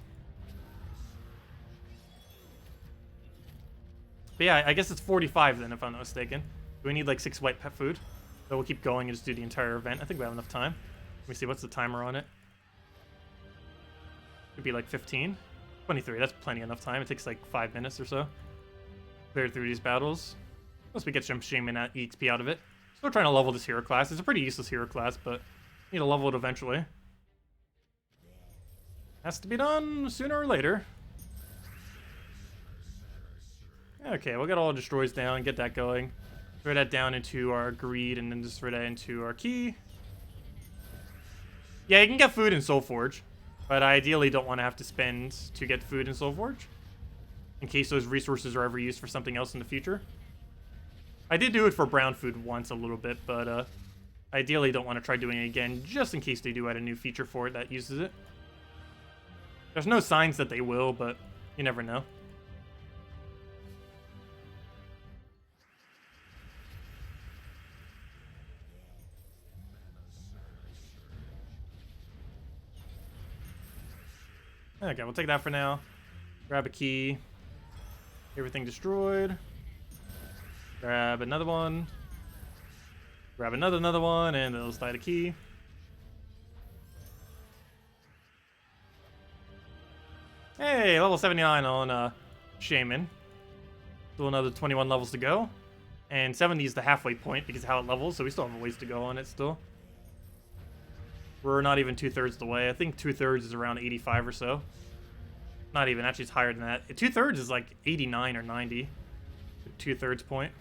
S1: But yeah, I guess it's 45 then, if I'm not mistaken. We need like 6 white pet food. So we'll keep going and just do the entire event. I think we have enough time. Let me see, what's the timer on it? Could be like 15. 23, that's plenty enough time. It takes like 5 minutes or so. Clear through these battles. Once we get some Shaman EXP out of it. Still trying to level this hero class. It's a pretty useless hero class, but need to level it eventually. Has to be done sooner or later. Okay, we'll get all destroys down, get that going. Throw that down into our greed, and then just throw that into our key. Yeah, you can get food in Soulforge, but I ideally don't want to have to spend to get food in Soulforge, in case those resources are ever used for something else in the future. I did do it for brown food once a little bit, but ideally don't want to try doing it again, just in case they do add a new feature for it that uses it. There's no signs that they will, but you never know. Okay, we'll take that for now. Grab a key. Everything destroyed. Grab another one. Grab another one, and then let's light a key. Hey, level 79 on Shaman. Still another 21 levels to go. And 70 is the halfway point because of how it levels, so we still have a ways to go on it still. We're not even 2/3 the way. I think 2/3 is around 85 or so. Not even, actually it's higher than that. 2/3 is like 89 or 90. 2/3 point.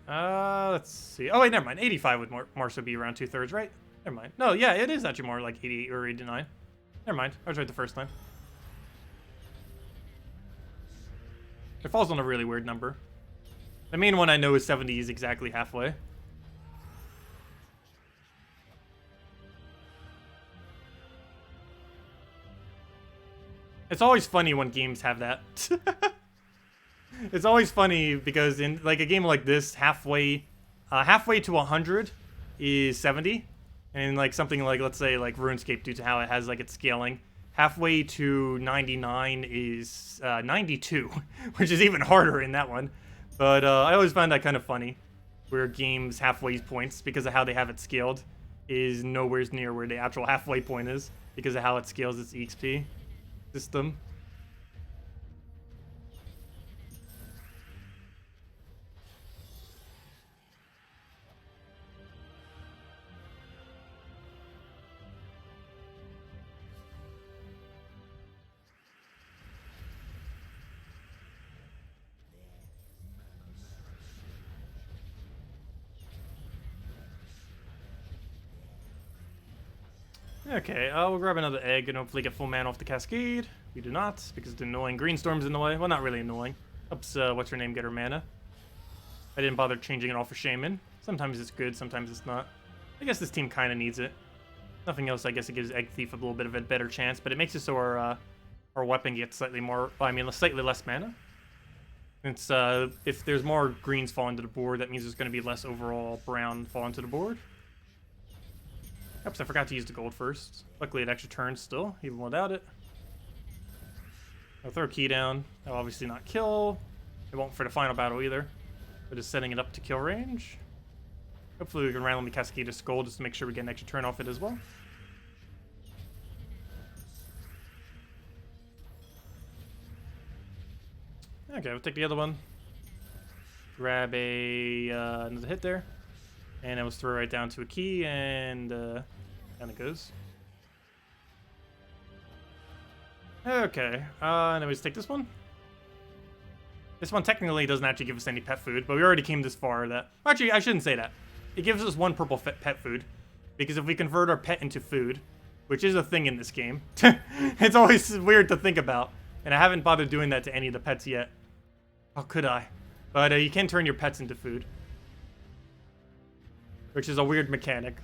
S1: Let's see. Oh wait, never mind. 85 would more so be around 2/3, right? Never mind. No, yeah, it is actually more like 88 or 89. Never mind. I was right the first time. It falls on a really weird number. The main one I know is 70 is exactly halfway. It's always funny when games have that. It's always funny because in like a game like this, halfway to 100 is 70, and like something like, let's say like RuneScape, due to how it has like its scaling, halfway to 99 is 92, which is even harder in that one. But I always find that kind of funny, where games halfway points, because of how they have it scaled, is nowhere near where the actual halfway point is because of how it scales its EXP system. Okay, we'll grab another egg and hopefully get full mana off the Cascade. We do not, because the annoying green storm's in the way. Well, not really annoying. Helps, what's her name, get her mana. I didn't bother changing it all for Shaman. Sometimes it's good, sometimes it's not. I guess this team kind of needs it. Nothing else, I guess it gives Egg Thief a little bit of a better chance, but it makes it so our weapon gets slightly more, slightly less mana. It's, if there's more greens falling to the board, that means there's going to be less overall brown falling to the board. Oops, I forgot to use the gold first. Luckily, it actually turns still, even without it. I'll throw a key down. That'll obviously not kill. It won't for the final battle either. But just setting it up to kill range. Hopefully, we can randomly cascade a skull just to make sure we get an extra turn off it as well. Okay, we'll take the other one. Grab a another hit there. And it was throw right down to a key, and down it goes. Okay, and then we just take this one. This one technically doesn't actually give us any pet food, but we already came this far that... Actually, I shouldn't say that. It gives us 1 purple pet food, because if we convert our pet into food, which is a thing in this game, it's always weird to think about, and I haven't bothered doing that to any of the pets yet. How could I? But you can turn your pets into food. Which is a weird mechanic.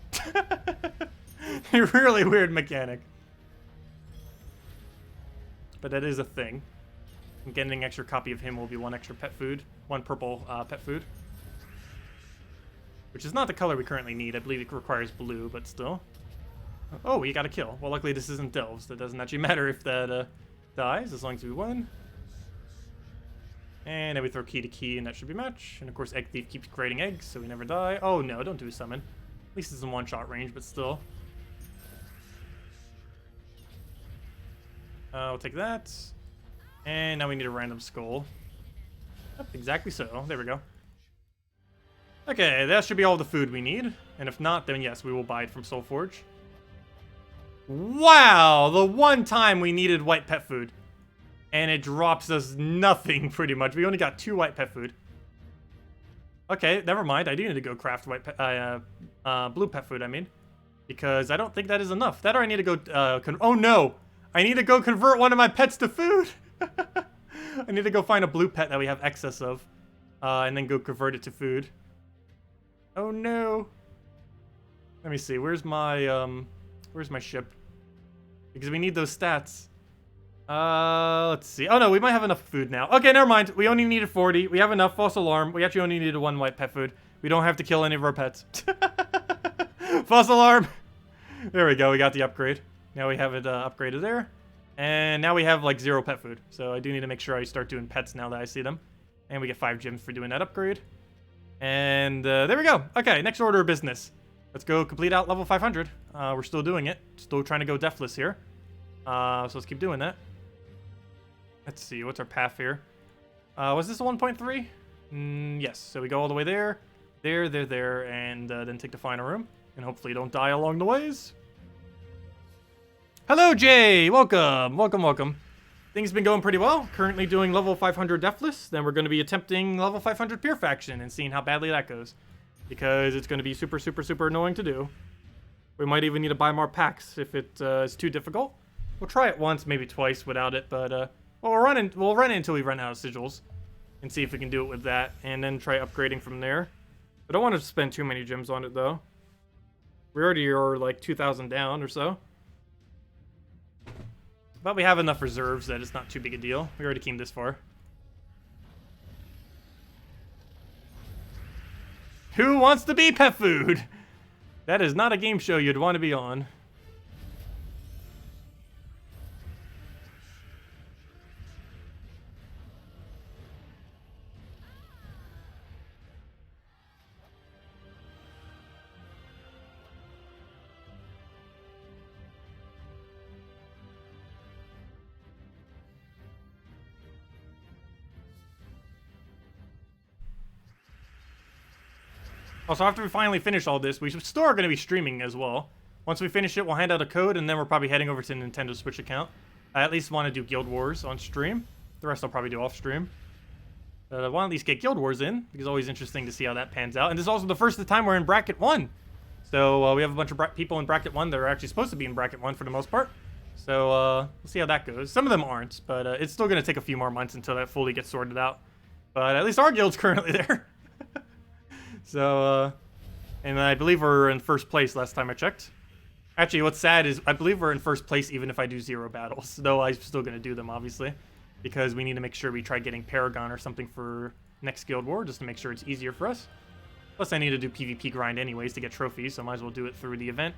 S1: A really weird mechanic. But that is a thing. And getting an extra copy of him will be 1 extra pet food. 1 purple pet food. Which is not the color we currently need. I believe it requires blue, but still. Oh, you got a kill. Well, luckily this isn't Delves. That doesn't actually matter if that dies, as long as we win. And then we throw key to key, and that should be match. And of course, Egg Thief keeps creating eggs, so we never die. Oh no, don't do a summon. At least it's in 1-shot range, but still. We'll take that. And now we need a random skull. Yep, exactly so. There we go. Okay, that should be all the food we need. And if not, then yes, we will buy it from Soulforge. Wow! The one time we needed white pet food. And it drops us nothing, pretty much. We only got 2 white pet food. Okay, never mind. I do need to go craft white blue pet food, I mean. Because I don't think that is enough. That or I need to go... oh, no! I need to go convert one of my pets to food! I need to go find a blue pet that we have excess of. And then go convert it to food. Oh, no. Let me see. Where's my ship? Because we need those stats. Let's see. Oh no, we might have enough food now. Okay, never mind. We only needed 40. We have enough. False alarm. We actually only needed 1 white pet food. We don't have to kill any of our pets. False alarm. There we go. We got the upgrade. Now we have it upgraded there. And now we have like 0 pet food. So I do need to make sure I start doing pets now that I see them. And we get 5 gems for doing that upgrade. And there we go. Okay, next order of business. Let's go complete out level 500. We're still doing it. Still trying to go deathless here. So let's keep doing that. Let's see, what's our path here? Was this a 1.3? Yes, so we go all the way there, and then take the final room. And hopefully don't die along the ways. Hello, Jay! Welcome, welcome, welcome. Things have been going pretty well. Currently doing level 500 Deathless. Then we're going to be attempting level 500 Pure Faction and seeing how badly that goes. Because it's going to be super, super, super annoying to do. We might even need to buy more packs if it is too difficult. We'll try it once, maybe twice without it, but... Well, we'll run it until we run out of sigils and see if we can do it with that and then try upgrading from there. I don't want to spend too many gems on it though. We already are like 2,000 down or so. But we have enough reserves that it's not too big a deal. We already came this far. Who wants to be pet food? That is not a game show you'd want to be on. Also, after we finally finish all this, we still are going to be streaming as well. Once we finish it, we'll hand out a code, and then we're probably heading over to the Nintendo Switch account. I at least want to do Guild Wars on stream. The rest I'll probably do off stream. But I want to at least get Guild Wars in, because it's always interesting to see how that pans out. And this is also the first time we're in Bracket 1. So we have a bunch of people in Bracket 1 that are actually supposed to be in Bracket 1 for the most part. So we'll see how that goes. Some of them aren't, but it's still going to take a few more months until that fully gets sorted out. But at least our guild's currently there. So, and I believe we're in first place last time I checked. Actually, what's sad is I believe we're in first place even if I do 0 battles. Though I'm still going to do them, obviously. Because we need to make sure we try getting Paragon or something for next Guild War, just to make sure it's easier for us. Plus, I need to do PvP grind anyways to get trophies, so I might as well do it through the event.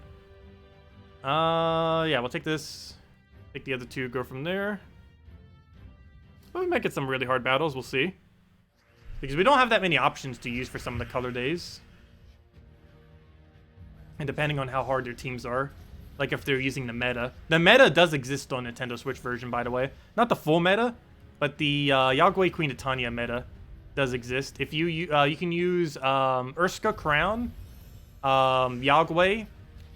S1: Yeah, we'll take this. Take the other 2, go from there. But we might get some really hard battles, we'll see. Because we don't have that many options to use for some of the color days. And depending on how hard their teams are, like if they're using the meta. The meta does exist on Nintendo Switch version, by the way. Not the full meta, but the Yagway Queen Titania meta does exist. If you can use Urska Crown, Yagway,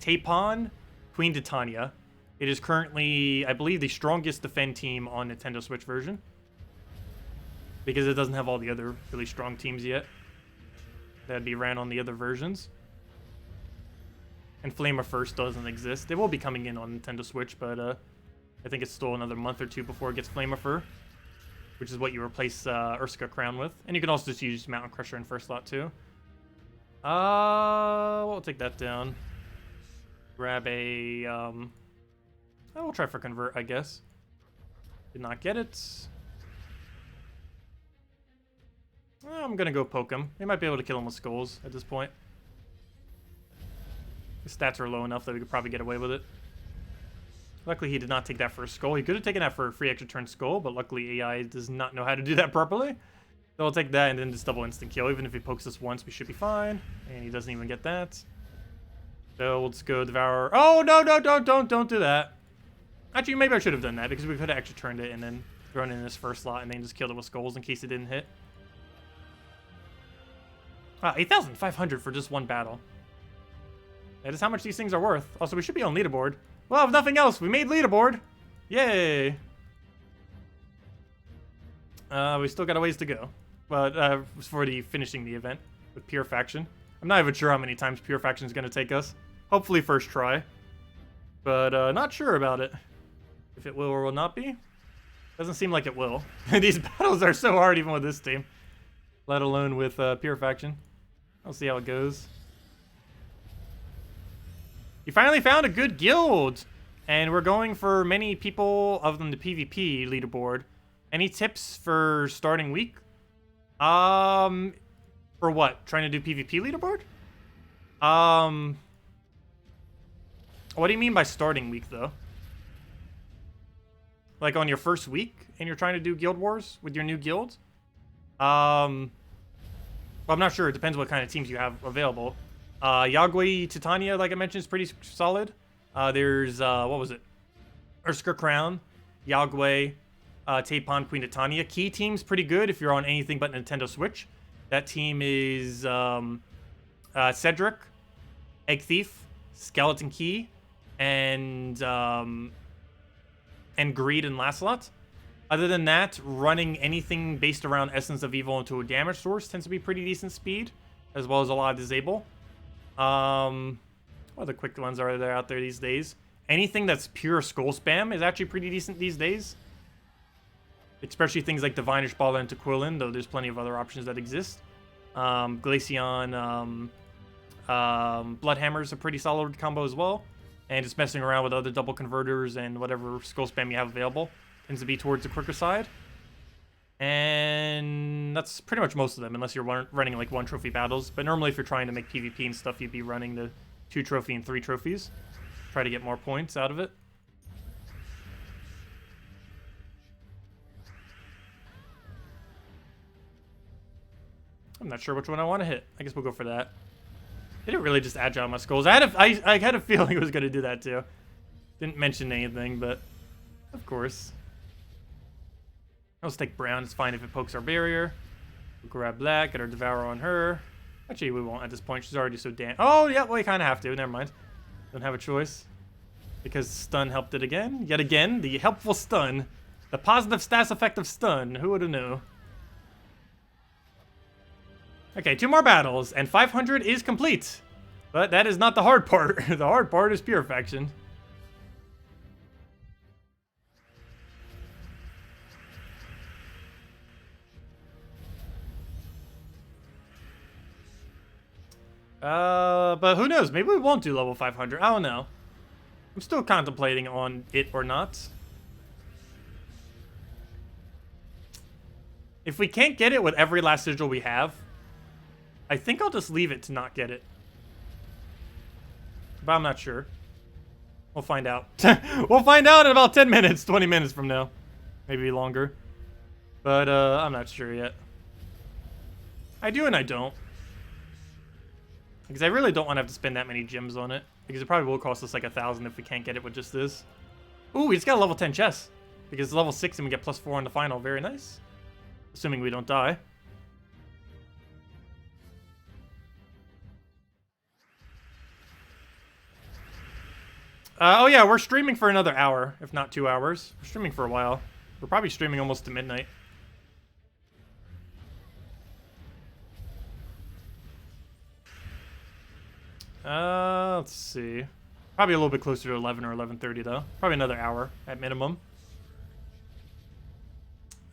S1: Tapon, Queen Titania. It is currently, I believe, the strongest defend team on Nintendo Switch version. Because it doesn't have all the other really strong teams yet. That'd be ran on the other versions. And Flame of First doesn't exist. It will be coming in on Nintendo Switch, but I think it's still another month or 2 before it gets Flame of Fur. Which is what you replace Urska Crown with. And you can also just use Mountain Crusher in first slot too. We'll take that down. Grab a... we'll try for Convert, I guess. Did not get it. I'm gonna go poke him. We might be able to kill him with skulls at this point. His stats are low enough that we could probably get away with it. Luckily, he did not take that for a skull. He could have taken that for a free extra turn skull, but luckily AI does not know how to do that properly. So I'll take that and then just double instant kill. Even if he pokes us once, we should be fine. And he doesn't even get that. So we'll just go Devour. Oh, no, don't do that. Actually, maybe I should have done that because we could have extra turned it and then thrown it in his first slot and then just killed it with skulls in case it didn't hit. 8,500 for just one battle. That is how much these things are worth. Also, we should be on leaderboard. Well, if nothing else, we made leaderboard. Yay. We still got a ways to go. But for the finishing the event with Pure Faction. I'm not even sure how many times Pure Faction is going to take us. Hopefully first try. But not sure about it. If it will or will not be. Doesn't seem like it will. These battles are so hard even with this team. Let alone with Pure Faction. I'll see how it goes. You finally found a good guild! And we're going for many people other than the PvP leaderboard. Any tips for starting week? For what? Trying to do PvP leaderboard? What do you mean by starting week, though? Like on your first week and you're trying to do Guild Wars with your new guild? Well, I'm not sure. It depends what kind of teams you have available. Yagway Titania, like I mentioned, is pretty solid. There's, what was it? Urska Crown, Yagway, Tapon, Queen Titania. Key team's pretty good if you're on anything but Nintendo Switch. That team is Cedric, Egg Thief, Skeleton Key, and Greed and Lancelot. Other than that, running anything based around Essence of Evil into a damage source tends to be pretty decent speed, as well as a lot of disable. What other quick ones are there out there these days? Anything that's pure skull spam is actually pretty decent these days. Especially things like Divinish Baller and Tequilin, though there's plenty of other options that exist. Glaceon, Bloodhammer is a pretty solid combo as well. And just messing around with other double converters and whatever skull spam you have available tends to be towards the quicker side. And that's pretty much most of them, unless you're running like 1 trophy battles. But normally if you're trying to make PvP and stuff, you'd be running the 2 trophy and 3 trophies. Try to get more points out of it. I'm not sure which one I want to hit. I guess we'll go for that. Did it really just agile my skulls? I had a feeling it was going to do that too. Didn't mention anything, but of course. Let's take brown. It's fine if it pokes our barrier. We'll grab black, get our Devour on her. Actually, we won't at this point. She's already so damn... Oh, yeah, well, you kind of have to. Never mind. Don't have a choice. Because stun helped it again. Yet again, the helpful stun. The positive stats effect of stun. Who would have known? Okay, 2 more battles, and 500 is complete. But that is not the hard part. The hard part is purification. But who knows? Maybe we won't do level 500. I don't know. I'm still contemplating on it or not. If we can't get it with every last sigil we have, I think I'll just leave it to not get it. But I'm not sure. We'll find out. We'll find out in about 10 minutes, 20 minutes from now. Maybe longer. But I'm not sure yet. I do and I don't. Because I really don't want to have to spend that many gems on it. Because it probably will cost us like 1,000 if we can't get it with just this. Ooh, we just got a level 10 chest. Because it's level 6 and we get +4 on the final. Very nice. Assuming we don't die. Oh yeah, we're streaming for another hour, if not 2 hours. We're streaming for a while. We're probably streaming almost to midnight. Let's see. Probably a little bit closer to 11 or 11:30 though. Probably another hour at minimum.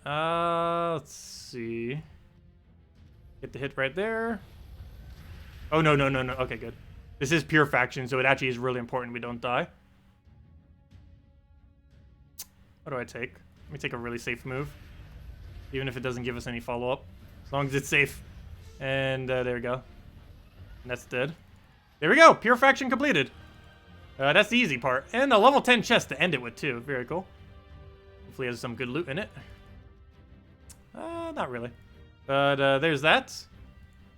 S1: Let's see. Get the hit right there. Oh, no. Okay, good. This is pure faction, so it actually is really important we don't die. What do I take? Let me take a really safe move. Even if it doesn't give us any follow-up. As long as it's safe. And there we go. And that's dead. There we go! Pure faction completed. That's the easy part. And a level 10 chest to end it with, too. Very cool. Hopefully it has some good loot in it. Not really. But there's that.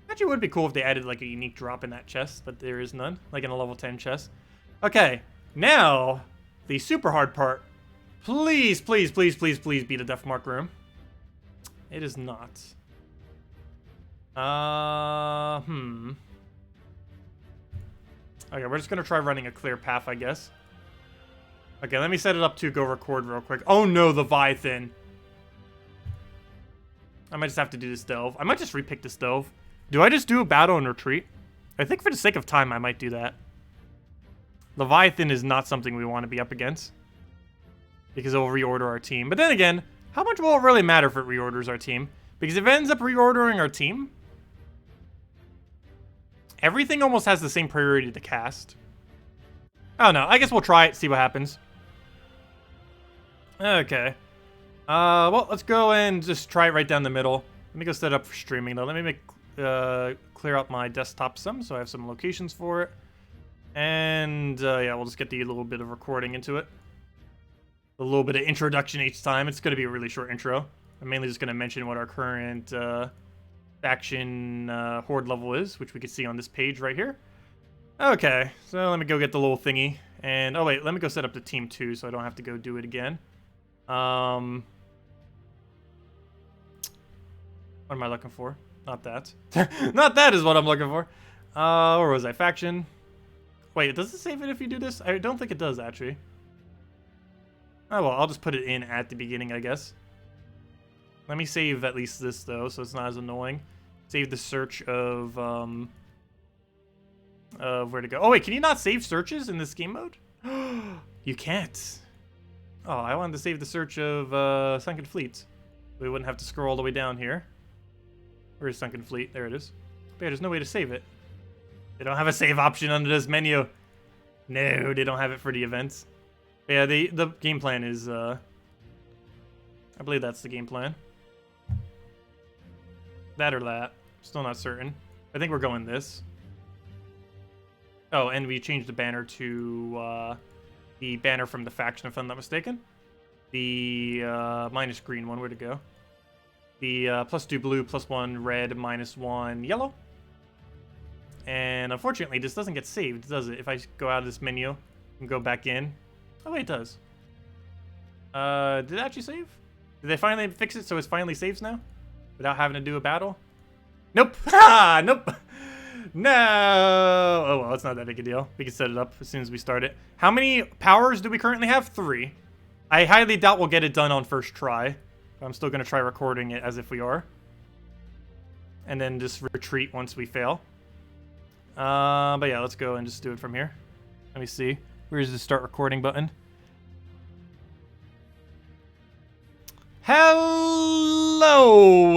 S1: Actually, it would be cool if they added like a unique drop in that chest, but there is none. Like in a level 10 chest. Okay, now the super hard part. Please, please, please, please, please be the Death Mark room. It is not. Okay, we're just gonna try running a clear path, I guess. Okay, let me set it up to go record real quick. Oh no, the Leviathan. I might just have to do this delve. I might just repick this delve. Do I just do a battle and retreat? I think for the sake of time, I might do that. Leviathan is not something we want to be up against. Because it will reorder our team. But then again, how much will it really matter if it reorders our team? Because if it ends up reordering our team, everything almost has the same priority to cast. I don't know. I guess we'll try it, see what happens. Okay. Well, let's go and just try it right down the middle. Let me go set up for streaming, though. Let me clear out my desktop some, so I have some locations for it. And, yeah, we'll just get the little bit of recording into it. A little bit of introduction each time. It's going to be a really short intro. I'm mainly just going to mention what our current faction horde level is, which we can see on this page right here. Okay, so let me go get the little thingy. And, oh wait, let me go set up the team 2 so I don't have to go do it again. What am I looking for? Not that. Not that is what I'm looking for. Where was I? Faction. Wait, does it save it if you do this? I don't think it does, actually. Oh, well, I'll just put it in at the beginning, I guess. Let me save at least this, though, so it's not as annoying. Save the search of where to go. Oh, wait, can you not save searches in this game mode? You can't. Oh, I wanted to save the search of Sunken Fleet. We wouldn't have to scroll all the way down here. Where is Sunken Fleet? There it is. But yeah, there's no way to save it. They don't have a save option under this menu. No, they don't have it for the events. But yeah, the game plan is, I believe that's the game plan. That or that. Still not certain. I think we're going this. Oh, and we changed the banner to the banner from the faction, if I'm not mistaken. The minus green one, where'd it go? The +2 blue, +1 red, -1 yellow. And unfortunately, this doesn't get saved, does it? If I go out of this menu and go back in. Oh, wait, it does. Did it actually save? Did they finally fix it so it finally saves now? Without having to do a battle? Nope. Ah, nope. No! Oh, well, it's not that big a deal. We can set it up as soon as we start it. How many powers do we currently have? 3. I highly doubt we'll get it done on first try. But I'm still going to try recording it as if we are. And then just retreat once we fail. But yeah, let's go and just do it from here. Let me see. Where's the start recording button? Hello,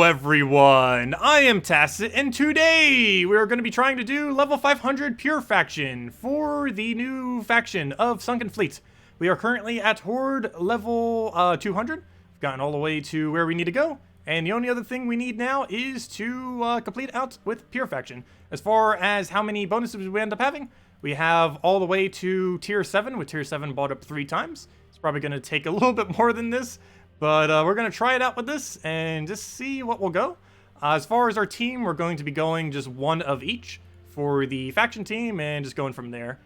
S1: everyone. I am Tacet, and today we're going to be trying to do level 500 Pure Faction for the new faction of Sunken Fleet. We are currently at Horde level 200. We've gotten all the way to where we need to go. And the only other thing we need now is to complete out with Pure Faction. As far as how many bonuses we end up having, we have all the way to Tier 7, with Tier 7 bought up 3 times. It's probably going to take a little bit more than this, but we're going to try it out with this and just see what will go. As far as our team, we're going to be going just one of each for the faction team and just going from there.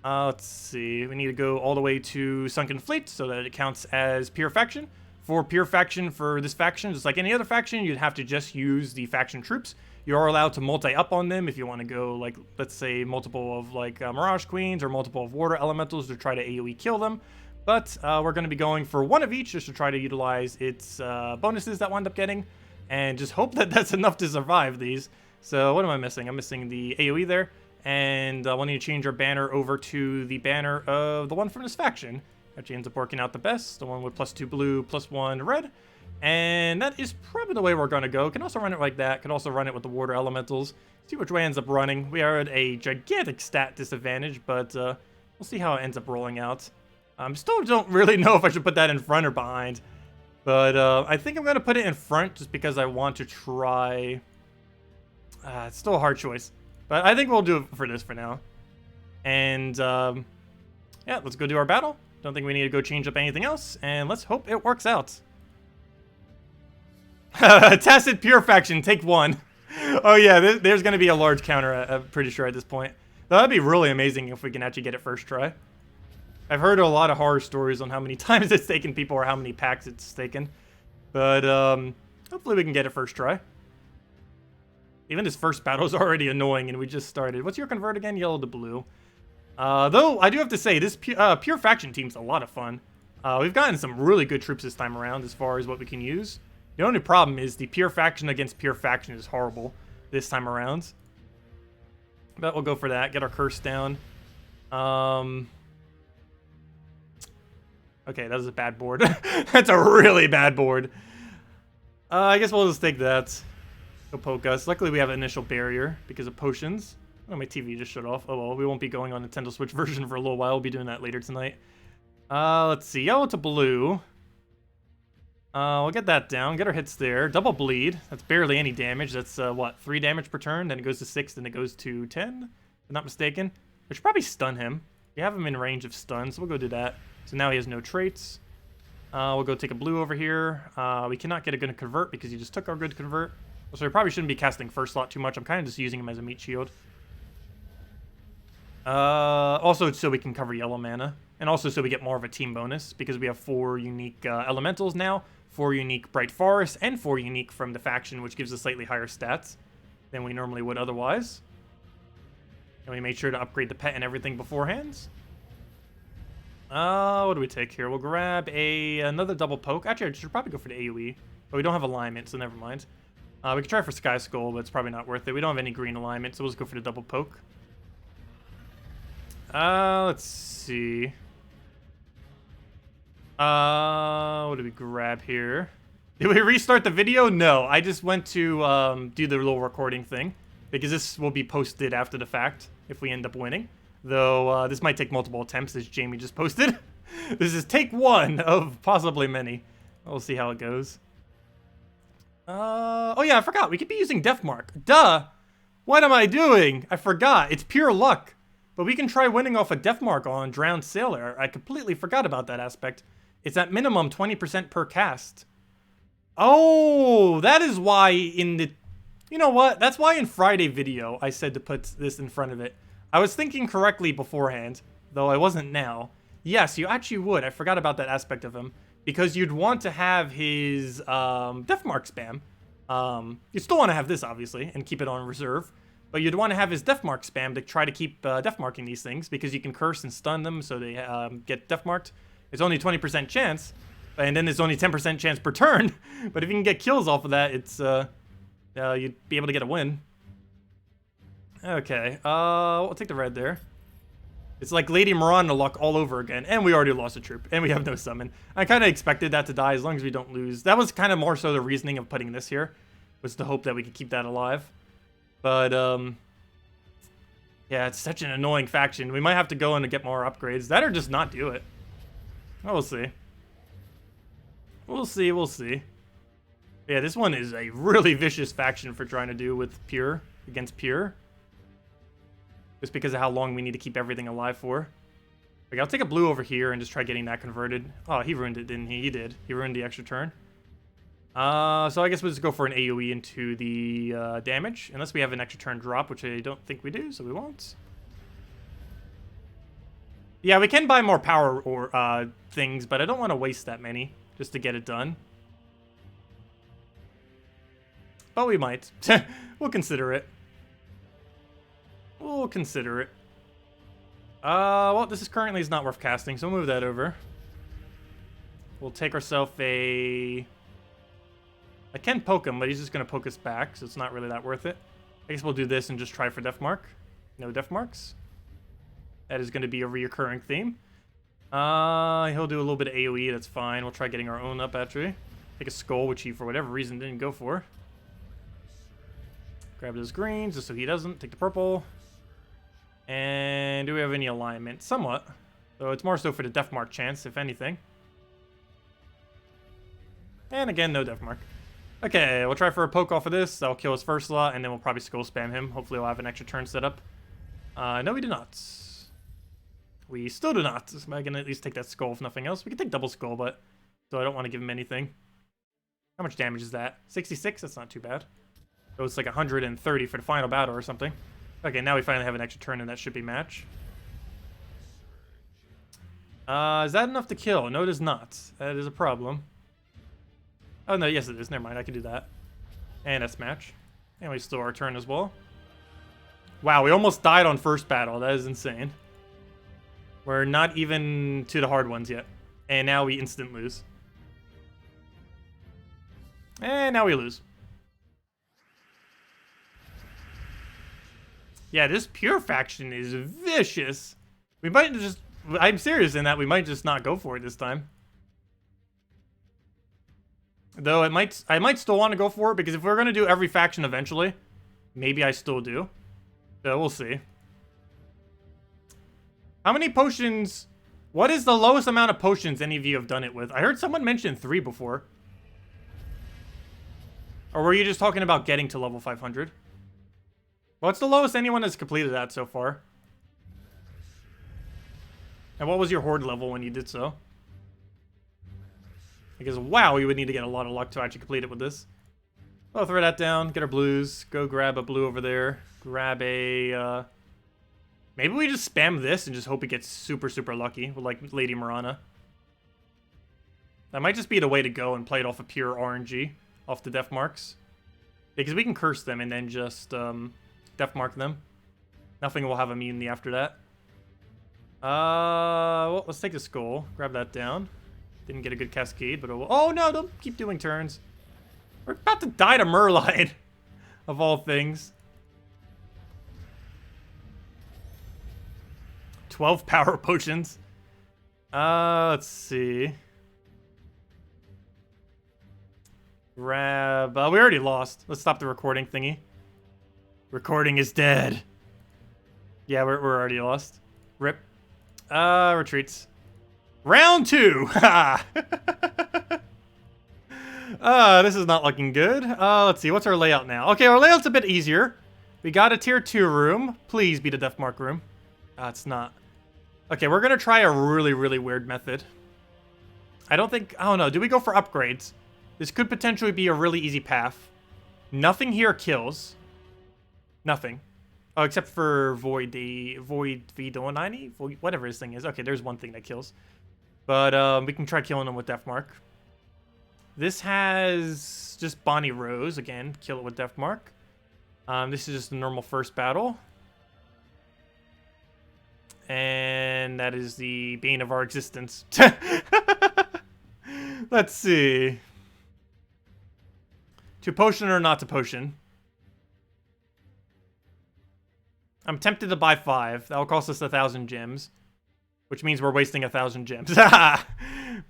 S1: Let's see. We need to go all the way to Sunken Fleet so that it counts as Pure Faction. For Pure Faction, for this faction, just like any other faction, you'd have to just use the faction troops. You are allowed to multi-up on them if you want to go, like, let's say, multiple of, like, Mirage Queens or multiple of Water Elementals to try to AoE kill them. But we're going to be going for one of each just to try to utilize its bonuses that wind up getting. And just hope that that's enough to survive these. So what am I missing? I'm missing the AoE there. And I need to change our banner over to the banner of the one from this faction. Actually ends up working out the best. The one with +2 blue, +1 red. And that is probably the way we're going to go. Can also run it like that. Can also run it with the Water Elementals. See which way ends up running. We are at a gigantic stat disadvantage, but we'll see how it ends up rolling out. Still don't really know if I should put that in front or behind. But I think I'm going to put it in front just because I want to try. It's still a hard choice. But I think we'll do it for this for now. And yeah, let's go do our battle. Don't think we need to go change up anything else. And let's hope it works out. Tacet Pure Faction, take 1. Oh yeah, there's going to be a large counter, I'm pretty sure at this point. That'd be really amazing if we can actually get it first try. I've heard a lot of horror stories on how many times it's taken people or how many packs it's taken. But hopefully we can get it first try. Even this first battle is already annoying and we just started. What's your convert again? Yellow to blue. Though, I do have to say, this Pure Faction team's a lot of fun. We've gotten some really good troops this time around as far as what we can use. The only problem is the Pure Faction against Pure Faction is horrible this time around. But we'll go for that. Get our curse down. Okay, that was a bad board. That's a really bad board. I guess we'll just take that. Go poke us. Luckily, we have an initial barrier because of potions. Oh, my TV just shut off. Oh, well, we won't be going on Nintendo Switch version for a little while. We'll be doing that later tonight. Let's see. Yellow to blue. We'll get that down. Get our hits there. Double bleed. That's barely any damage. That's, what, 3 damage per turn? Then it goes to 6, then it goes to 10, if I'm not mistaken. We should probably stun him. We have him in range of stun, so we'll go do that. So now he has no traits. We'll go take a blue over here. We cannot get a good convert because he just took our good convert. So we probably shouldn't be casting first slot too much. I'm kind of just using him as a meat shield. Also so we can cover yellow mana. And also so we get more of a team bonus because we have 4 unique elementals now. 4 unique Bright Forest and 4 unique from the faction, which gives us slightly higher stats than we normally would otherwise. And we made sure to upgrade the pet and everything beforehand. What do we take here? We'll grab another double poke. Actually, I should probably go for the AoE. But we don't have alignment, so never mind. We could try for Sky Skull, but it's probably not worth it. We don't have any green alignment, so we'll just go for the double poke. Let's see. What do we grab here? Did we restart the video? No, I just went to do the little recording thing. Because this will be posted after the fact if we end up winning. Though, this might take multiple attempts, as Jamie just posted. This is take 1 of possibly many. We'll see how it goes. Oh yeah, I forgot. We could be using Deathmark. Duh! What am I doing? I forgot. It's pure luck. But we can try winning off a Deathmark on Drowned Sailor. I completely forgot about that aspect. It's at minimum 20% per cast. Oh, that is why in the... You know what? That's why in Friday video I said to put this in front of it. I was thinking correctly beforehand, though I wasn't now. Yes, you actually would. I forgot about that aspect of him. Because you'd want to have his Deathmark spam. You still want to have this, obviously, and keep it on reserve. But you'd want to have his death mark spam to try to keep death marking these things, because you can curse and stun them so they get death marked. It's only 20% chance, and then there's only 10% chance per turn. But if you can get kills off of that, it's you'd be able to get a win. Okay, we'll take the red there. It's like Lady Miranda luck all over again, and we already lost a troop, and we have no summon. I kind of expected that to die as long as we don't lose. That was kind of more so the reasoning of putting this here, was to hope that we could keep that alive. But, yeah, it's such an annoying faction. We might have to go in and get more upgrades. That or just not do it. Oh, we'll see. We'll see, we'll see. Yeah, this one is a really vicious faction for trying to do with Pure, against Pure. Just because of how long we need to keep everything alive for. Okay, I'll take a blue over here and just try getting that converted. Oh, he ruined it, didn't he? He did. He ruined the extra turn. So I guess we'll just go for an AoE into the damage. Unless we have an extra turn drop, which I don't think we do, so we won't. Yeah, we can buy more power or things, but I don't want to waste that many just to get it done. But we might. We'll consider it. We'll consider it. Well, this is currently not worth casting, so we'll move that over. We'll take ourselves a... I can poke him, but he's just going to poke us back, so it's not really that worth it. I guess we'll do this and just try for Death Mark. No Death Marks. That is going to be a reoccurring theme. He'll do a little bit of AoE, that's fine. We'll try getting our own up, actually. Take a Skull, which he, for whatever reason, didn't go for. Grab those greens, just so he doesn't. Take the purple. And do we have any alignment? Somewhat. So it's more so for the Death Mark chance, if anything. And again, no Death Mark. Okay, we'll try for a poke off of this. That'll kill his first slot, and then we'll probably Skull spam him. Hopefully we'll have an extra turn set up. No, we do not. We still do not. So I can at least take that Skull if nothing else. We can take double Skull, but... So I don't want to give him anything. How much damage is that? 66? That's not too bad. So it's like 130 for the final battle or something. Okay, now we finally have an extra turn, and that should be match. Is that enough to kill? No, it is not. That is a problem. Oh, no, yes it is. Never mind, I can do that. And that's match. And we still our turn as well. Wow, we almost died on first battle. That is insane. We're not even to the hard ones yet. And now we instant lose. And now we lose. Yeah, this Pure faction is vicious. We might just... I'm serious in that we might just not go for it this time. Though I might still want to go for it, because if we're going to do every faction eventually, maybe I still do. So we'll see. How many potions... What is the lowest amount of potions any of you have done it with? I heard someone mention 3 before. Or were you just talking about getting to level 500? What's the lowest anyone has completed that so far? And what was your horde level when you did so? Because, wow, we would need to get a lot of luck to actually complete it with this. I'll throw that down, get our blues, go grab a blue over there, grab a, maybe we just spam this and just hope it gets super, super lucky with, like, Lady Miranda. That might just be the way to go and play it off of pure RNG, off the Death Marks. Because we can curse them and then just, Death Mark them. Nothing will have immunity after that. Well, let's take the Skull, grab that down. Didn't get a good cascade, but oh no, don't keep doing turns. We're about to die to Merlide, of all things. 12 power potions. Let's see. Grab, we already lost. Let's stop the recording thingy. Recording is dead. Yeah, we're already lost. Rip. Retreats. Round 2! This is not looking good. Let's see, what's our layout now? Okay, our layout's a bit easier. We got a tier 2 room. Please be the Death Mark room. It's not. Okay, we're gonna try a really, really weird method. I don't know, do we go for upgrades? This could potentially be a really easy path. Nothing here kills. Nothing. Oh, except for Void V90? Void, whatever his thing is. Okay, there's one thing that kills. But we can try killing him with Death Mark. This has just Bonnie Rose. Again, kill it with Death Mark. This is just the normal first battle. And that is the bane of our existence. Let's see. To potion or not to potion? I'm tempted to buy 5. That will cost us 1,000 gems. Which means we're wasting 1,000 gems.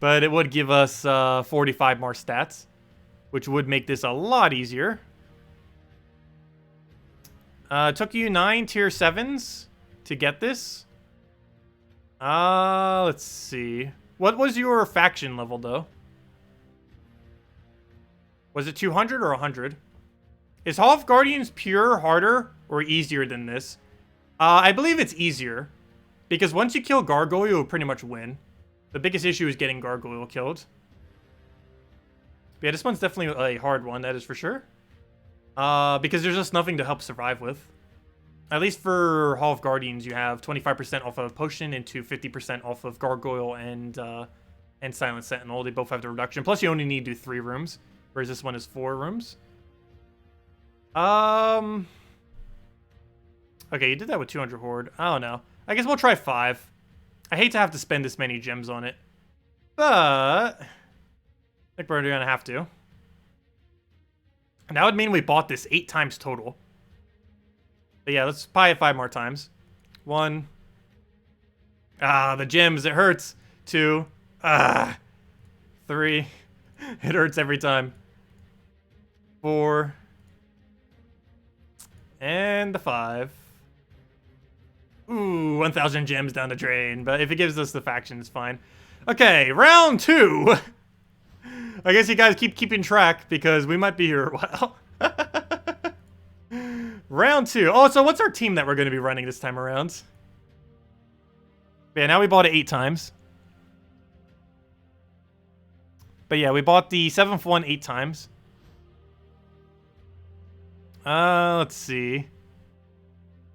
S1: But it would give us 45 more stats. Which would make this a lot easier. Took you 9 tier 7s to get this. Let's see. What was your faction level, though? Was it 200 or 100? Is Hall of Guardians pure harder or easier than this? I believe it's easier. Because once you kill Gargoyle, you'll pretty much win. The biggest issue is getting Gargoyle killed. But yeah, this one's definitely a hard one, that is for sure. Because there's just nothing to help survive with. At least for Hall of Guardians, you have 25% off of Potion and 50% off of Gargoyle and Silent Sentinel. They both have the reduction. Plus, you only need to do 3 rooms, whereas this one is 4 rooms. Okay, you did that with 200 Horde. I don't know. I guess we'll try 5. I hate to have to spend this many gems on it, but I think we're gonna have to. And that would mean we bought this 8 times total. But yeah, let's buy it 5 more times. 1. The gems, it hurts. 2. 3. It hurts every time. 4. And the 5. Ooh, 1,000 gems down the drain. But if it gives us the faction, it's fine. Okay, round 2. I guess you guys keep keeping track because we might be here a while. Round 2. Oh, so what's our team that we're going to be running this time around? Yeah, now we bought it 8 times. But yeah, we bought the 7th one 8 times. Let's see.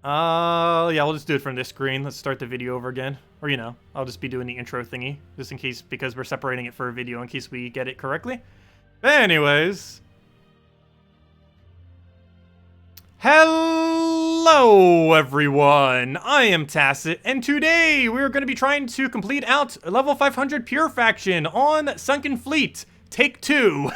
S1: Yeah, we'll just do it from this screen. Let's start the video over again. Or, you know, I'll just be doing the intro thingy. Just in case, because we're separating it for a video in case we get it correctly. But anyways. Hello, everyone. I am Tacet, and today we're going to be trying to complete out level 500 Pure Faction on Sunken Fleet. Take 2.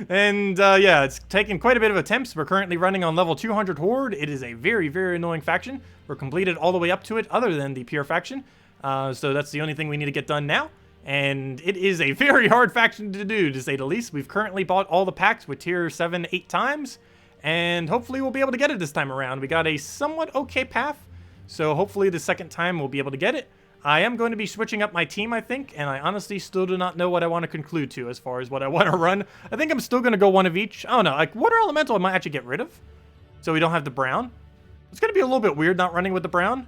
S1: And yeah, it's taken quite a bit of attempts. We're currently running on level 200 Horde. It is a very, very annoying faction. We're completed all the way up to it other than the Pure Faction. So that's the only thing we need to get done now. And it is a very hard faction to do, to say the least. We've currently bought all the packs with tier 7 8 times. And hopefully we'll be able to get it this time around. We got a somewhat okay path. So hopefully the second time we'll be able to get it. I am going to be switching up my team, I think, and I honestly still do not know what I want to conclude to as far as what I want to run. I think I'm still going to go one of each. I don't know, like Water Elemental I might actually get rid of, so we don't have the brown. It's going to be a little bit weird not running with the brown,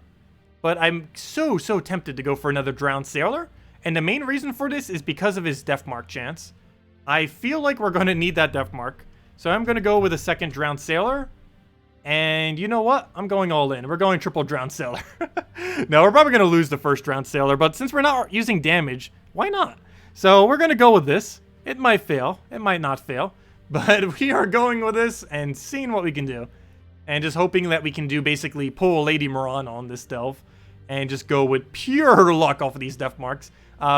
S1: but I'm so tempted to go for another Drowned Sailor, and the main reason for this is because of his Death Mark chance. I feel like we're going to need that Death Mark, so I'm going to go with a second Drowned Sailor. And you know what? I'm going all in. We're going triple Drowned Sailor. No, we're probably going to lose the first Drowned Sailor, but since we're not using damage, why not? So we're going to go with this. It might fail. It might not fail. But we are going with this and seeing what we can do. And just hoping that we can do basically pull Lady Moran on this delve. And just go with pure luck off of these Death Marks.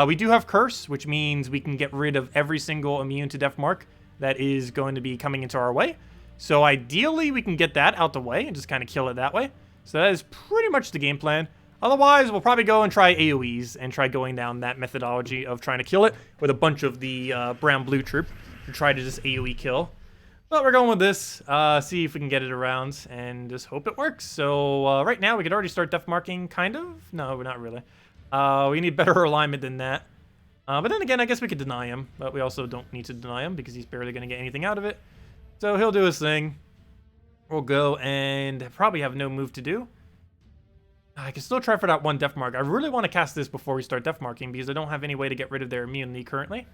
S1: We do have Curse, which means we can get rid of every single immune to Death Mark that is going to be coming into our way. So ideally, we can get that out the way and just kind of kill it that way. So that is pretty much the game plan. Otherwise, we'll probably go and try AoEs and try going down that methodology of trying to kill it with a bunch of the brown-blue troop to try to just AoE kill. But we're going with this, see if we can get it around and just hope it works. So right now, we could already start death marking, kind of. No, not really. We need better alignment than that. But then again, I guess we could deny him. But we also don't need to deny him because he's barely going to get anything out of it. So he'll do his thing. We'll go and probably have no move to do. I can still try for that one Death Mark. I really want to cast this before we start Death Marking because I don't have any way to get rid of their immunity currently.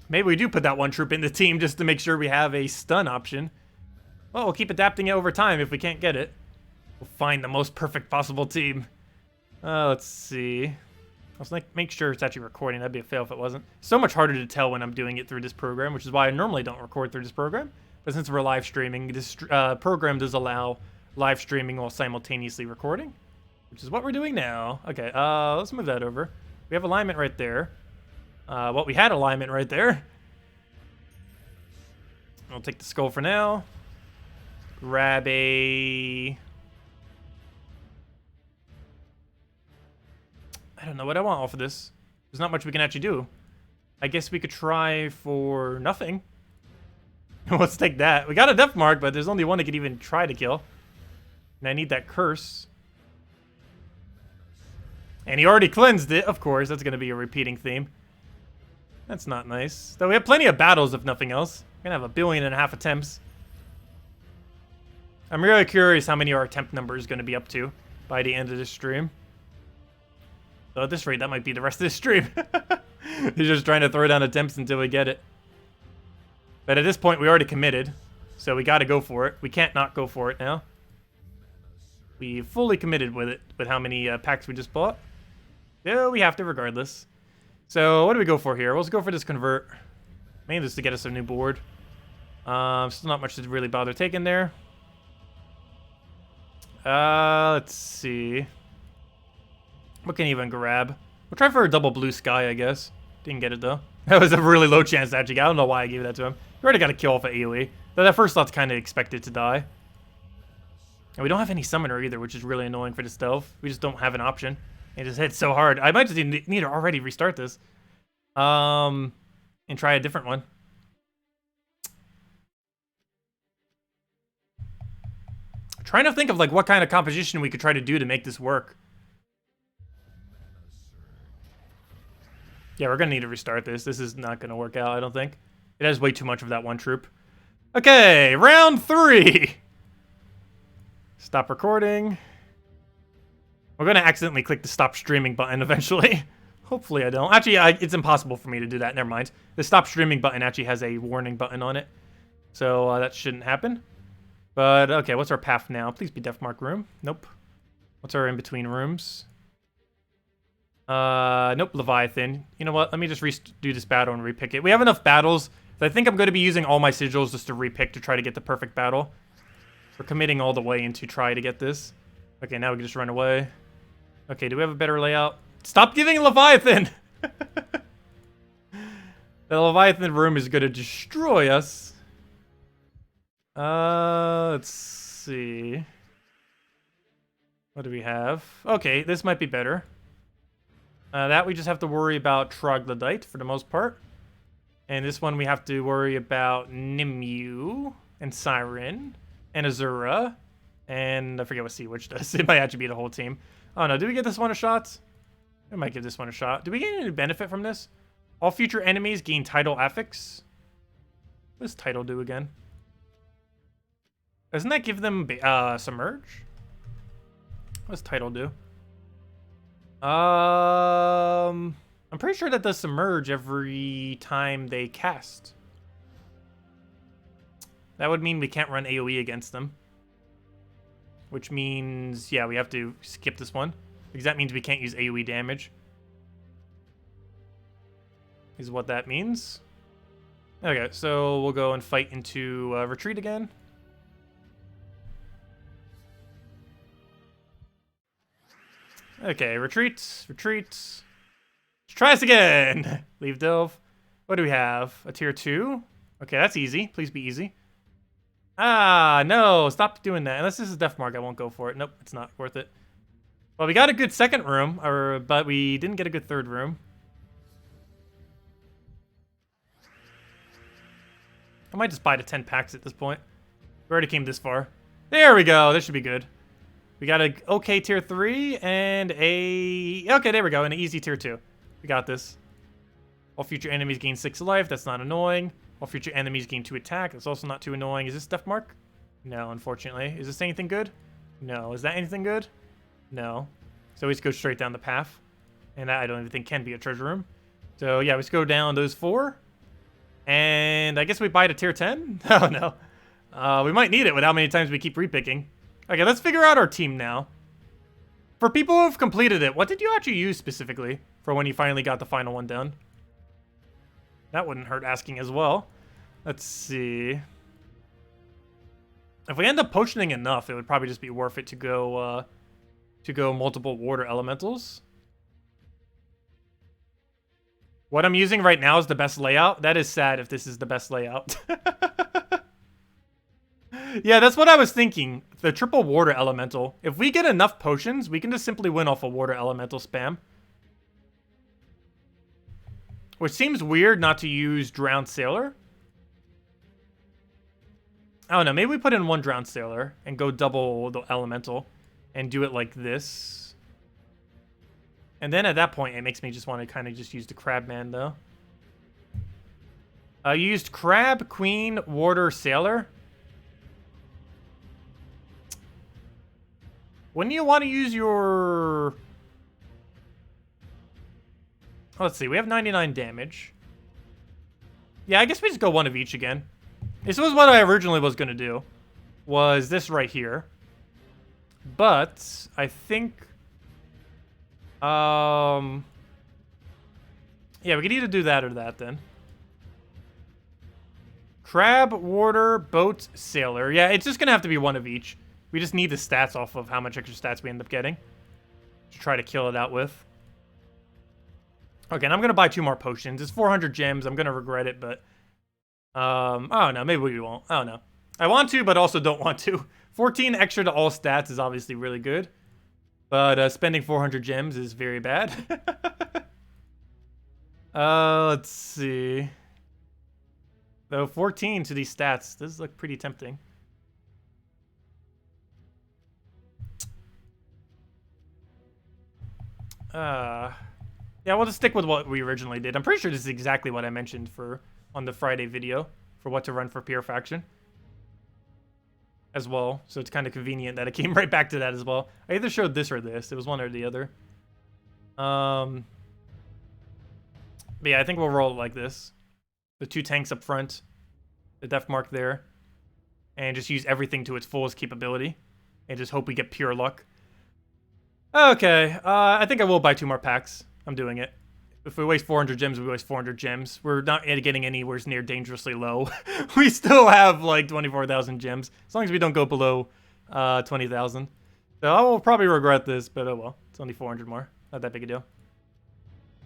S1: Maybe we do put that one troop in the team just to make sure we have a stun option. Well, we'll keep adapting it over time if we can't get it. We'll find the most perfect possible team. Let's see. Let's make sure it's actually recording. That'd be a fail if it wasn't. So much harder to tell when I'm doing it through this program, which is why I normally don't record through this program. But since we're live streaming, this program does allow live streaming while simultaneously recording, which is what we're doing now. Okay, let's move that over. We have alignment right there. Well, we had alignment right there. I'll take the skull for now. Grab a... I don't know what I want off of this. There's not much we can actually do. I guess we could try for nothing. Let's take that. We got a death mark, but there's only one that could even try to kill. And I need that curse. And he already cleansed it, of course. That's going to be a repeating theme. That's not nice. Though we have plenty of battles, if nothing else. We're going to have 1.5 billion attempts. I'm really curious how many our attempt number is going to be up to by the end of this stream. So at this rate, that might be the rest of this stream. He's just trying to throw down attempts until we get it. But at this point, we already committed. So we got to go for it. We can't not go for it now. We fully committed with it, with how many packs we just bought. Yeah, we have to regardless. So what do we go for here? Let's go for this convert. Mainly just to get us a new board. Still not much to really bother taking there. Let's see. What can you even grab? We'll try for a double blue sky, I guess. Didn't get it, though. That was a really low chance to actually get. I don't know why I gave that to him. We already got a kill off of AoE. Though that first slot's kind of expected to die. And we don't have any summoner either, which is really annoying for the stealth. We just don't have an option. It just hits so hard. I might just need to already restart this. And try a different one. Trying to think of like what kind of composition we could try to do to make this work. Yeah, we're gonna need to restart this. This is not gonna work out, I don't think. It has way too much of that one troop. Okay, round 3. Stop recording. We're gonna accidentally click the stop streaming button eventually. Hopefully I don't. Actually, it's impossible for me to do that. Never mind. The stop streaming button actually has a warning button on it. So that shouldn't happen. But, okay, what's our path now? Please be death mark room. Nope. What's our in-between rooms? Nope, Leviathan. You know what? Let me just do this battle and repick it. We have enough battles. I think I'm going to be using all my sigils just to repick to try to get the perfect battle. We're committing all the way into try to get this. Okay, now we can just run away. Okay, do we have a better layout? Stop giving Leviathan! The Leviathan room is going to destroy us. Let's see. What do we have? Okay, this might be better. That we just have to worry about Troglodyte for the most part. And this one we have to worry about Nimue and Siren and Azura. And I forget what Sea Witch does. It might actually be the whole team. Oh no, do we get this one a shot? I might give this one a shot. Do we get any benefit from this? All future enemies gain Tidal Affix. What does Tidal do again? Doesn't that give them Submerge? What does Tidal do? I'm pretty sure that does Submerge every time they cast. That would mean we can't run AoE against them. Which means, yeah, we have to skip this one. Because that means we can't use AoE damage. Is what that means. Okay, so we'll go and fight into retreat again. Okay, retreat, retreat. Let's try this again. Leave delve. What do we have? A tier 2? Okay, that's easy. Please be easy. Ah, no, stop doing that. Unless this is Death Mark, I won't go for it. Nope, it's not worth it. Well, we got a good second room, but we didn't get a good third room. I might just buy the 10 packs at this point. We already came this far. There we go. This should be good. We got a okay tier 3 and a... Okay, there we go. And an easy tier 2. We got this. All future enemies gain 6 life. That's not annoying. All future enemies gain 2 attack. That's also not too annoying. Is this Death Mark? No, unfortunately. Is this anything good? No. Is that anything good? No. So we just go straight down the path. And that I don't even think can be a treasure room. So yeah, we just go down those 4. And I guess we buy the tier 10? Oh no. We might need it with how many times we keep repicking. Okay, let's figure out our team now. For people who have completed it, what did you actually use specifically for when you finally got the final one done? That wouldn't hurt asking as well. Let's see. If we end up potioning enough, it would probably just be worth it to go multiple water elementals. What I'm using right now is the best layout. That is sad if this is the best layout. Yeah, that's what I was thinking. The triple water elemental. If we get enough potions, we can just simply win off a water elemental spam. Which seems weird not to use Drowned Sailor. I don't know, maybe we put in one Drowned Sailor and go double the elemental and do it like this. And then at that point, it makes me just want to kind of just use the Crabman, though. You used Crab, Queen, Water, Sailor. When do you want to use your... Let's see, we have 99 damage. Yeah, I guess we just go one of each again. This was what I originally was going to do. Was this right here. But, I think... Yeah, we could either do that or that then. Crab, Water, Boat, Sailor. Yeah, it's just going to have to be one of each. We just need the stats off of how much extra stats we end up getting. To try to kill it out with. Okay, and I'm going to buy 2 more potions. It's 400 gems. I'm going to regret it, but... I don't know. Maybe we won't. I don't know. I want to, but also don't want to. 14 extra to all stats is obviously really good. But spending 400 gems is very bad. Let's see. Though 14 to these stats does look pretty tempting. Yeah, we'll just stick with what we originally did. I'm pretty sure this is exactly what I mentioned on the Friday video for what to run for Pure Faction as well. So it's kind of convenient that it came right back to that as well. I either showed this or this. It was one or the other. But yeah, I think we'll roll it like this. The 2 tanks up front, the def mark there, and just use everything to its fullest capability and just hope we get pure luck. Okay, I think I will buy 2 more packs. I'm doing it. If we waste 400 gems, we waste 400 gems. We're not getting anywhere near dangerously low. We still have like 24,000 gems. As long as we don't go below 20,000. So I will probably regret this, but oh well. It's only 400 more. Not that big a deal.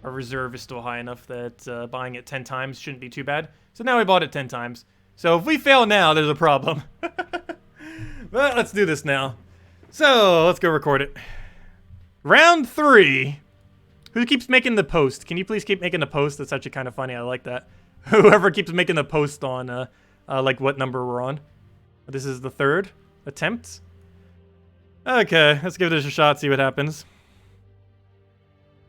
S1: Our reserve is still high enough that buying it 10 times shouldn't be too bad. So now we bought it 10 times. So if we fail now, there's a problem. But let's do this now. So let's go record it. Round 3. Who keeps making the post? Can you please keep making the post? That's actually kind of funny. I like that. Whoever keeps making the post on, like, what number we're on. This is the 3rd attempt. Okay, let's give this a shot, see what happens.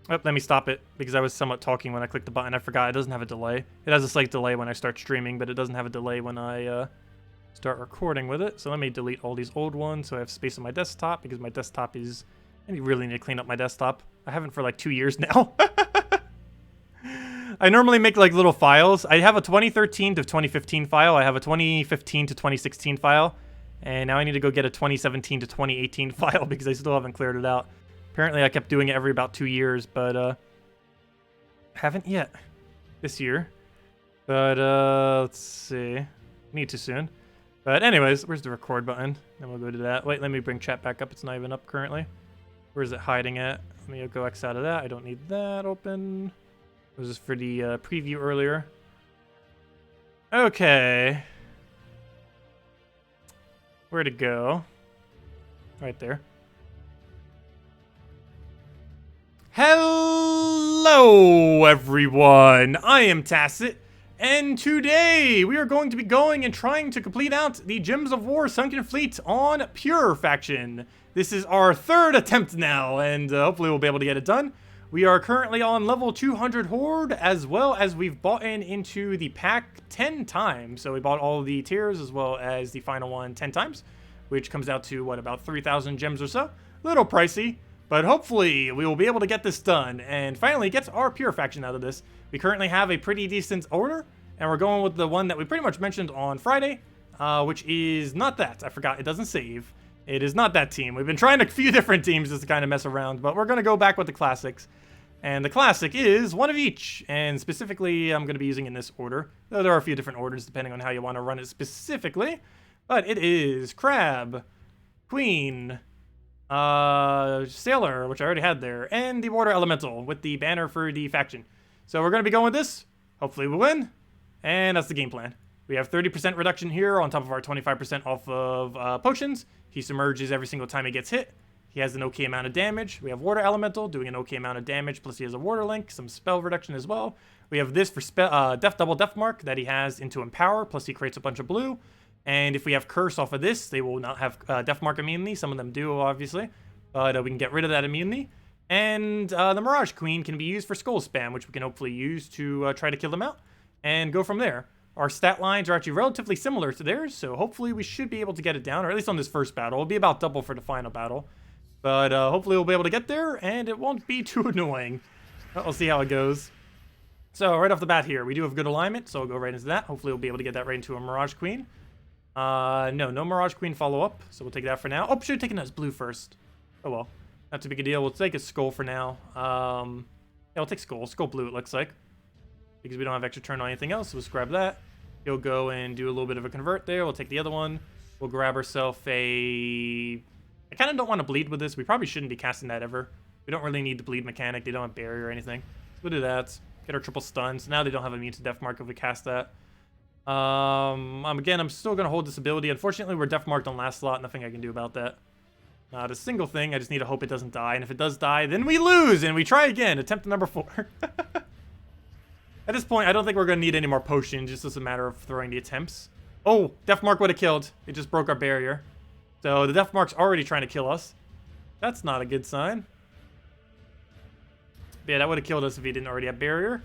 S1: Oh, let me stop it, because I was somewhat talking when I clicked the button. I forgot it doesn't have a delay. It has a slight delay when I start streaming, but it doesn't have a delay when I start recording with it. So let me delete all these old ones so I have space on my desktop, because my desktop is... I really need to clean up my desktop. I haven't for like 2 years now. I normally make like little files. I have a 2013 to 2015 file. I have a 2015 to 2016 file. And now I need to go get a 2017 to 2018 file because I still haven't cleared it out. Apparently I kept doing it every about 2 years, but haven't yet this year. But let's see. Need to soon. But anyways, where's the record button? Then we'll go to that. Wait, let me bring chat back up. It's not even up currently. Where is it hiding at? Let me go X out of that. I don't need that open. This is for the preview earlier. Okay. Where to go? Right there. Hello, everyone. I am Tacet, and today we are going to be going and trying to complete out the Gems of War Sunken Fleet on Pure Faction. This is our 3rd attempt now, and hopefully we'll be able to get it done. We are currently on level 200 Horde, as well as we've bought into the pack 10 times. So we bought all the tiers, as well as the final one 10 times, which comes out to, what, about 3,000 gems or so? A little pricey, but hopefully we will be able to get this done, and finally get our Pure Faction out of this. We currently have a pretty decent order, and we're going with the one that we pretty much mentioned on Friday, which is not that. I forgot, it doesn't save. It is not that team. We've been trying a few different teams just to kind of mess around, but we're going to go back with the classics. And the classic is one of each, and specifically I'm going to be using in this order. Though there are a few different orders depending on how you want to run it specifically. But it is Crab, Queen, Sailor, which I already had there, and the Water Elemental with the banner for the faction. So we're going to be going with this. Hopefully we win. And that's the game plan. We have 30% reduction here on top of our 25% off of potions. He submerges every single time he gets hit. He has an okay amount of damage. We have Water Elemental doing an okay amount of damage, plus he has a Water Link, some spell reduction as well. We have this for double Death Mark that he has into Empower, plus he creates a bunch of blue. And if we have Curse off of this, they will not have Death Mark immunity. Some of them do, obviously. But we can get rid of that immunity. And the Mirage Queen can be used for Skull Spam, which we can hopefully use to try to kill them out. And go from there. Our stat lines are actually relatively similar to theirs, so hopefully we should be able to get it down, or at least on this first battle. It'll be about double for the final battle. But hopefully we'll be able to get there, and it won't be too annoying. We'll see how it goes. So right off the bat here, we do have good alignment, so I'll go right into that. Hopefully we'll be able to get that right into a Mirage Queen. No Mirage Queen follow-up, so we'll take that for now. Oh, should have taken us blue first. Oh well, not too big a deal. We'll take a Skull for now. Yeah, we'll take Skull. Skull blue, it looks like. Because we don't have extra turn on anything else, so let's grab that. He'll go and do a little bit of a convert there. We'll take the other one. We'll grab ourselves a... I kind of don't want to bleed with this. We probably shouldn't be casting that ever. We don't really need the bleed mechanic. They don't have barrier or anything. So we'll do that. Get our triple stun. So now they don't have immune to Death Mark if we cast that. Again, I'm still going to hold this ability. Unfortunately, we're Death Marked on last slot. Nothing I can do about that. Not a single thing. I just need to hope it doesn't die. And if it does die, then we lose. And we try again. Attempt number 4. At this point, I don't think we're going to need any more potions. Just as a matter of throwing the attempts. Oh, Death Mark would have killed. It just broke our barrier. So the Death Mark's already trying to kill us. That's not a good sign. But yeah, that would have killed us if he didn't already have barrier.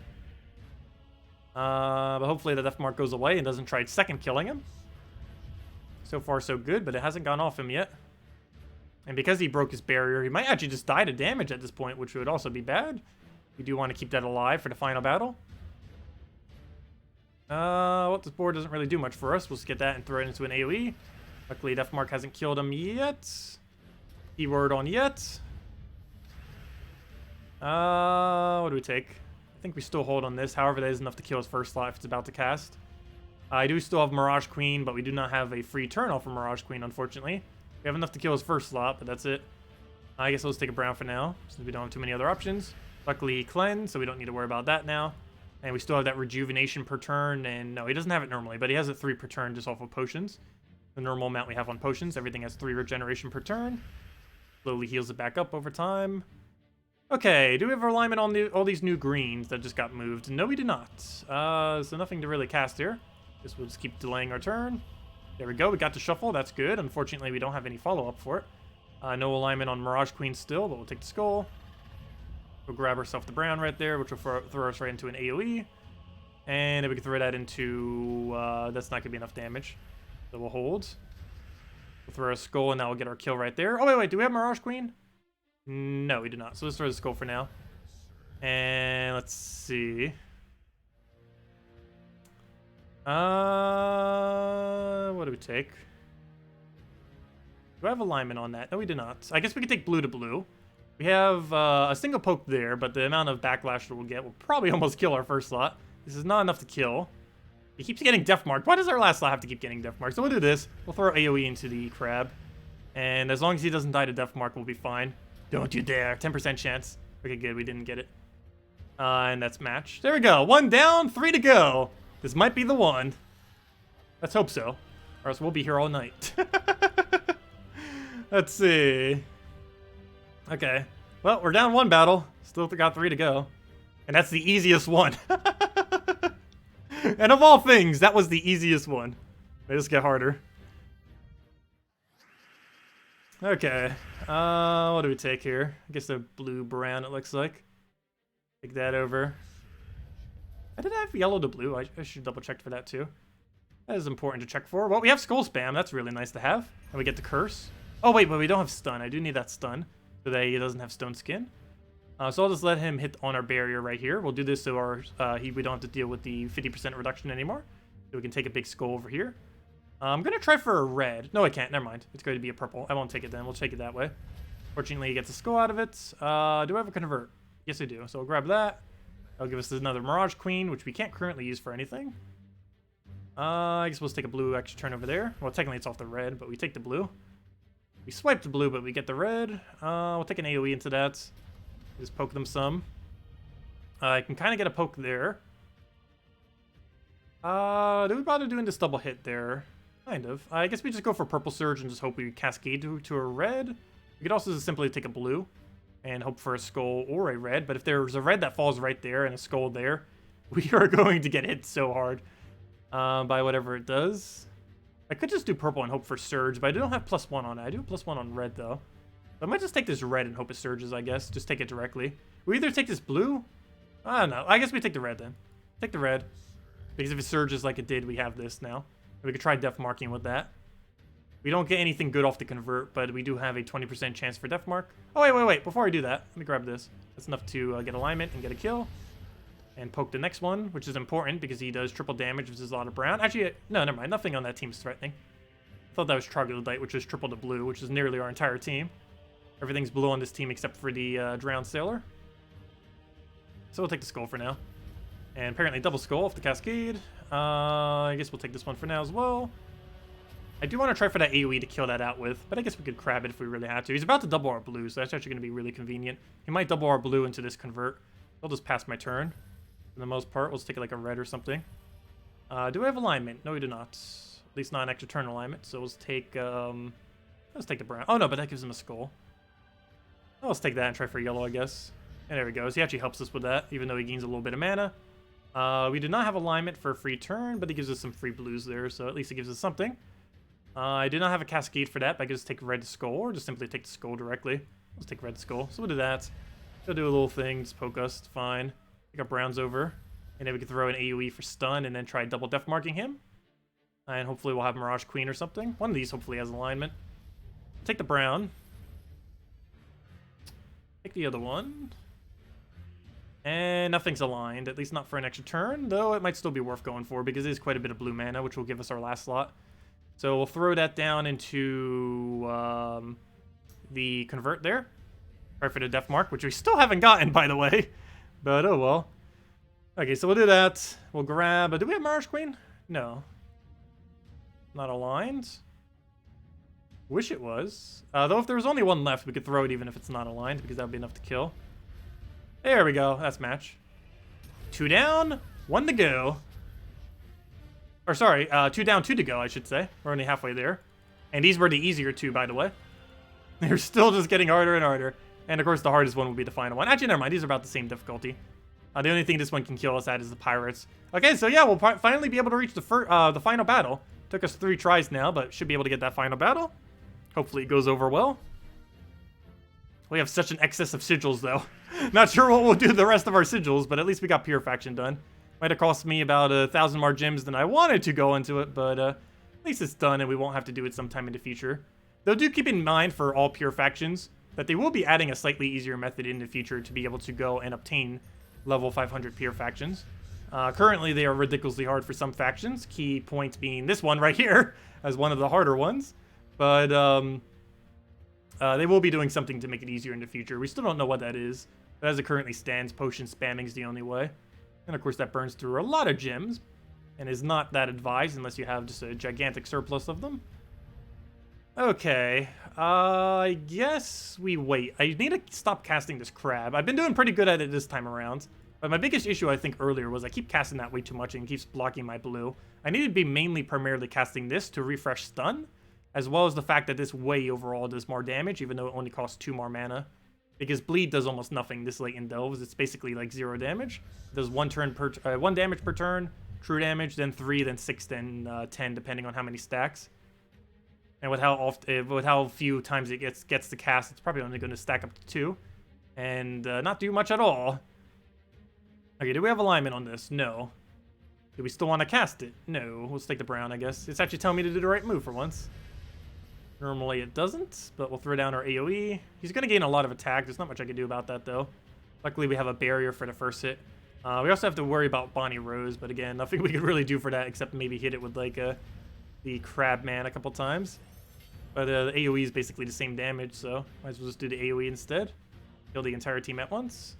S1: But hopefully the Death Mark goes away and doesn't try second killing him. So far, so good, but it hasn't gone off him yet. And because he broke his barrier, he might actually just die to damage at this point, which would also be bad. We do want to keep that alive for the final battle. Well, this board doesn't really do much for us. We'll just get that and throw it into an AoE. Luckily, Death Mark hasn't killed him yet. Keyword on yet. What do we take? I think we still hold on this. However, that is enough to kill his first slot if it's about to cast. I do still have Mirage Queen, but we do not have a free turn off for Mirage Queen, unfortunately. We have enough to kill his first slot, but that's it. I guess let's take a brown for now, since we don't have too many other options. Luckily, he cleansed, so we don't need to worry about that now. And we still have that rejuvenation per turn, and no, he doesn't have it normally, but he has it 3 per turn just off of potions. The normal amount we have on potions. Everything has 3 regeneration per turn. Slowly heals it back up over time. Okay, do we have alignment on all these new greens that just got moved? No, we do not. So nothing to really cast here. Guess we'll just keep delaying our turn. There we go, we got to shuffle, that's good. Unfortunately, we don't have any follow-up for it. No alignment on Mirage Queen still, but we'll take the Skull. We'll grab ourselves the brown right there, which will throw us right into an AoE. And if we can throw that into... that's not going to be enough damage. So we'll hold. We'll throw a Skull, and that will get our kill right there. Oh, wait, do we have Mirage Queen? No, we do not. So let's throw the Skull for now. And let's see. What do we take? Do I have alignment on that? No, we do not. I guess we could take blue to blue. We have a single poke there, but the amount of backlash that we'll get will probably almost kill our first slot. This is not enough to kill. He keeps getting Death Marked. Why does our last slot have to keep getting Death Marked? So we'll do this. We'll throw AoE into the crab. And as long as he doesn't die to Death Mark, we'll be fine. Don't you dare. 10% chance. Okay, good. We didn't get it. And that's match. There we go. 1 down, 3 to go. This might be the one. Let's hope so. Or else we'll be here all night. Let's see. Okay. Well, we're down 1 battle. Still got 3 to go. And that's the easiest one. And of all things, that was the easiest one. They just get harder. Okay. What do we take here? I guess a blue-brown, it looks like. Take that over. I did have yellow to blue. I should double-check for that, too. That is important to check for. Well, we have Skull Spam. That's really nice to have. And we get the Curse. Oh, wait, but we don't have Stun. I do need that Stun so that he doesn't have Stone Skin. So I'll just let him hit on our barrier right here. We'll do this so we don't have to deal with the 50% reduction anymore. So we can take a big Skull over here. I'm going to try for a red. No, I can't. Never mind. It's going to be a purple. I won't take it then. We'll take it that way. Fortunately, he gets a Skull out of it. Do I have a Convert? Yes, I do. So we'll grab that. That'll give us another Mirage Queen, which we can't currently use for anything. I guess we'll just take a blue extra turn over there. Well, technically it's off the red, but we take the blue. We swipe the blue, but we get the red. We'll take an AoE into that. Just poke them some. I can kind of get a poke there. Do we bother doing this double hit there? Kind of. I guess we just go for Purple Surge and just hope we cascade to a red. We could also just simply take a blue and hope for a skull or a red. But if there's a red that falls right there and a skull there, we are going to get hit so hard by whatever it does. I could just do purple and hope for surge, but I don't have +1 on it. I do have +1 on red, though. So I might just take this red and hope it surges, I guess. Just take it directly. We either take this blue. I don't know. I guess we take the red, then. Take the red. Because if it surges like it did, we have this now. We could try def marking with that. We don't get anything good off the convert, but we do have a 20% chance for def mark. Oh, wait. Before I do that, let me grab this. That's enough to get alignment and get a kill. And poke the next one, which is important because he does triple damage, which is a lot of brown. Actually, no, never mind. Nothing on that team is threatening. I thought that was Troglodyte, which is triple to blue, which is nearly our entire team. Everything's blue on this team except for the Drowned Sailor. So we'll take the skull for now. And apparently double skull off the cascade. I guess we'll take this one for now as well. I do want to try for that AoE to kill that out with, but I guess we could crab it if we really had to. He's about to double our blue, so that's actually going to be really convenient. He might double our blue into this convert. I'll just pass my turn. For the most part, we'll just take it like a red or something. Do we have alignment? No, we do not. At least not an extra turn alignment. So let's take the brown. Oh no, but that gives him a skull. Oh, let's take that and try for yellow, I guess. And there we go. So he actually helps us with that, even though he gains a little bit of mana. We do not have alignment for a free turn, but he gives us some free blues there, so at least it gives us something. I do not have a cascade for that, but I can just take red skull, or just simply take the skull directly. Let's take red skull. So we'll do that. He'll do a little thing, just poke us, it's fine. Pick up browns over, and then we can throw an AoE for stun, and then try double def marking him. And hopefully we'll have Mirage Queen or something. One of these hopefully has alignment. Take the brown. Take the other one. And nothing's aligned, at least not for an extra turn, though it might still be worth going for because it is quite a bit of blue mana, which will give us our last slot. So we'll throw that down into the convert there. Right for the def mark, which we still haven't gotten, by the way. But oh well. Okay, so we'll do that. We'll grab... do we have Mirage Queen? No. Not aligned. Wish it was. Though if there was only one left, we could throw it even if it's not aligned, because that would be enough to kill. There we go. That's match. 2 down, 1 to go. Or sorry, 2 down, 2 to go, I should say. We're only halfway there. And these were the easier 2, by the way. They're still just getting harder and harder. And of course, the hardest one will be the final one. Actually, never mind. These are about the same difficulty. The only thing this one can kill us at is the pirates. Okay, so yeah, we'll finally be able to reach the final battle. Took us 3 tries now, but should be able to get that final battle. Hopefully it goes over well. We have such an excess of sigils, though. Not sure what we'll do the rest of our sigils, but at least we got Purifaction done. Might have cost me about 1,000 more gems than I wanted to go into it, but at least it's done and we won't have to do it sometime in the future. Though do keep in mind for all Purifactions that they will be adding a slightly easier method in the future to be able to go and obtain level 500 Purifactions. Currently, they are ridiculously hard for some factions, key point being this one right here as one of the harder ones. But they will be doing something to make it easier in the future. We still don't know what that is. But as it currently stands, potion spamming is the only way. And of course, that burns through a lot of gems and is not that advised unless you have just a gigantic surplus of them. Okay, I guess we wait. I need to stop casting this crab. I've been doing pretty good at it this time around. But my biggest issue, I think, earlier was I keep casting that way too much and it keeps blocking my blue. I need to be primarily casting this to refresh stun, as well as the fact that this way overall does more damage, even though it only costs 2 more mana. Because bleed does almost nothing this late in delves. It's basically like 0 damage. It does 1 damage per turn, true damage, then 3, then 6, then 10, depending on how many stacks. And with how few times it gets to cast, it's probably only going to stack up to 2, and not do much at all. Okay, do we have alignment on this? No. Do we still want to cast it? No. Let's take the brown, I guess. It's actually telling me to do the right move for once. Normally it doesn't, but we'll throw down our AoE. He's going to gain a lot of attack. There's not much I can do about that, though. Luckily, we have a barrier for the first hit. We also have to worry about Bonnie Rose, but again, nothing we could really do for that except maybe hit it with, like, the Crab Man a couple times. But the AoE is basically the same damage, so might as well just do the AoE instead. Kill the entire team at once.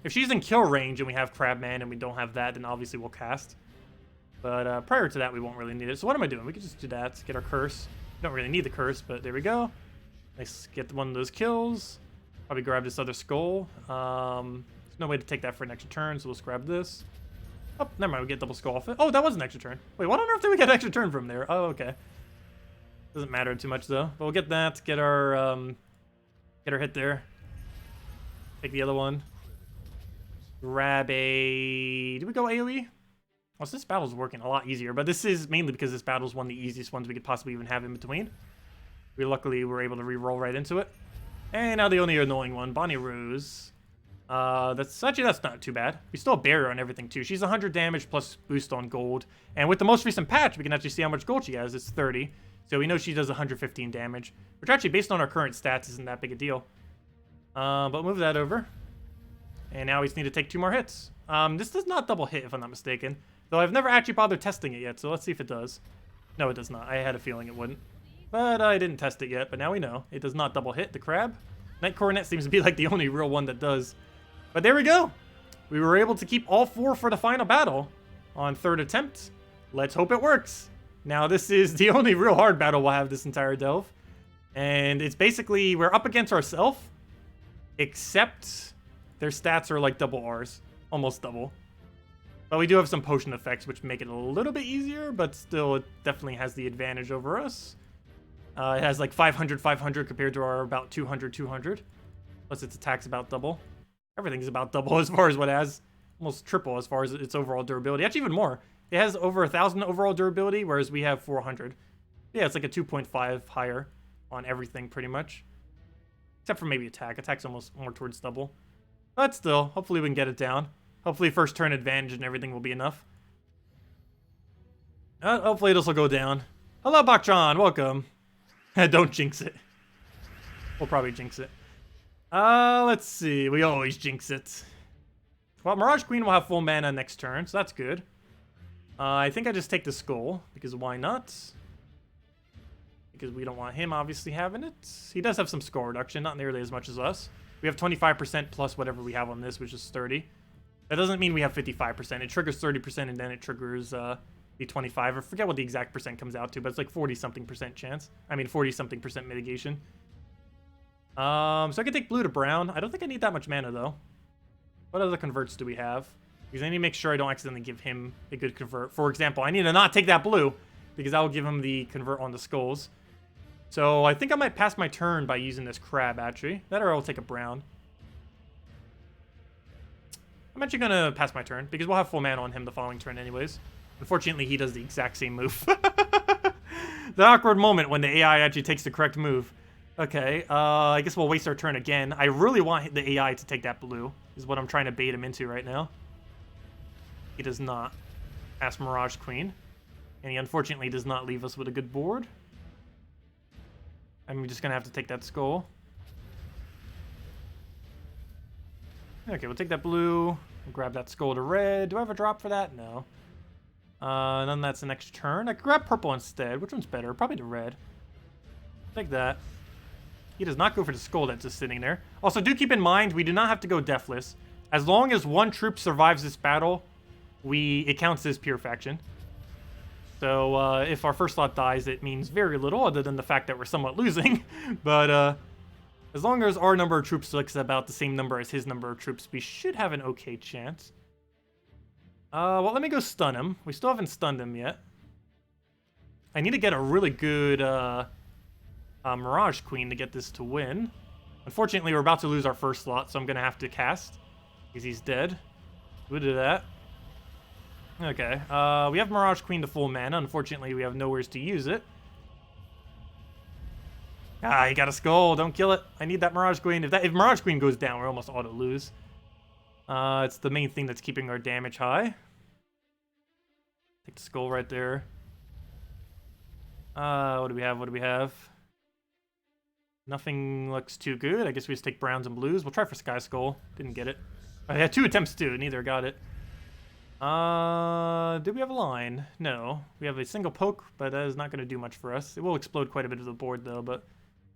S1: If she's in kill range and we have Crab Man and we don't have that, then obviously we'll cast. But prior to that, we won't really need it. So what am I doing? We could just do that, get our curse. We don't really need the curse, but there we go. Nice, get one of those kills. Probably grab this other skull. There's no way to take that for an extra turn, so let's grab this. Oh, never mind, we get double skull off it. Oh, that was an extra turn. Wait, what on earth did we get an extra turn from there? Oh, okay. Doesn't matter too much though. But we'll get that, get our hit there. Take the other one. Grab a... Did we go AoE? Well, so this battle's working a lot easier, but this is mainly because this battle's one of the easiest ones we could possibly even have in between. We luckily were able to re-roll right into it. And now the only annoying one, Bonnie Rose. That's not too bad. We still have barrier on everything too. She's 100 damage plus boost on gold. And with the most recent patch, we can actually see how much gold she has. It's 30. So we know she does 115 damage, which actually based on our current stats isn't that big a deal. But move that over. And now we just need to take 2 more hits. This does not double hit if I'm not mistaken. Though I've never actually bothered testing it yet, so let's see if it does. No, it does not. I had a feeling it wouldn't. But I didn't test it yet, but now we know. It does not double hit the crab. Night Coronet seems to be like the only real one that does. But there we go. We were able to keep all 4 for the final battle on 3rd attempt. Let's hope it works. Now this is the only real hard battle we'll have this entire delve. And it's basically, we're up against ourselves, except their stats are like double ours. Almost double. But we do have some potion effects, which make it a little bit easier, but still, it definitely has the advantage over us. It has like 500, 500 compared to our about 200, 200. Plus its attack's about double. Everything's about double as far as what it has. Almost triple as far as its overall durability. Actually, even more. It has over 1,000 overall durability, whereas we have 400. Yeah, it's like a 2.5 higher on everything, pretty much. Except for maybe attack. Attack's almost more towards double. But still, hopefully we can get it down. Hopefully first turn advantage and everything will be enough. Hopefully this will go down. Hello, Bakchan. Welcome. Don't jinx it. We'll probably jinx it. Let's see. We always jinx it. Well, Mirage Queen will have full mana next turn, so that's good. I think I just take the skull, because why not? Because we don't want him obviously having it. He does have some skull reduction, not nearly as much as us. We have 25% plus whatever we have on this, which is 30. That doesn't mean we have 55%. It triggers 30% and then it triggers the 25. I forget what the exact percent comes out to, but it's like 40-something% chance. I mean 40-something% mitigation. So I can take blue to brown. I don't think I need that much mana though. What other converts do we have? Because I need to make sure I don't accidentally give him a good convert. For example, I need to not take that blue, because that will give him the convert on the skulls. So I think I might pass my turn by using this crab, actually. That or I'll take a brown. I'm actually going to pass my turn, because we'll have full mana on him the following turn anyways. Unfortunately, he does the exact same move. The awkward moment when the AI actually takes the correct move. Okay, I guess we'll waste our turn again. I really want the AI to take that blue, is what I'm trying to bait him into right now. He does not. Ask Mirage Queen. And he unfortunately does not leave us with a good board. I'm just going to have to take that skull. Okay, we'll take that blue. We'll grab that skull to red. Do I have a drop for that? No. Then that's the next turn. I could grab purple instead. Which one's better? Probably the red. Take that. He does not go for the skull that's just sitting there. Also, do keep in mind, we do not have to go deathless. As long as one troop survives this battle, it counts as pure faction. So if our first slot dies, it means very little, other than the fact that we're somewhat losing. But as long as our number of troops looks about the same number as his number of troops, we should have an okay chance. Well, let me go stun him. We still haven't stunned him yet. I need to get a really good Mirage Queen to get this to win. Unfortunately, we're about to lose our first slot, so I'm going to have to cast, because he's dead. We'll do that. Okay, we have Mirage Queen to full mana. Unfortunately, we have nowhere to use it. Ah, he got a skull. Don't kill it. I need that Mirage Queen. If Mirage Queen goes down, we're almost auto lose. It's the main thing that's keeping our damage high. Take the skull right there. What do we have? What do we have? Nothing looks too good. I guess we just take browns and blues. We'll try for Sky Skull. Didn't get it. I had 2 attempts too. Neither got it. Did we have a line? No. We have a single poke, but that is not going to do much for us. It will explode quite a bit of the board though, but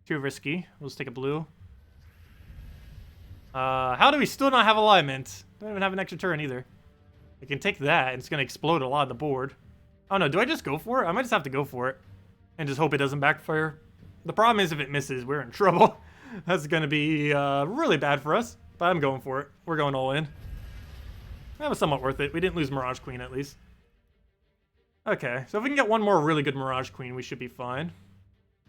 S1: too risky. We'll just take a blue. How do we still not have alignment? Don't even have an extra turn either. I can take that, and it's going to explode a lot of the board. Oh no, do I just go for it? I might just have to go for it. And just hope it doesn't backfire. The problem is if it misses, we're in trouble. That's going to be really bad for us. But I'm going for it. We're going all in. That was somewhat worth it. We didn't lose Mirage Queen at least. Okay, so if we can get one more really good Mirage Queen, we should be fine.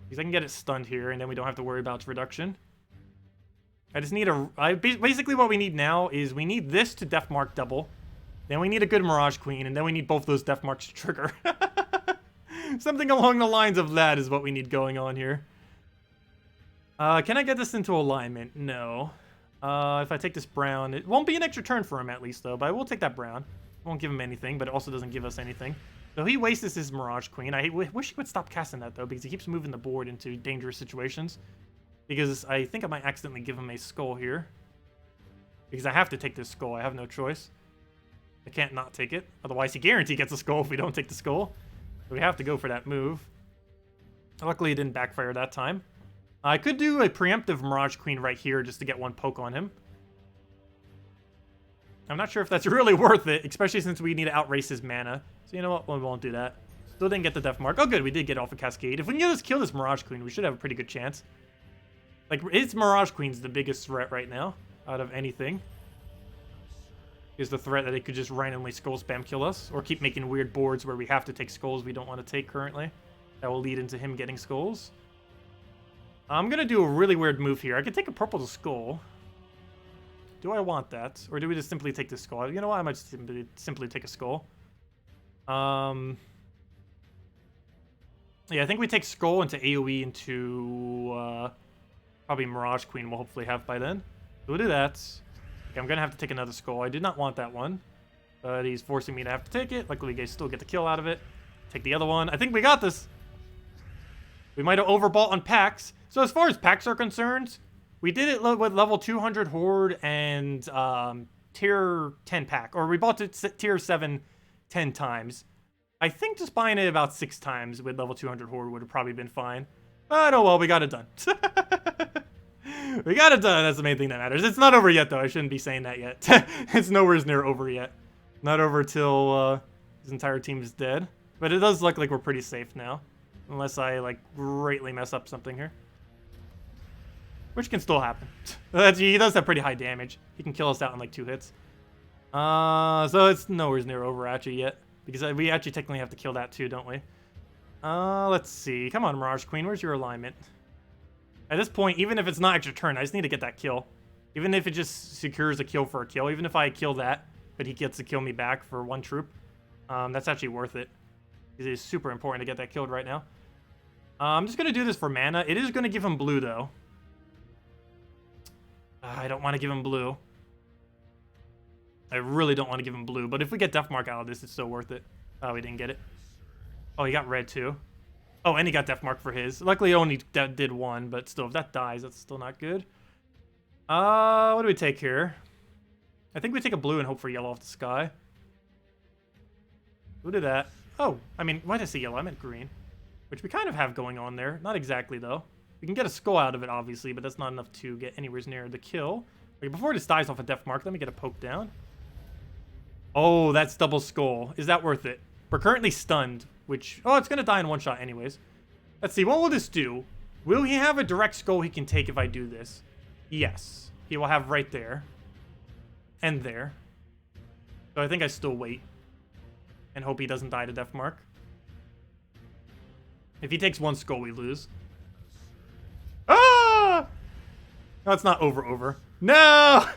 S1: Because I can get it stunned here, and then we don't have to worry about its reduction. I just need basically what we need now is we need this to Death Mark double. Then we need a good Mirage Queen, and then we need both those Death Marks to trigger. Something along the lines of that is what we need going on here. Can I get this into alignment? No. If I take this brown, it won't be an extra turn for him at least, though. But I will take that brown. Won't give him anything, but it also doesn't give us anything. So he wastes his Mirage Queen. I wish he would stop casting that, though, because he keeps moving the board into dangerous situations. Because I think I might accidentally give him a skull here. Because I have to take this skull. I have no choice. I can't not take it. Otherwise, he guaranteed gets a skull if we don't take the skull. So we have to go for that move. Luckily, it didn't backfire that time. I could do a preemptive Mirage Queen right here just to get one poke on him. I'm not sure if that's really worth it, especially since we need to outrace his mana. So you know what? We won't do that. Still didn't get the Death Mark. Oh, good. We did get off a Cascade. If we can just kill this Mirage Queen, we should have a pretty good chance. Like, his Mirage Queen's the biggest threat right now out of anything. Is the threat that it could just randomly skull spam kill us, or keep making weird boards where we have to take skulls we don't want to take currently. That will lead into him getting skulls. I'm going to do a really weird move here. I could take a purple to skull. Do I want that? Or do we just simply take the skull? You know what? I might simply take a skull. Yeah, I think we take skull into AoE into probably Mirage Queen we'll hopefully have by then. So we'll do that. Okay, I'm going to have to take another skull. I did not want that one. But he's forcing me to have to take it. Luckily, we still get the kill out of it. Take the other one. I think we got this. We might have overbought on packs. So as far as packs are concerned, we did it with level 200 Horde and tier 10 pack. Or we bought it tier 7 10 times. I think just buying it about 6 times with level 200 Horde would have probably been fine. But oh well, we got it done. We got it done. That's the main thing that matters. It's not over yet, though. I shouldn't be saying that yet. It's nowhere near over yet. Not over till his entire team is dead. But it does look like we're pretty safe now. Unless I, like, greatly mess up something here. Which can still happen. He does have pretty high damage. He can kill us out in, like, 2 hits. So it's nowhere near over, actually, yet. Because we actually technically have to kill that, too, don't we? Let's see. Come on, Mirage Queen. Where's your alignment? At this point, even if it's not extra turn, I just need to get that kill. Even if it just secures a kill for a kill. Even if I kill that, but he gets to kill me back for 1 troop. That's actually worth it. It is super important to get that killed right now. I'm just going to do this for mana. It is going to give him blue, though. I don't want to give him blue. I really don't want to give him blue. But if we get Death Mark out of this, it's still worth it. Oh, we didn't get it. Oh, he got red, too. Oh, and he got Death Mark for his. Luckily, only did 1. But still, if that dies, that's still not good. What do we take here? I think we take a blue and hope for yellow off the sky. Who did that? Oh, I mean, why did I say yellow? I meant green. Which we kind of have going on there. Not exactly, though. We can get a skull out of it, obviously, but that's not enough to get anywhere near the kill. Okay, before this dies off a Death Mark, let me get a poke down. Oh, that's double skull. Is that worth it? We're currently stunned, which... Oh, it's going to die in 1 shot anyways. Let's see, what will this do? Will he have a direct skull he can take if I do this? Yes. He will have right there. And there. So I think I still wait. And hope he doesn't die to Death Mark. If he takes 1 skull, we lose. Ah! No, it's not over. No!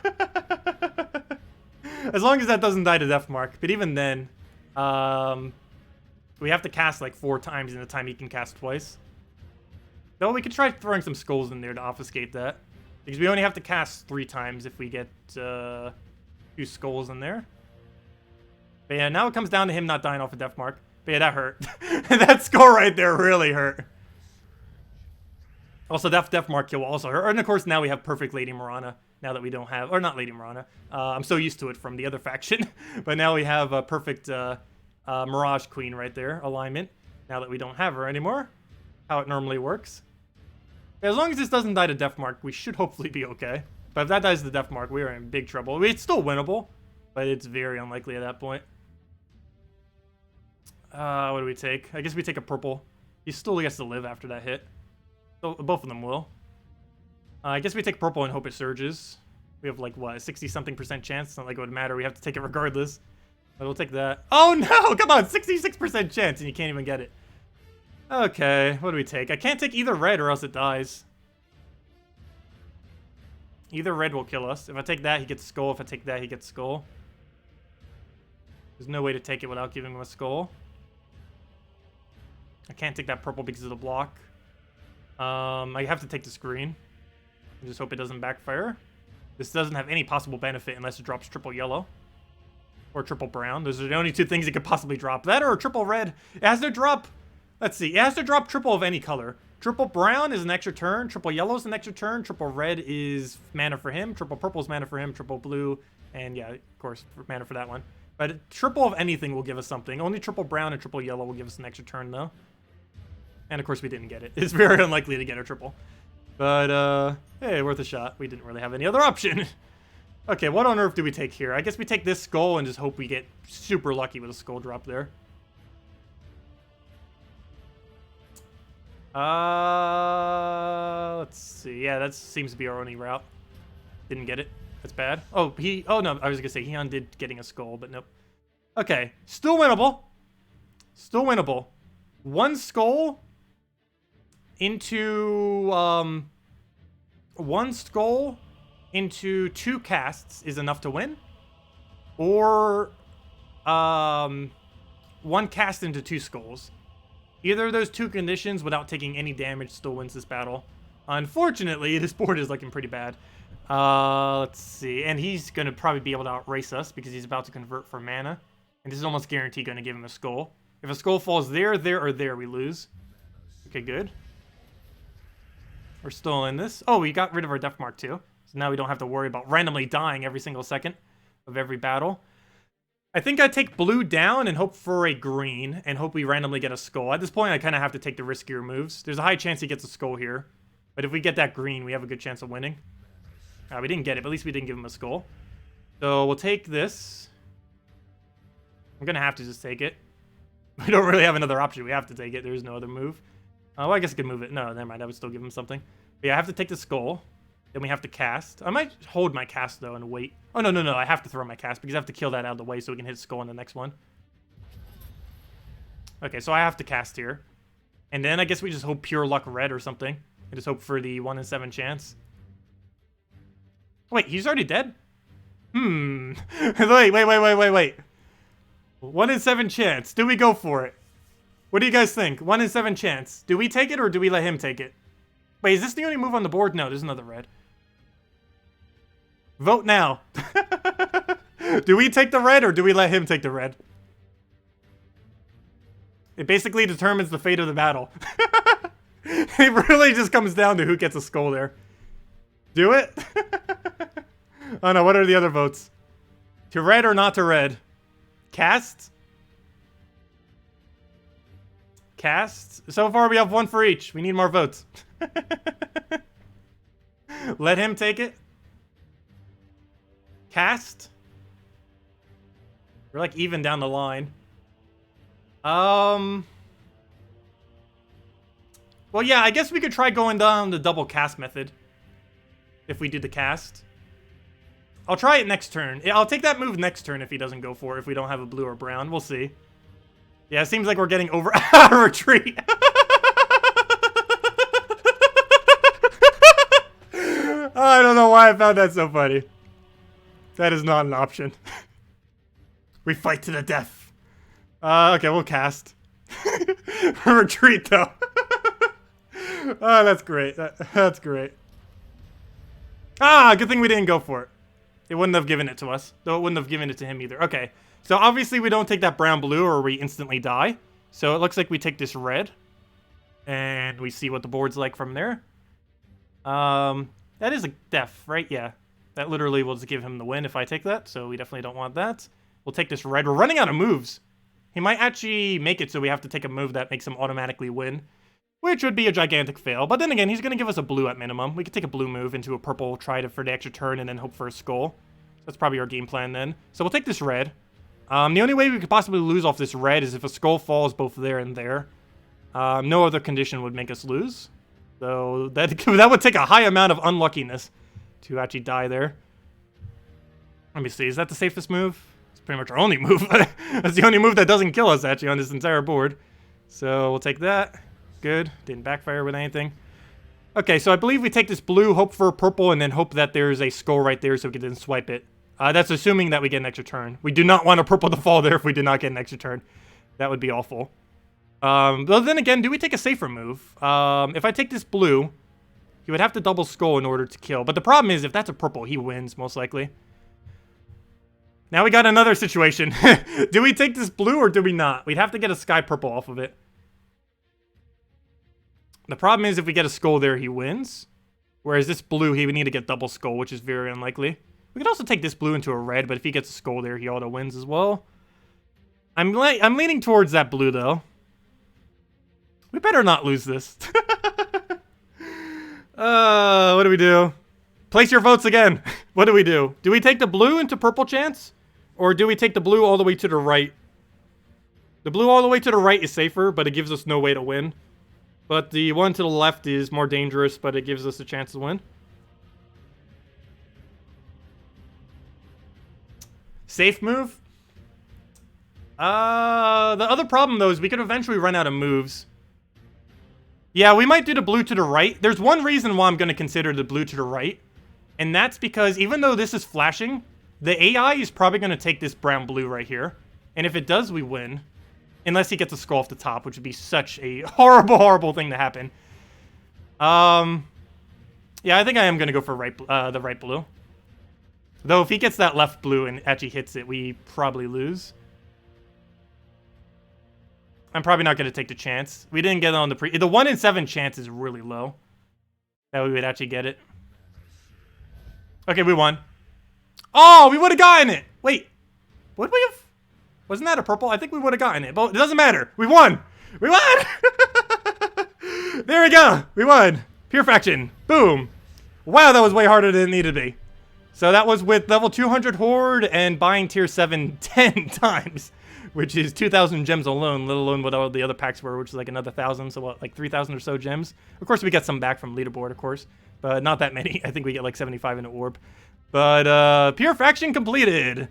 S1: As long as that doesn't die to Death Mark. But even then, we have to cast like 4 times in the time he can cast twice. Though we could try throwing some skulls in there to obfuscate that. Because we only have to cast 3 times if we get 2 skulls in there. But yeah, now it comes down to him not dying off a Death Mark. But yeah, that hurt. That skull right there really hurt. Also, that Death Mark kill will also hurt. And of course, now we have perfect Lady Mirana. Now that we don't have... Or not Lady Mirana. I'm so used to it from the other faction. But now we have a perfect Mirage Queen right there. Alignment. Now that we don't have her anymore. How it normally works. As long as this doesn't die to Death Mark, we should hopefully be okay. But if that dies to Death Mark, we are in big trouble. It's still winnable. But it's very unlikely at that point. What do we take? I guess we take a purple. He still gets to live after that hit. So both of them will. I guess we take purple and hope it surges. We have like, what, a 60-something% chance? It's not like it would matter. We have to take it regardless. But we'll take that. Oh no! Come on! 66% chance and you can't even get it. Okay, what do we take? I can't take either red or else it dies. Either red will kill us. If I take that, he gets skull. If I take that, he gets skull. There's no way to take it without giving him a skull. I can't take that purple because of the block. I have to take this green. I just hope it doesn't backfire. This doesn't have any possible benefit unless it drops triple yellow. Or triple brown. Those are the only two things it could possibly drop. That or a triple red. It has to drop... Let's see. It has to drop triple of any color. Triple brown is an extra turn. Triple yellow is an extra turn. Triple red is mana for him. Triple purple is mana for him. Triple blue. And yeah, of course, mana for that one. But triple of anything will give us something. Only triple brown and triple yellow will give us an extra turn, though. And of course, we didn't get it. It's very unlikely to get a triple. But, hey, worth a shot. We didn't really have any other option. Okay, what on earth do we take here? I guess we take this skull and just hope we get super lucky with a skull drop there. Let's see. Yeah, that seems to be our only route. Didn't get it. That's bad. Oh, no, I was gonna say he undid getting a skull, but nope. Okay, still winnable. Still winnable. One skull into, one skull into 2 casts is enough to win. Or, 1 cast into 2 skulls. Either of those 2 conditions without taking any damage still wins this battle. Unfortunately, this board is looking pretty bad. Let's see. And he's going to probably be able to outrace us because he's about to convert for mana. And this is almost guaranteed going to give him a skull. If a skull falls there, there, or there, we lose. Okay, good. We're still in this. Oh, we got rid of our death mark too. So now we don't have to worry about randomly dying every single second of every battle. I think I'd take blue down and hope for a green and hope we randomly get a skull. At this point, I kind of have to take the riskier moves. There's a high chance he gets a skull here. But if we get that green, we have a good chance of winning. We didn't get it, but at least we didn't give him a skull. So we'll take this. I'm going to have to just take it. We don't really have another option. We have to take it. There's no other move. Well, I guess I could move it. No, never mind. I would still give him something. But yeah, I have to take the skull. Then we have to cast. I might hold my cast, though, and wait. Oh, no, no, no. I have to throw my cast because I have to kill that out of the way so we can hit skull in the next one. Okay, so I have to cast here. And then I guess we just hope pure luck red or something. I just hope for the 1 in 7 chance. Wait, he's already dead? Wait. 1 in 7 chance. Do we go for it? What do you guys think? 1 in 7 chance. Do we take it or do we let him take it? Wait, is this the only move on the board? No, there's another red. Vote now. Do we take the red or do we let him take the red? It basically determines the fate of the battle. It really just comes down to who gets a skull there. Do it? Oh no, what are the other votes? To red or not to red? Cast? Cast? So far we have 1 for each. We need more votes. Let him take it. Cast? We're like even down the line. Well, yeah, I guess we could try going down the double cast method. If we do the cast. I'll try it next turn. I'll take that move next turn if he doesn't go for it, if we don't have a blue or brown. We'll see. Yeah, it seems like we're getting over our retreat. I don't know why I found that so funny. That is not an option. We fight to the death. Okay, we'll cast. Retreat, though. Oh, that's great. That's great. Ah, good thing we didn't go for it. It wouldn't have given it to us. Though it wouldn't have given it to him either. Okay. So obviously we don't take that brown-blue or we instantly die. So it looks like we take this red. And we see what the board's like from there. That is a def, right? Yeah. That literally will just give him the win if I take that. So we definitely don't want that. We'll take this red. We're running out of moves. He might actually make it so we have to take a move that makes him automatically win. Which would be a gigantic fail. But then again, he's going to give us a blue at minimum. We could take a blue move into a purple, try to for the extra turn, and then hope for a skull. That's probably our game plan then. So we'll take this red. The only way we could possibly lose off this red is if a skull falls both there and there. No other condition would make us lose. So that would take a high amount of unluckiness to actually die there. Let me see, is that the safest move? It's pretty much our only move. That's the only move that doesn't kill us, actually, on this entire board. So we'll take that. Good. Didn't backfire with anything. Okay, so I believe we take this blue, hope for a purple, and then hope that there's a skull right there so we can then swipe it. That's assuming that we get an extra turn. We do not want a purple to fall there if we did not get an extra turn. That would be awful. But then again, do we take a safer move? If I take this blue, he would have to double skull in order to kill. But the problem is, if that's a purple, he wins, most likely. Now we got another situation. Do we take this blue or do we not? We'd have to get a sky purple off of it. The problem is if we get a skull there, he wins. Whereas this blue, he would need to get double skull, which is very unlikely. We could also take this blue into a red, but if he gets a skull there, he auto wins as well. I'm leaning towards that blue, though. We better not lose this. What do we do? Place your votes again. What do we do? Do we take the blue into purple chance? Or do we take the blue all the way to the right? The blue all the way to the right is safer, but it gives us no way to win. But the one to the left is more dangerous, but it gives us a chance to win. Safe move? The other problem, though, is we could eventually run out of moves. Yeah, we might do the blue to the right. There's one reason why I'm going to consider the blue to the right. And that's because even though this is flashing, the AI is probably going to take this brown-blue right here. And if it does, we win. Unless he gets a skull off the top, which would be such a horrible, horrible thing to happen. Yeah, I think I am going to go for the right blue. Though if he gets that left blue and actually hits it, we probably lose. I'm probably not going to take the chance. We didn't get it on the The 1 in 7 chance is really low that we would actually get it. Okay, we won. Oh, we would have gotten it. Wait, would we have? Wasn't that a purple? I think we would have gotten it, but it doesn't matter. We won. We won. There we go. We won. Pure faction. Boom. Wow, that was way harder than it needed to be. So that was with level 200 Horde and buying tier 7 10 times, which is 2,000 gems alone, let alone what all the other packs were, which is like another 1,000, so what, like 3,000 or so gems. Of course, we get some back from leaderboard, of course, but not that many. I think we get like 75 in an orb. But pure faction completed.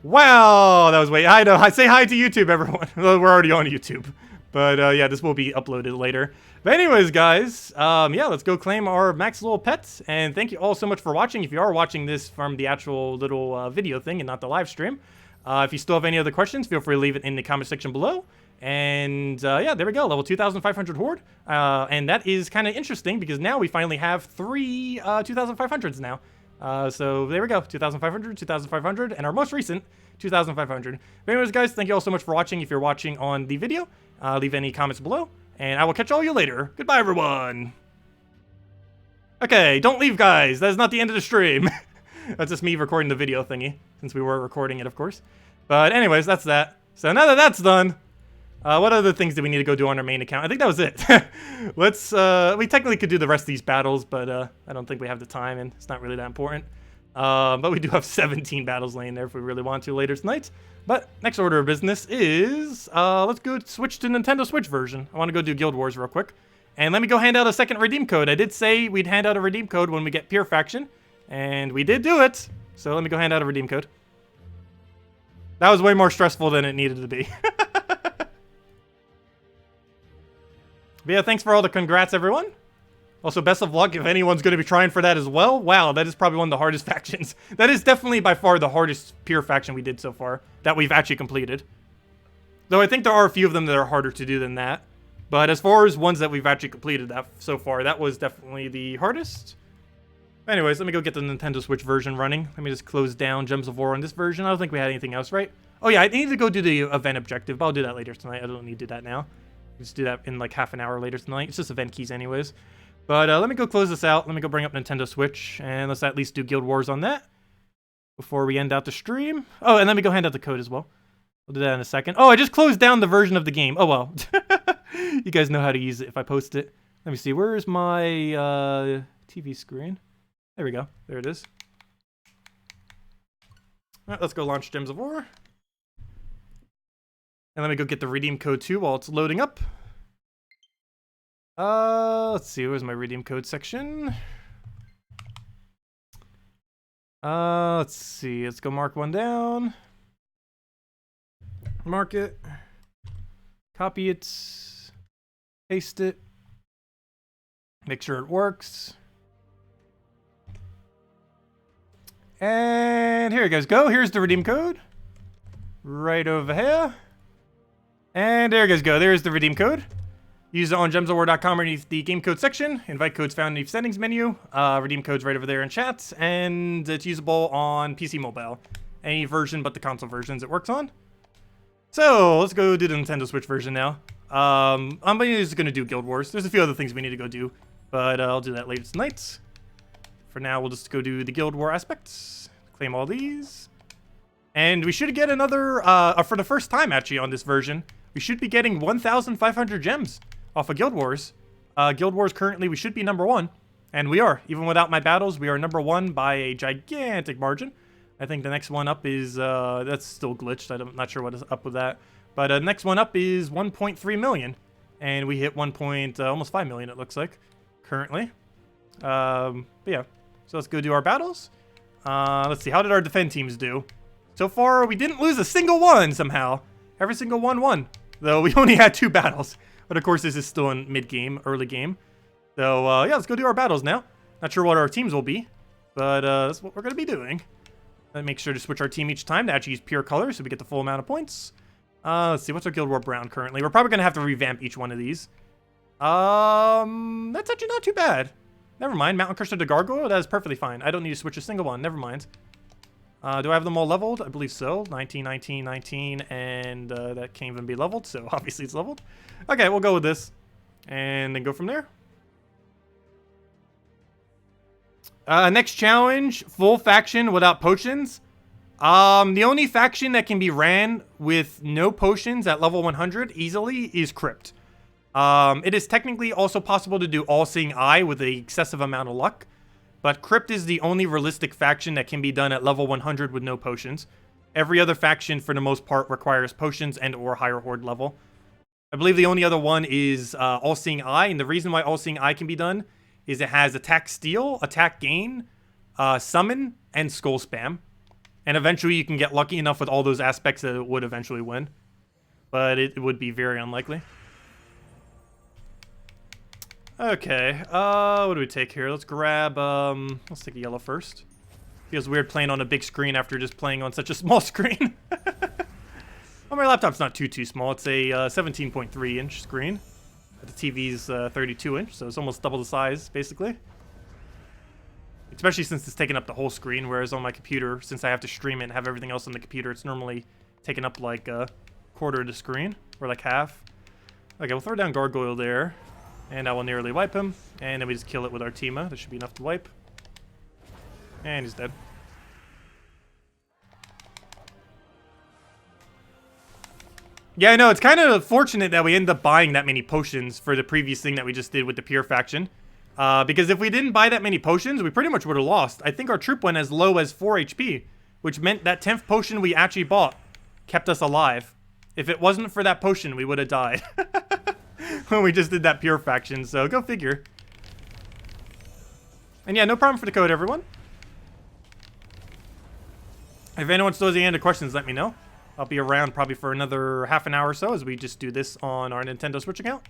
S1: Wow, that was way. I know. I say hi to YouTube, everyone. Well, we're already on YouTube, but yeah, this will be uploaded later. But anyways, guys, yeah, let's go claim our max little pets. And thank you all so much for watching. If you are watching this from the actual little video thing and not the live stream, if you still have any other questions, feel free to leave it in the comment section below. And yeah, there we go, level 2,500 Horde. And that is kind of interesting because now we finally have 3 2,500s now. So there we go, 2,500, 2,500, and our most recent 2,500. But anyways, guys, thank you all so much for watching. If you're watching on the video, leave any comments below, and I will catch all you later. Goodbye, everyone. Okay, don't leave, guys. That is not the end of the stream. That's just me recording the video thingy, since we were recording it, of course. But anyways, that's that. So now that that's done, what other things do we need to go do on our main account? I think that was it. Let's, we technically could do the rest of these battles, but I don't think we have the time, and it's not really that important. But we do have 17 battles laying there if we really want to later tonight. But next order of business is, let's go switch to Nintendo Switch version. I want to go do Guild Wars real quick. And let me go hand out a second redeem code. I did say we'd hand out a redeem code when we get Pure Faction, and we did do it. So let me go hand out a redeem code. That was way more stressful than it needed to be. But yeah, thanks for all the congrats, everyone. Also, best of luck if anyone's going to be trying for that as well. Wow, that is probably one of the hardest factions. That is definitely by far the hardest Pure Faction we did so far, that we've actually completed. Though I think there are a few of them that are harder to do than that. But as far as ones that we've actually completed that so far, that was definitely the hardest. Anyways, let me go get the Nintendo Switch version running. Let me just close down Gems of War on this version. I don't think we had anything else, right? Oh yeah, I need to go do the event objective, but I'll do that later tonight. I don't need to do that now. Just do that in like half an hour later tonight. It's just event keys anyways. But let me go close this out. Let me go bring up Nintendo Switch, and let's at least do Guild Wars on that before we end out the stream. Oh, and let me go hand out the code as well. We'll do that in a second. Oh, I just closed down the version of the game. Oh, well. You guys know how to use it if I post it. Let me see. Where is my TV screen? There we go. There it is. All right, let's go launch Gems of War. And let me go get the redeem code too while it's loading up. Let's see, where's my redeem code section? Let's see, let's go mark one down. Mark it. Copy it. Paste it. Make sure it works. And here you guys go. Here's the redeem code. Right over here. And there you guys go. There's the redeem code. Use it on gemsofwar.com underneath the game code section. Invite codes found in the settings menu. Redeem codes right over there in chat. And it's usable on PC mobile. Any version but the console versions it works on. So let's go do the Nintendo Switch version now. I'm just going to do Guild Wars. There's a few other things we need to go do. But I'll do that later tonight. For now, we'll just go do the Guild War aspects. Claim all these. And we should get another, for the first time actually on this version, we should be getting 1,500 gems off of Guild Wars. Guild Wars currently, we should be #1. And we are. Even without my battles, we are #1 by a gigantic margin. I think the next one up is, that's still glitched. I'm not sure what is up with that. But the next one up is 1.3 million. And we hit almost 5 million, it looks like, currently. But yeah. So let's go do our battles. Let's see, how did our defend teams do? So far, we didn't lose a single one somehow. Every single one won. Though we only had 2 battles. But of course, this is still in mid-game, early game. So yeah, let's go do our battles now. Not sure what our teams will be. But that's what we're going to be doing. Make sure to switch our team each time to actually use pure colors so we get the full amount of points. Let's see, what's our Guild War Brown currently? We're probably going to have to revamp each one of these. That's actually not too bad. Never mind. Mountain Crusher to Gargoyle? That is perfectly fine. I don't need to switch a single one. Never mind. Do I have them all leveled? I believe so. 19, 19, 19, and that can't even be leveled, so obviously it's leveled. Okay, we'll go with this. And then go from there. Next challenge, full faction without potions. The only faction that can be ran with no potions at level 100 easily is Crypt. It is technically also possible to do All-Seeing Eye with an excessive amount of luck, but Crypt is the only realistic faction that can be done at level 100 with no potions. Every other faction, for the most part, requires potions and or higher horde level. I believe the only other one is All-Seeing Eye, and the reason why All-Seeing Eye can be done is it has Attack Steal, Attack Gain, Summon, and Skull Spam. And eventually you can get lucky enough with all those aspects that it would eventually win. But it would be very unlikely. Okay, what do we take here? Let's grab, let's take a yellow first. Feels weird playing on a big screen after just playing on such a small screen. Well, my laptop's not too small. It's a 17.3 inch screen. But the TV's 32 inch, so it's almost double the size, basically. Especially since it's taking up the whole screen, whereas on my computer, since I have to stream it and have everything else on the computer, it's normally taking up like a quarter of the screen, or like half. Okay, we'll throw down Gargoyle there. And I will nearly wipe him. And then we just kill it with our Tima. That should be enough to wipe. And he's dead. Yeah, I know. It's kind of fortunate that we end up buying that many potions for the previous thing that we just did with the Pure faction. Because if we didn't buy that many potions, we pretty much would have lost. I think our troop went as low as 4 HP. Which meant that 10th potion we actually bought kept us alive. If it wasn't for that potion, we would have died. When we just did that Pure faction, so go figure. And yeah, no problem for the code, everyone. If anyone still has any other questions, let me know. I'll be around probably for another half an hour or so as we just do this on our Nintendo Switch account.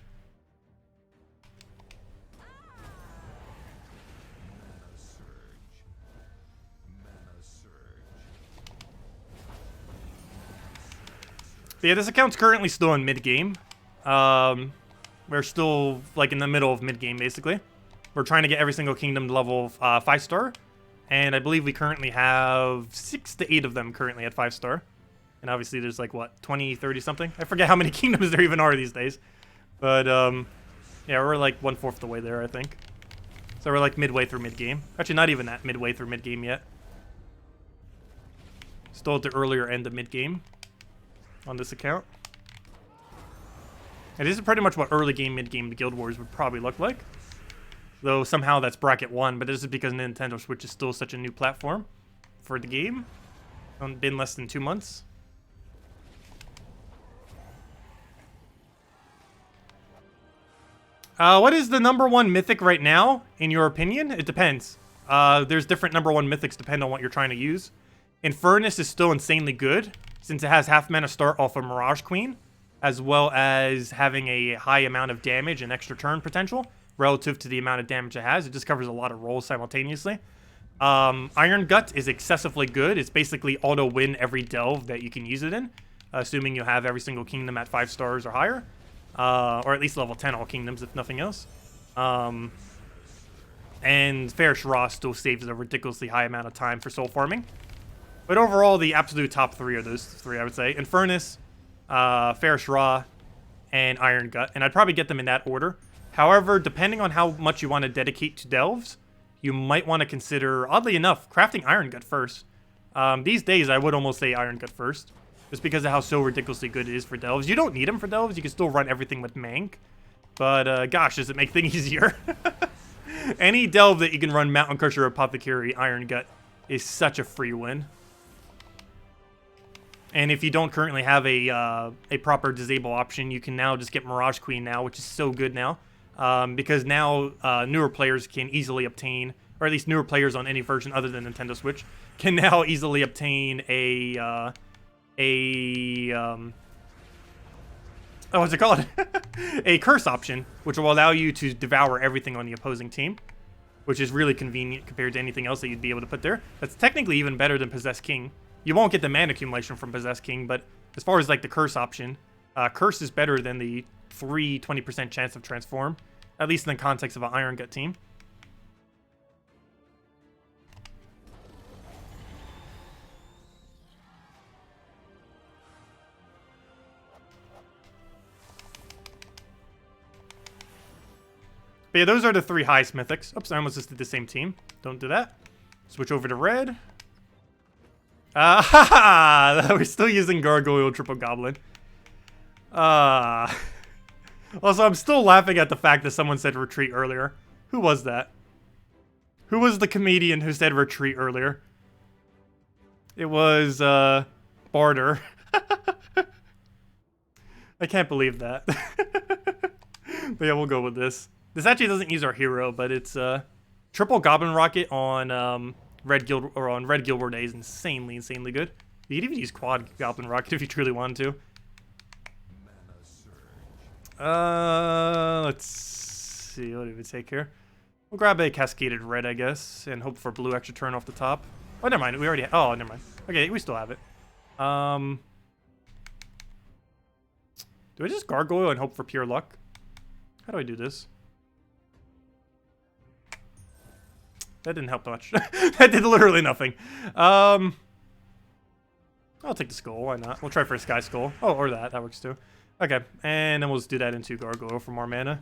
S1: But yeah, this account's currently still in mid-game. We're still, like, in the middle of mid-game, basically. We're trying to get every single kingdom to level 5-star. And I believe we currently have 6 to 8 of them currently at 5-star. And obviously there's, like, what, 20, 30 something? I forget how many kingdoms there even are these days. But, yeah, we're, like, 1/4 the way there, I think. So we're, like, midway through mid-game. Actually, not even that midway through mid-game yet. Still at the earlier end of mid-game on this account. And this is pretty much what early game, mid-game Guild Wars would probably look like. Though somehow that's bracket 1, but this is because Nintendo Switch is still such a new platform for the game. It's been less than 2 months. What is the #1 mythic right now, in your opinion? It depends. There's different #1 mythics depending on what you're trying to use. Infernus is still insanely good, since it has half mana start off of Mirage Queen, as well as having a high amount of damage and extra turn potential, relative to the amount of damage it has. It just covers a lot of roles simultaneously. Iron Gut is excessively good. It's basically auto-win every delve that you can use it in, assuming you have every single kingdom at 5 stars or higher. Or at least level 10 all kingdoms, if nothing else. And Fairish Ra still saves a ridiculously high amount of time for soul farming. But overall, the absolute top 3 are those 3, I would say. Infernus, Fairish Ra, and Iron Gut. And I'd probably get them in that order. However, depending on how much you want to dedicate to delves, you might want to consider, oddly enough, crafting Iron Gut first. These days, I would almost say Iron Gut first. Just because of how so ridiculously good it is for delves. You don't need them for delves. You can still run everything with Mank. But, gosh, does it make things easier? Any delve that you can run Mountain Crusher or Apothecary Iron Gut is such a free win. And if you don't currently have a proper disable option, you can now just get Mirage Queen now, which is so good now. Because now newer players can easily obtain, or at least newer players on any version other than Nintendo Switch, can now easily obtain what's it called? A curse option, which will allow you to devour everything on the opposing team, which is really convenient compared to anything else that you'd be able to put there. That's technically even better than Possessed King. You won't get the mana accumulation from Possessed King, but as far as like the curse option, curse is better than the 20% chance of transform, at least in the context of an Iron Gut team. But yeah, those are the 3 highest mythics. Oops, I almost just did the same team. Don't do that. Switch over to red. We're still using Gargoyle Triple Goblin. Also, I'm still laughing at the fact that someone said retreat earlier. Who was that? Who was the comedian who said retreat earlier? It was, Barter. I can't believe that. But yeah, we'll go with this. This actually doesn't use our hero, but it's triple Goblin Rocket on Red Guild Day is insanely good. You could even use quad Goblin Rocket if you truly wanted to. Let's see, what do we take here? We'll grab a Cascaded Red, I guess, and hope for blue extra turn off the top. Oh, never mind. We already. Oh, never mind. Okay, we still have it. Do I just Gargoyle and hope for pure luck? How do I do this? That didn't help much. That did literally nothing. I'll take the skull. Why not? We'll try for a Sky Skull. Oh, or that. That works too. Okay, and then we'll just do that into Gargoyle for more mana.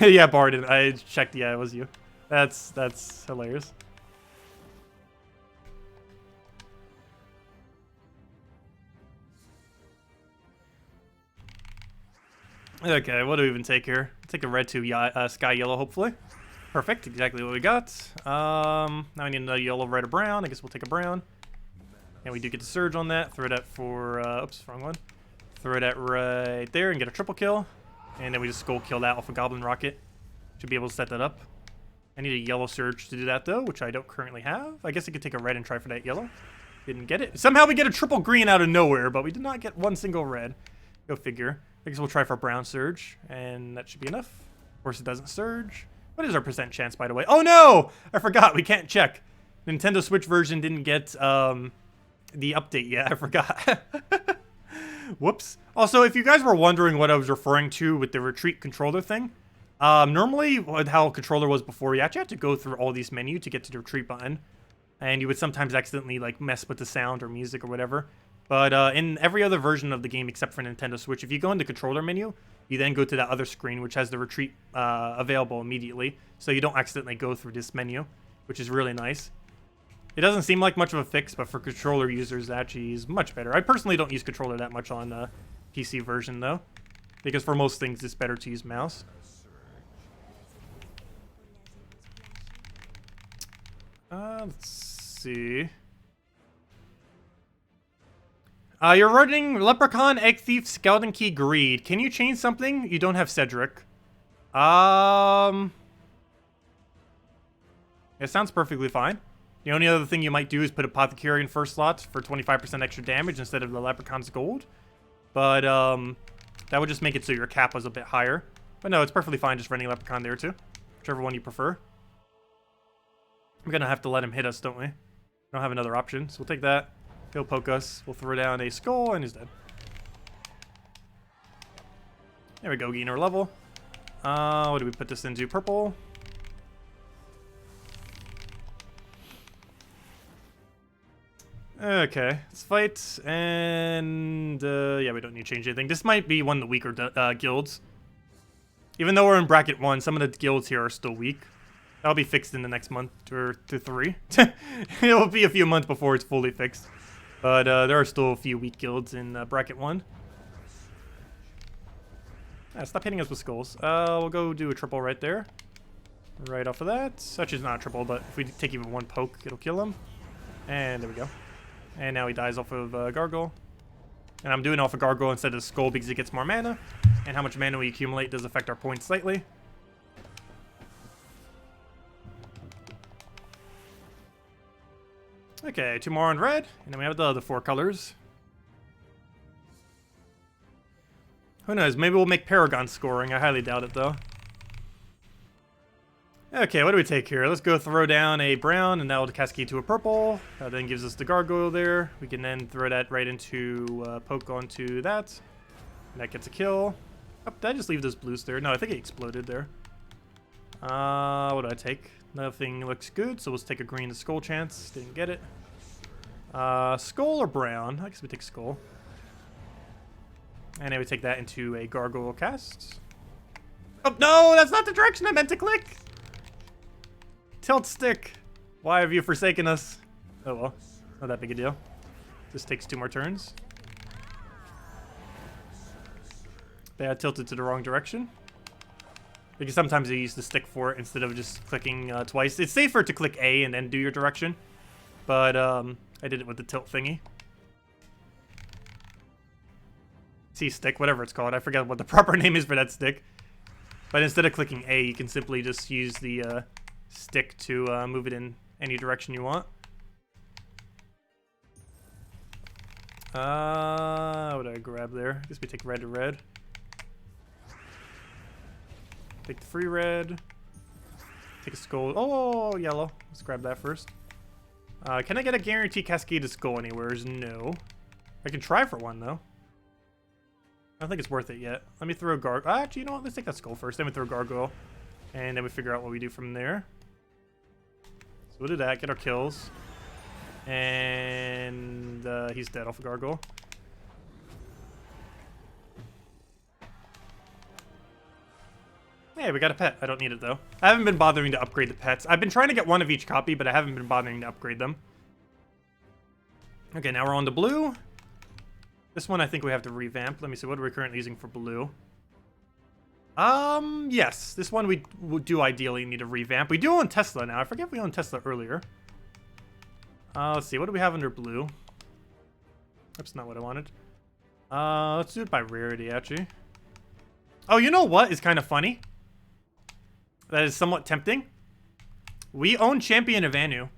S1: Yeah, Bard. I checked. Yeah, it was you. That's hilarious. Okay, what do we even take here? Take a red to Sky Yellow, hopefully. Perfect, exactly what we got. Now we need another yellow, red, or brown. I guess we'll take a brown. And we do get the Surge on that. Throw that for, oops, wrong one. Throw that right there and get a triple kill. And then we just Skull Kill that off a Goblin Rocket. Should be able to set that up. I need a yellow Surge to do that, though, which I don't currently have. I guess I could take a red and try for that yellow. Didn't get it. Somehow we get a triple green out of nowhere, but we did not get one single red. Go figure. I guess we'll try for a brown Surge, and that should be enough. Of course, it doesn't Surge. What is our percent chance, by the way? Oh, no! I forgot. We can't check. Nintendo Switch version didn't get the update yet. I forgot. Whoops. Also, if you guys were wondering what I was referring to with the retreat controller thing, normally how controller was before, you actually had to go through all these menus to get to the retreat button. And you would sometimes accidentally like mess with the sound or music or whatever. But in every other version of the game except for Nintendo Switch, if you go in the controller menu, you then go to that other screen, which has the retreat available immediately. So you don't accidentally go through this menu, which is really nice. It doesn't seem like much of a fix, but for controller users, it actually is much better. I personally don't use controller that much on PC version, though, because for most things, it's better to use mouse. Let's see. You're running Leprechaun, Egg Thief, Skeleton Key, Greed. Can you change something? You don't have Cedric. It sounds perfectly fine. The only other thing you might do is put Apothecary in first slot for 25% extra damage instead of the Leprechaun's gold. But, that would just make it so your cap was a bit higher. But no, it's perfectly fine just running Leprechaun there too. Whichever one you prefer. We're gonna have to let him hit us, don't we? We don't have another option, so we'll take that. He'll poke us. We'll throw down a skull, and he's dead. There we go, gain our level. What do we put this into? Purple. Okay, let's fight, and yeah, we don't need to change anything. This might be one of the weaker guilds. Even though we're in bracket 1, some of the guilds here are still weak. That'll be fixed in the next month or to 3. It'll be a few months before it's fully fixed. But there are still a few weak guilds in bracket 1. Stop hitting us with skulls. We'll go do a triple right there. Right off of that. Actually, it's not a triple, but if we take even one poke, it'll kill him. And there we go. And now he dies off of Gargoyle. And I'm doing it off of Gargoyle instead of Skull because it gets more mana. And how much mana we accumulate does affect our points slightly. Okay, 2 more on red. And then we have the other 4 colors. Who knows? Maybe we'll make Paragon scoring. I highly doubt it, though. Okay, what do we take here? Let's go throw down a brown, and that will cascade to a purple. That then gives us the gargoyle there. We can then throw that right into poke onto that. And that gets a kill. Oh, did I just leave those blues there? No, I think it exploded there. What do I take? Nothing looks good, so let's take a green to skull chance. Didn't get it. Skull or brown? I guess we take skull. And then we take that into a gargoyle cast. Oh, no! That's not the direction I meant to click! Tilt stick. Why have you forsaken us? Oh well, not that big a deal. This takes 2 more turns. They had tilted to the wrong direction. Because sometimes you use the stick for it instead of just clicking twice. It's safer to click A and then do your direction. But I did it with the tilt thingy. C-stick, whatever it's called. I forget what the proper name is for that stick. But instead of clicking A, you can simply just use the stick to move it in any direction you want. What do I grab there? I guess we take red to red. Take the free red. Take a skull. Oh, yellow. Let's grab that first. Can I get a guaranteed cascade to skull anywhere? No. I can try for one, though. I don't think it's worth it yet. Let me throw gargoyle. Actually, you know what? Let's take that skull first. Then we throw gargoyle. And then we figure out what we do from there. So we'll do that. Get our kills. And he's dead off of gargoyle. Hey, we got a pet. I don't need it, though. I haven't been bothering to upgrade the pets. I've been trying to get one of each copy, but I haven't been bothering to upgrade them. Okay, now we're on to blue. This one I think we have to revamp. Let me see. What are we currently using for blue? Yes. This one we do ideally need a revamp. We do own Tesla now. I forget if we owned Tesla earlier. Let's see. What do we have under blue? That's not what I wanted. Let's do it by rarity, actually. Oh, you know what is kind of funny? That is somewhat tempting. We own Champion of Anu.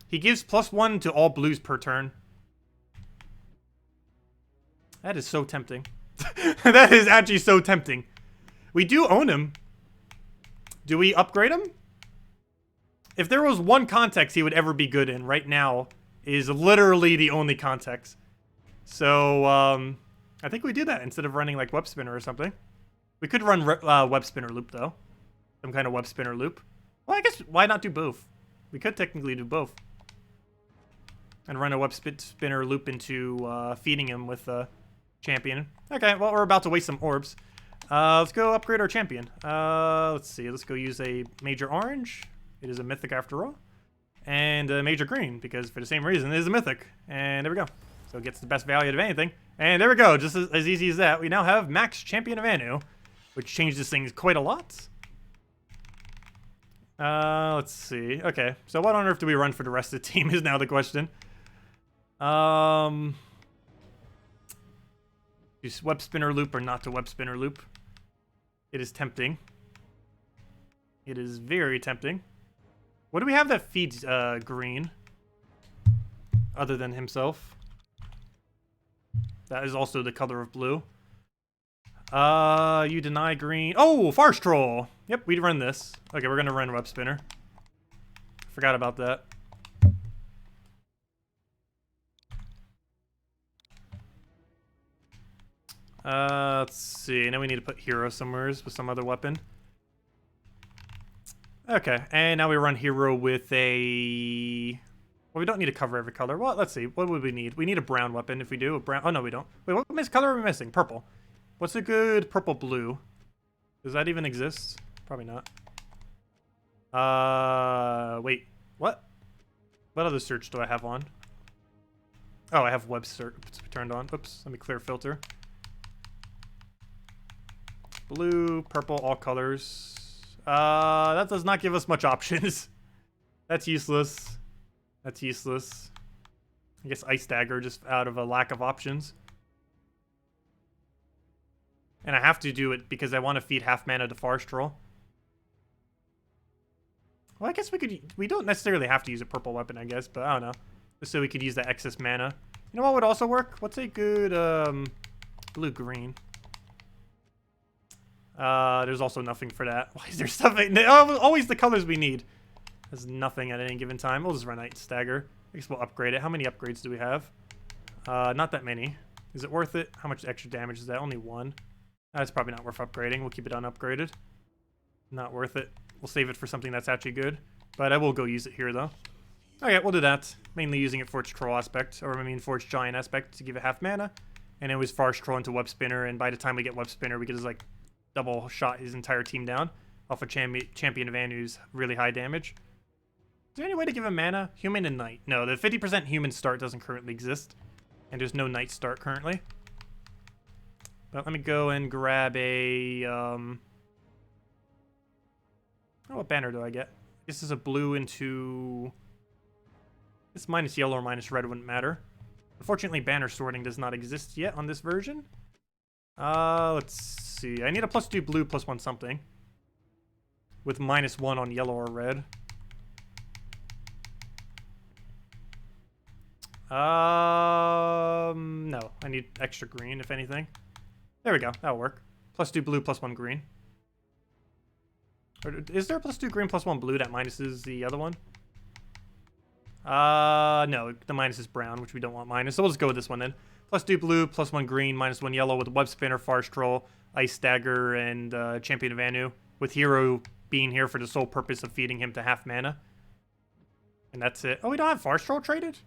S1: He gives +1 to all blues per turn. That is so tempting. That is actually so tempting. We do own him. Do we upgrade him? If there was one context he would ever be good in right now, is literally the only context. So, I think we do that instead of running like Web Spinner or something. We could run Web Spinner Loop, though. Some kind of Web Spinner Loop. Well, I guess, why not do both? We could technically do both. And run a Web Spinner Loop into feeding him with Champion. Okay, well, we're about to waste some orbs. Let's go upgrade our Champion. Let's see, let's go use a Major Orange. It is a Mythic after all. And a Major Green, because for the same reason, it is a Mythic. And there we go. So it gets the best value out of anything. And there we go, just as easy as that. We now have Max Champion of Anu, which changes things quite a lot. Let's see. Okay, so what on earth do we run for the rest of the team is now the question. Use web spinner loop or not to web spinner loop. It is tempting. It is very tempting. What do we have that feeds green? Other than himself. That is also the color of blue. You deny green. Oh, Farce Troll. Yep, we'd run this. Okay, we're gonna run web spinner. Forgot about that. Let's see. Now we need to put hero somewhere with some other weapon. Okay, and now we run hero with a... Well, we don't need to cover every color. Well, let's see. What would we need? We need a brown weapon if we do. A brown... Oh, no, we don't. Wait, what color are we missing? Purple. What's a good purple-blue? Does that even exist? Probably not. Wait. What? What other search do I have on? Oh, I have web search turned on. Oops, let me clear filter. Blue, purple, all colors. That does not give us much options. That's useless. That's useless. I guess Ice Dagger just out of a lack of options. And I have to do it because I want to feed half mana to Farce Troll. Well, I guess we don't necessarily have to use a purple weapon, I guess, but I don't know. Just so we could use that excess mana. You know what would also work? What's a good, blue-green? There's also nothing for that. Why is there something? Always the colors we need. There's nothing at any given time. We'll just run Ice Dagger. I guess we'll upgrade it. How many upgrades do we have? Not that many. Is it worth it? How much extra damage is that? Only 1. That's probably not worth upgrading. We'll keep it unupgraded. Not worth it. We'll save it for something that's actually good. But I will go use it here, though. Okay, we'll do that. Mainly using it for its troll aspect. Or, I mean, for its giant aspect to give it half mana. And it was Farce Troll into Web Spinner. And by the time we get Web Spinner, we can just, like, double shot his entire team down. Off of Champion of Anu's really high damage. Is there any way to give him mana? Human and Knight. No, the 50% human start doesn't currently exist. And there's no Knight start currently. But let me go and grab a... Oh, what banner do I get? This is a blue into... This minus yellow or minus red wouldn't matter. Unfortunately, banner sorting does not exist yet on this version. Let's see. I need a +2 blue, +1 something. With -1 on yellow or red. No. I need extra green, if anything. There we go. That'll work. +2 blue, +1 green. Or is there a +2 green, +1 blue that minuses the other one? No. The minus is brown, which we don't want minus. So we'll just go with this one then. +2 blue, +1 green, -1 yellow with Web Spinner, Farce Troll, Ice Dagger, and Champion of Anu. With Hero being here for the sole purpose of feeding him to half mana. And that's it. Oh, we don't have Farce Troll traded?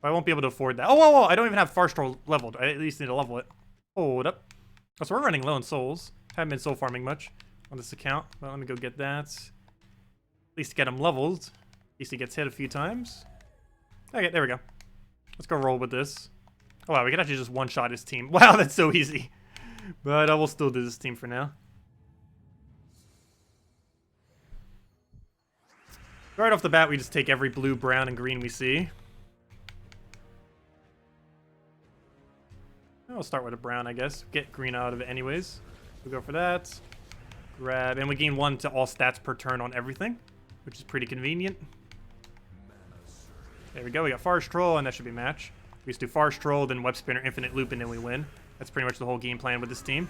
S1: I won't be able to afford that. Oh, I don't even have Farce Troll leveled. I at least need to level it. Hold up. Oh, so we're running low on souls. Haven't been soul farming much on this account. Well, let me go get that. At least get him leveled. At least he gets hit a few times. Okay, there we go. Let's go roll with this. Oh, wow, we can actually just one-shot his team. Wow, that's so easy. But I will still do this team for now. Right off the bat, we just take every blue, brown, and green we see. We'll start with a brown, I guess. Get green out of it anyways. We'll go for that. Grab, and we gain 1 to all stats per turn on everything, which is pretty convenient. There we go. We got Farce Troll, and that should be match. We just do Farce Troll, then Web Spinner, Infinite Loop, and then we win. That's pretty much the whole game plan with this team.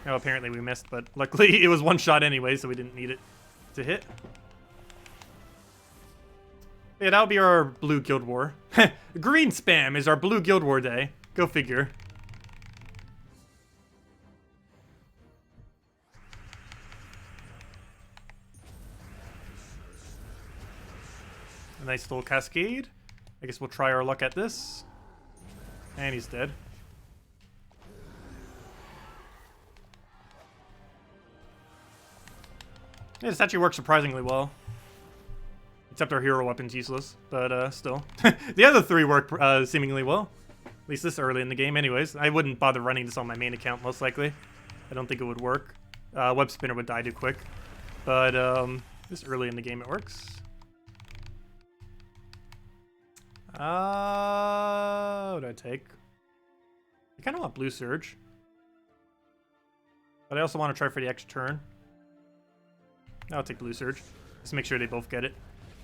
S1: Oh, apparently we missed, but luckily it was one shot anyway, so we didn't need it to hit. Yeah, that'll be our blue Guild War. Green spam is our blue Guild War day. Go figure. A nice little cascade. I guess we'll try our luck at this. And he's dead. Yeah, this actually works surprisingly well. Except our hero weapon's useless, but still. The other 3 work seemingly well. At least this early in the game anyways. I wouldn't bother running this on my main account most likely. I don't think it would work. Web Spinner would die too quick. But this early in the game it works. What do I take? I kind of want Blue Surge. But I also want to try for the extra turn. I'll take Blue Surge. Just make sure they both get it.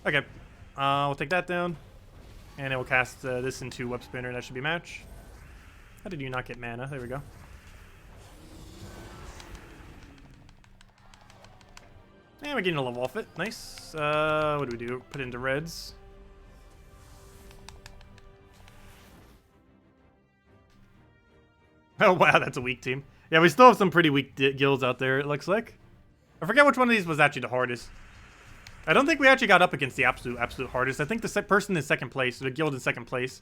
S1: Okay. We'll take that down. And then we'll cast this into Web Spinner. That should be a match. How did you not get mana? There we go. And we're getting a level off it. Nice. What do we do? Put it into reds. Oh, wow. That's a weak team. Yeah, we still have some pretty weak guilds out there, it looks like. I forget which one of these was actually the hardest. I don't think we actually got up against the absolute hardest. I think the person in second place, or the guild in second place,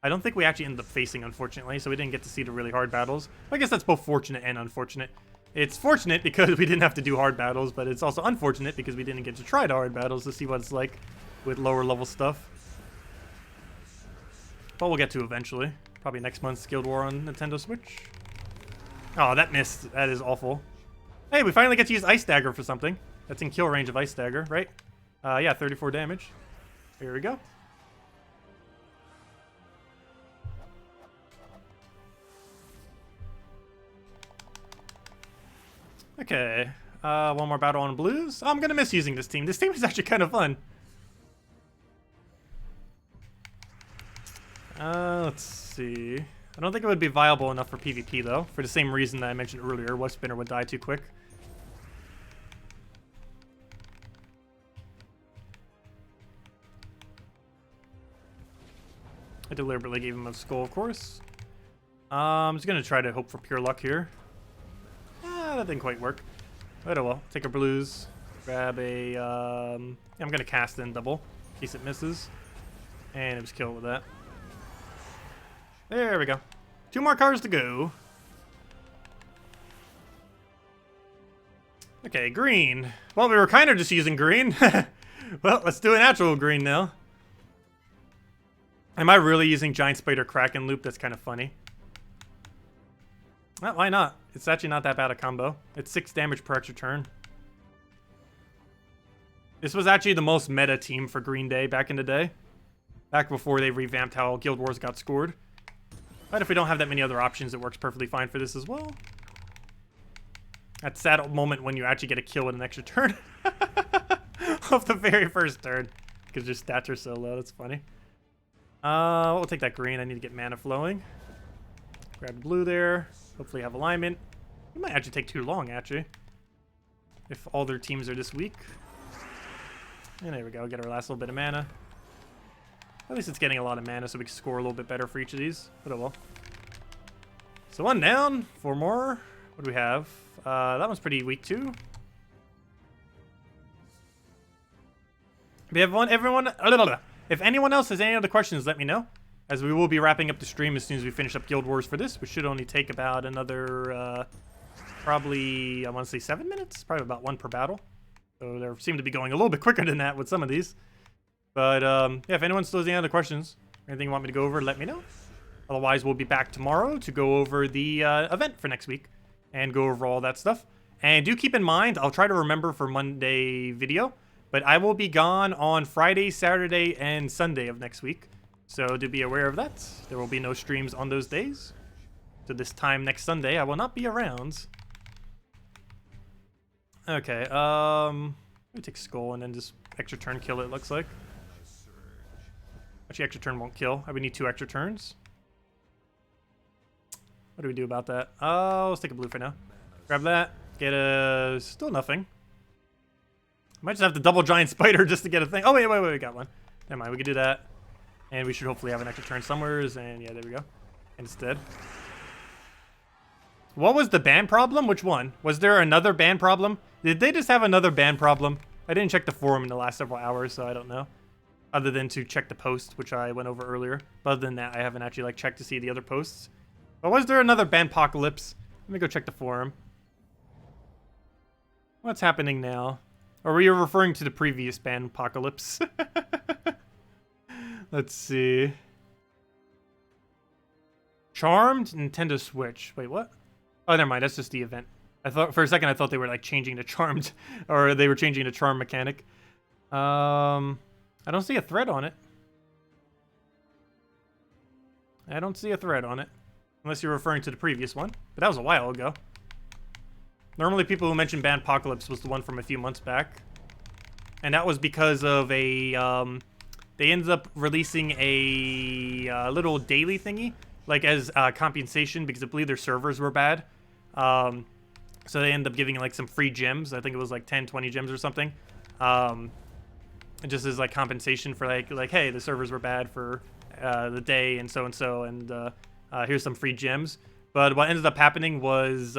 S1: I don't think we actually ended up facing, unfortunately, so we didn't get to see the really hard battles. I guess that's both fortunate and unfortunate. It's fortunate because we didn't have to do hard battles, but it's also unfortunate because we didn't get to try the hard battles to see what it's like with lower level stuff. But we'll get to eventually. Probably next month's Guild War on Nintendo Switch. Oh, that missed. That is awful. Hey, we finally get to use Ice Dagger for something. That's in kill range of Ice Dagger, right? Yeah, 34 damage. Here we go. Okay. One more battle on blues. Oh, I'm gonna miss using this team. This team is actually kind of fun. Let's see. I don't think it would be viable enough for PvP, though, for the same reason that I mentioned earlier. Web Spinner would die too quick. I deliberately gave him a skull, of course. I'm just going to try to hope for pure luck here. That didn't quite work. But oh well. Take a blues. Grab a... yeah, I'm going to cast in double in case it misses. And it was killed with that. There we go. 2 more cards to go. Okay, green. Well, we were kind of just using green. Well, let's do a natural green now. Am I really using Giant Spider Kraken Loop? That's kind of funny. Well, why not? It's actually not that bad a combo. It's 6 damage per extra turn. This was actually the most meta team for Green Day back in the day. Back before they revamped how Guild Wars got scored. But if we don't have that many other options, it works perfectly fine for this as well. That sad moment when you actually get a kill with an extra turn. Off the very first turn. Because your stats are so low. That's funny. We'll take that green. I need to get mana flowing. Grab blue there. Hopefully have alignment. It might actually take too long, actually. If all their teams are this weak. And there we go. Get our last little bit of mana. At least it's getting a lot of mana so we can score a little bit better for each of these. But oh well. So 1 down. 4 more. What do we have? That one's pretty weak too. We have everyone. If anyone else has any other questions, let me know. As we will be wrapping up the stream as soon as we finish up Guild Wars for this, which should only take about another, probably, I want to say 7 minutes? Probably about 1 per battle. So they seem to be going a little bit quicker than that with some of these. But, yeah, if anyone still has any other questions, anything you want me to go over, let me know. Otherwise, we'll be back tomorrow to go over the event for next week and go over all that stuff. And do keep in mind, I'll try to remember for Monday video, but I will be gone on Friday, Saturday, and Sunday of next week. So do be aware of that. There will be no streams on those days. So this time next Sunday, I will not be around. Okay, let me take Skull and then just extra turn kill it, looks like. Actually, extra turn won't kill. I would need 2 extra turns. What do we do about that? Oh, let's take a blue for now. Grab that. Get a... Still nothing. Might just have to double Giant Spider just to get a thing. Oh, wait, we got one. Never mind, we can do that. And we should hopefully have an extra turn somewheres. And yeah, there we go. Instead. What was the ban problem? Which one? Was there another ban problem? Did they just have another ban problem? I didn't check the forum in the last several hours, so I don't know. Other than to check the post, which I went over earlier. But other than that, I haven't actually like checked to see the other posts. But was there another ban-pocalypse? Let me go check the forum. What's happening now? Or were you referring to the previous ban-pocalypse? Let's see. Charmed Nintendo Switch. Wait, what? Oh, never mind. That's just the event. I thought for a second I thought they were like changing the Charmed, or they were changing the Charm mechanic. I don't see a thread on it. I don't see a thread on it. Unless you're referring to the previous one. But that was a while ago. Normally people who mention Banpocalypse was the one from a few months back. And that was because of a, they ended up releasing a little daily thingy, like as compensation because I believe their servers were bad. So they ended up giving like some free gems. I think it was like 10, 20 gems or something. Just as like compensation for like hey, the servers were bad for the day and so, and here's some free gems. But what ended up happening was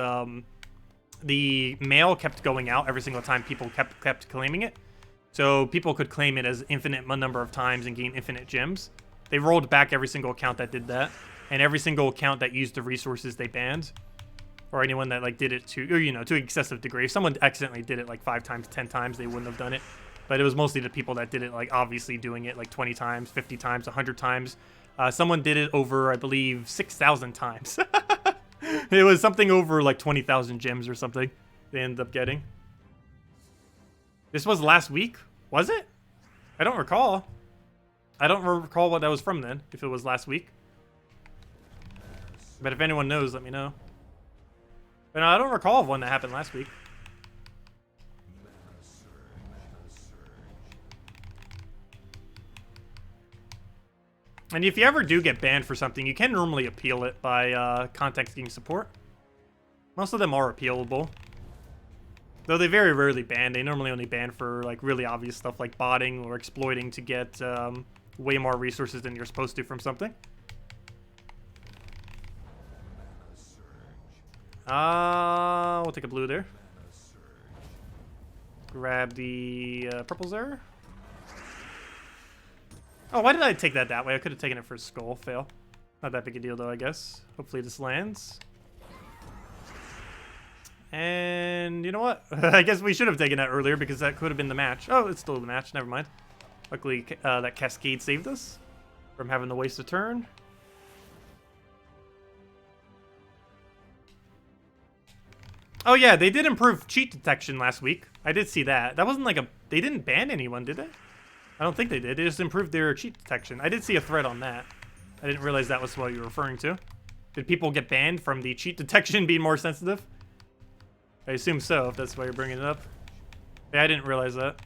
S1: the mail kept going out every single time people kept claiming it. So people could claim it as infinite number of times and gain infinite gems. They rolled back every single account that did that, and every single account that used the resources they banned, or anyone that like did it to, or, you know, to excessive degree. If someone accidentally did it like 5 times, 10 times, they wouldn't have done it. But it was mostly the people that did it, like obviously doing it like 20 times, 50 times, 100 times. Someone did it over, I believe, 6,000 times. It was something over like 20,000 gems or something they ended up getting. This was last week? Was it? I don't recall. I don't recall what that was from then, if it was last week. But if anyone knows, let me know. But no, I don't recall of one that happened last week. And if you ever do get banned for something, you can normally appeal it by contacting support. Most of them are appealable. Though they very rarely ban. They normally only ban for like really obvious stuff like botting or exploiting to get way more resources than you're supposed to from something. We'll take a blue there. Grab the purples there. Oh, why did I take that way? I could have taken it for a skull. Fail. Not that big a deal, though, I guess. Hopefully this lands. And you know what? I guess we should have taken that earlier because that could have been the match. Oh, it's still the match. Never mind. Luckily, that Cascade saved us from having to waste a turn. Oh, yeah, they did improve cheat detection last week. I did see that. That wasn't like a... They didn't ban anyone, did they? I don't think they did. They just improved their cheat detection. I did see a thread on that. I didn't realize that was what you were referring to. Did people get banned from the cheat detection being more sensitive? I assume so, if that's why you're bringing it up. Yeah, I didn't realize that.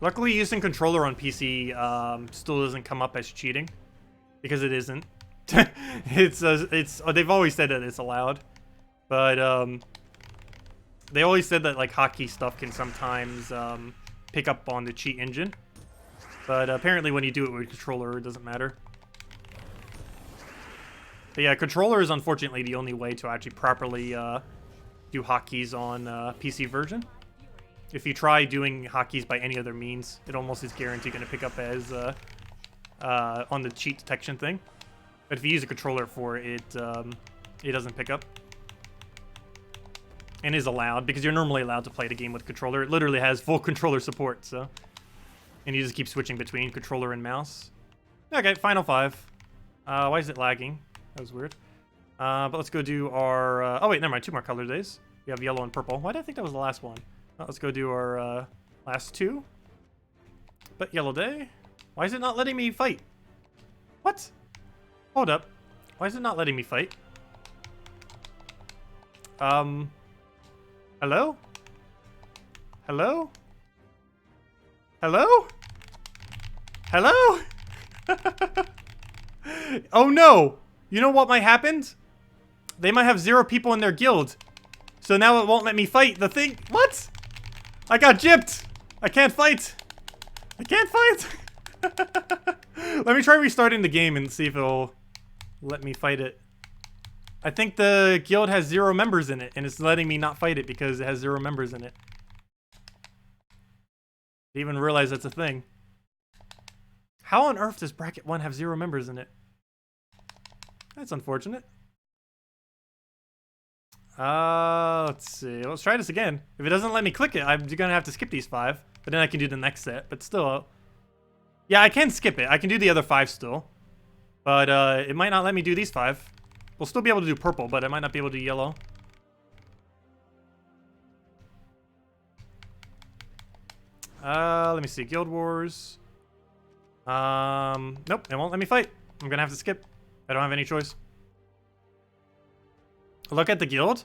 S1: Luckily, using controller on PC still doesn't come up as cheating. Because it isn't. They've always said that it's allowed. But, they always said that like hotkey stuff can sometimes pick up on the cheat engine, but apparently when you do it with a controller, it doesn't matter. But yeah, controller is unfortunately the only way to actually properly do hotkeys on PC version. If you try doing hotkeys by any other means, it almost is guaranteed going to pick up as on the cheat detection thing. But if you use a controller for it, it doesn't pick up. And is allowed, because you're normally allowed to play the game with controller. It literally has full controller support, so... And you just keep switching between controller and mouse. Okay, final 5. Why is it lagging? That was weird. But let's go do our... oh wait, never mind, 2 more color days. We have yellow and purple. Why did I think that was the last one? Let's go do our last 2. But yellow day. Why is it not letting me fight? What? Hold up. Why is it not letting me fight? Hello? Hello? Hello? Hello? Oh no! You know what might happen? They might have 0 people in their guild. So now it won't let me fight the thing. What? I got gypped! I can't fight! I can't fight! Let me try restarting the game and see if it'll let me fight it. I think the guild has 0 members in it, and it's letting me not fight it because it has 0 members in it. I didn't even realize that's a thing. How on earth does Bracket 1 have 0 members in it? That's unfortunate. Let's see. Let's try this again. If it doesn't let me click it, I'm gonna have to skip these 5. But then I can do the next set. But still... Yeah, I can skip it. I can do the other 5 still. But it might not let me do these 5. We'll still be able to do purple, but I might not be able to do yellow. Let me see. Guild Wars. Nope, it won't let me fight. I'm gonna have to skip. I don't have any choice. Look at the guild.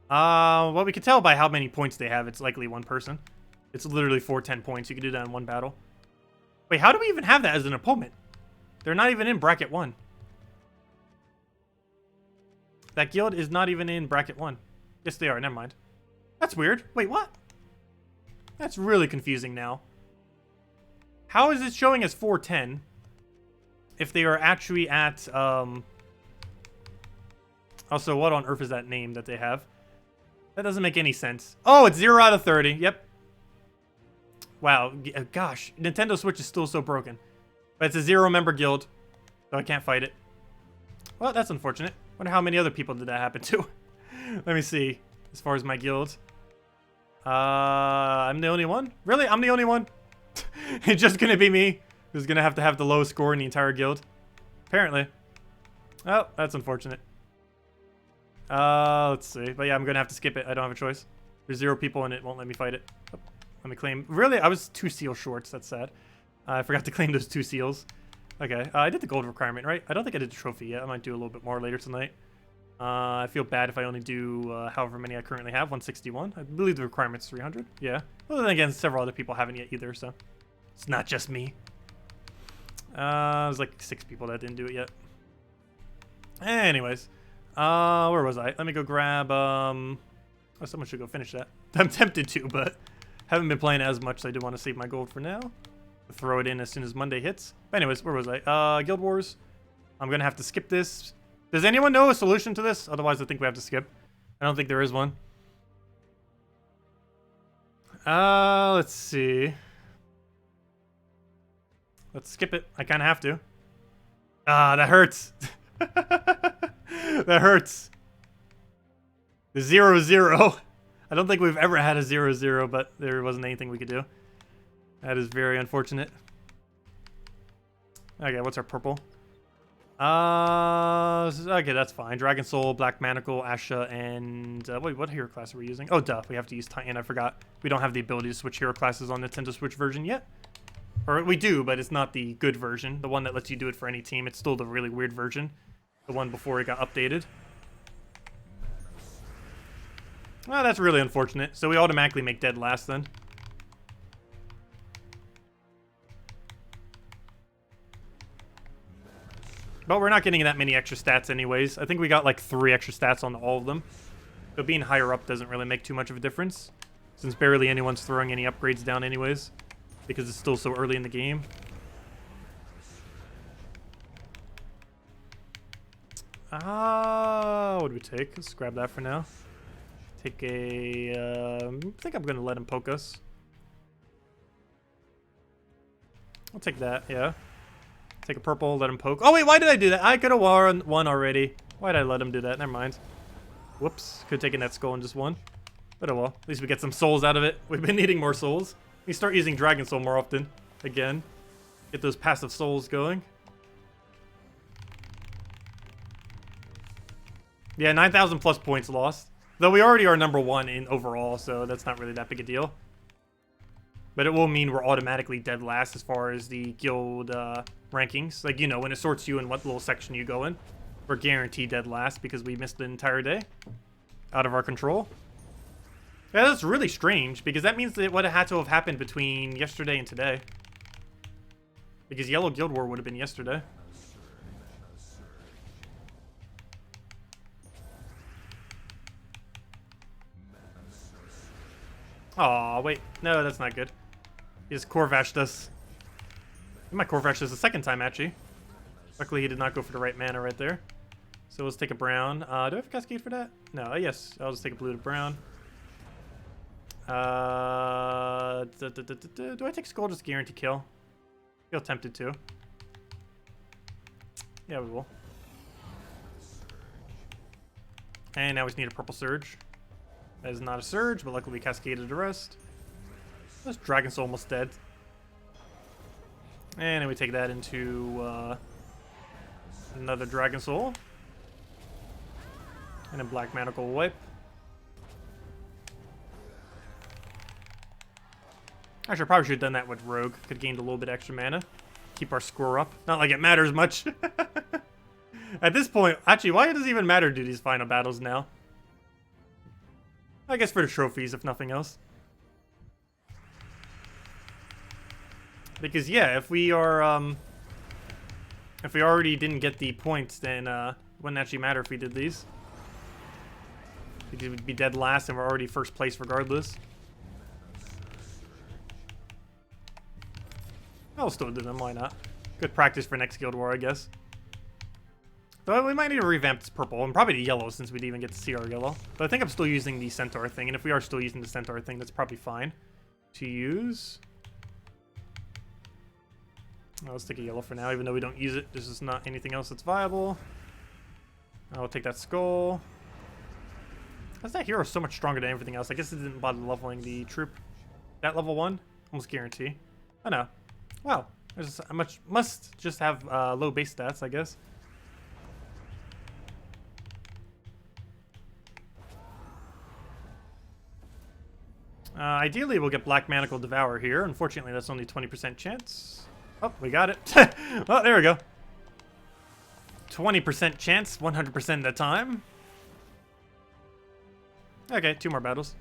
S1: Well, we can tell by how many points they have. It's likely one person. It's literally 410 points. You can do that in one battle. Wait, how do we even have that as an opponent? They're not even in bracket 1. That guild is not even in bracket 1. Yes, they are. Never mind. That's weird. Wait, what? That's really confusing now. How is it showing as 410 if they are actually at, Also, what on earth is that name that they have? That doesn't make any sense. Oh, it's 0 out of 30. Yep. Wow. Gosh, Nintendo Switch is still so broken. But it's a 0-member guild, so I can't fight it. Well, that's unfortunate. Wonder how many other people did that happen to. Let me see. As far as my guild. I'm the only one? Really? I'm the only one? It's just gonna be me who's gonna have to have the lowest score in the entire guild. Apparently. Oh, that's unfortunate. Let's see. But yeah, I'm gonna have to skip it. I don't have a choice. There's 0 people and it won't let me fight it. Oh, let me claim. Really? I was 2 seal shorts. That's sad. I forgot to claim those 2 seals. Okay. I did the gold requirement, right? I don't think I did the trophy yet. I might do a little bit more later tonight. I feel bad if I only do however many I currently have. 161. I believe the requirement's 300. Yeah. Well, then again, several other people haven't yet either, so it's not just me. There's like 6 people that didn't do it yet. Anyways. Where was I? Let me go grab, oh, someone should go finish that. I'm tempted to, but haven't been playing as much, so I do want to save my gold for now. Throw it in as soon as Monday hits. But anyways, where was I? Guild Wars. I'm gonna have to skip this. Does anyone know a solution to this? Otherwise, I think we have to skip. I don't think there is one. Let's see. Let's skip it. I kind of have to. That hurts. That hurts. The 0-0. I don't think we've ever had a 0-0, but there wasn't anything we could do. That is very unfortunate. Okay, what's our purple? Okay, that's fine. Dragon Soul, Black Manacle, Asha, and wait, what hero class are we using? Oh, duh, we have to use Titan. I forgot. We don't have the ability to switch hero classes on Nintendo Switch version yet. Or we do, but it's not the good version. The one that lets you do it for any team. It's still the really weird version. The one before it got updated. Well, that's really unfortunate. So we automatically make dead last then. But we're not getting that many extra stats anyways. I think we got like 3 extra stats on all of them. So being higher up doesn't really make too much of a difference, since barely anyone's throwing any upgrades down anyways, because it's still so early in the game. What do we take? Let's grab that for now. Take a, I think I'm going to let him poke us. I'll take that, yeah. Take a purple, let him poke. Oh, wait, why did I do that? I could have won already. Why did I let him do that? Never mind. Whoops. Could have taken that skull and just won. But oh well. At least we get some souls out of it. We've been needing more souls. We start using Dragon Soul more often. Again. Get those passive souls going. Yeah, 9,000 plus points lost. Though we already are #1 in overall, so that's not really that big a deal. But it will mean we're automatically dead last as far as the guild rankings. Like, you know, when it sorts you in what little section you go in, we're guaranteed dead last because we missed the entire day. Out of our control. Yeah, that's really strange, because that means that what had to have happened between yesterday and today. Because Yellow Guild War would have been yesterday. Aw, wait. No, that's not good. He just Corvashed us. He might Corvash us a second time, actually. Luckily, he did not go for the right mana right there. So let's take a brown. Do I have a Cascade for that? No, yes. I'll just take a blue to brown. Do I take Skull just guarantee kill? Feel tempted to. Yeah, we will. And now we just need a purple Surge. That is not a Surge, but luckily we cascaded the rest. This Dragon Soul almost dead. And then we take that into another Dragon Soul. And a Black Manacle Wipe. Actually, I probably should have done that with Rogue. Could have gained a little bit extra mana. Keep our score up. Not like it matters much. At this point, actually, why does it even matter to do these final battles now? I guess for the trophies, if nothing else. Because yeah, if we are if we already didn't get the points, then it wouldn't actually matter if we did these. Because we'd be dead last and we're already first place regardless. I'll still do them, why not? Good practice for next Guild War, I guess. But we might need to revamp this purple, and probably the yellow since we didn't even get to see our yellow. But I think I'm still using the centaur thing, and if we are still using the centaur thing, that's probably fine to use. Let's take a yellow for now, even though we don't use it. This is not anything else that's viable. I'll take that skull. How's that hero so much stronger than everything else? I guess it didn't bother leveling the troop. That level 1? Almost guarantee. Oh no. Wow. I must just have low base stats, I guess. Ideally, we'll get Black Manacle Devour here. Unfortunately, that's only 20% chance. Oh, we got it. Oh, there we go. 20% chance, 100% of the time. Okay, 2 more battles.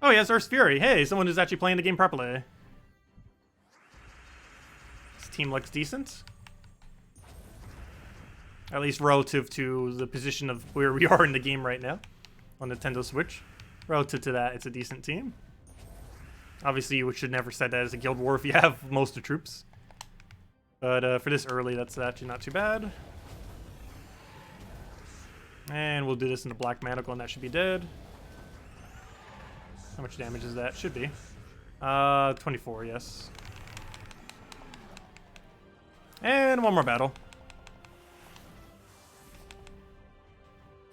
S1: Oh, yes, Earth's Fury. Hey, someone who's actually playing the game properly. This team looks decent. At least relative to the position of where we are in the game right now on Nintendo Switch. Relative to that, it's a decent team. Obviously, you should never set that as a guild war if you have most of the troops. But for this early, that's actually not too bad. And we'll do this in the Black Manacle, and that should be dead. How much damage is that? Should be. 24, yes. And one more battle.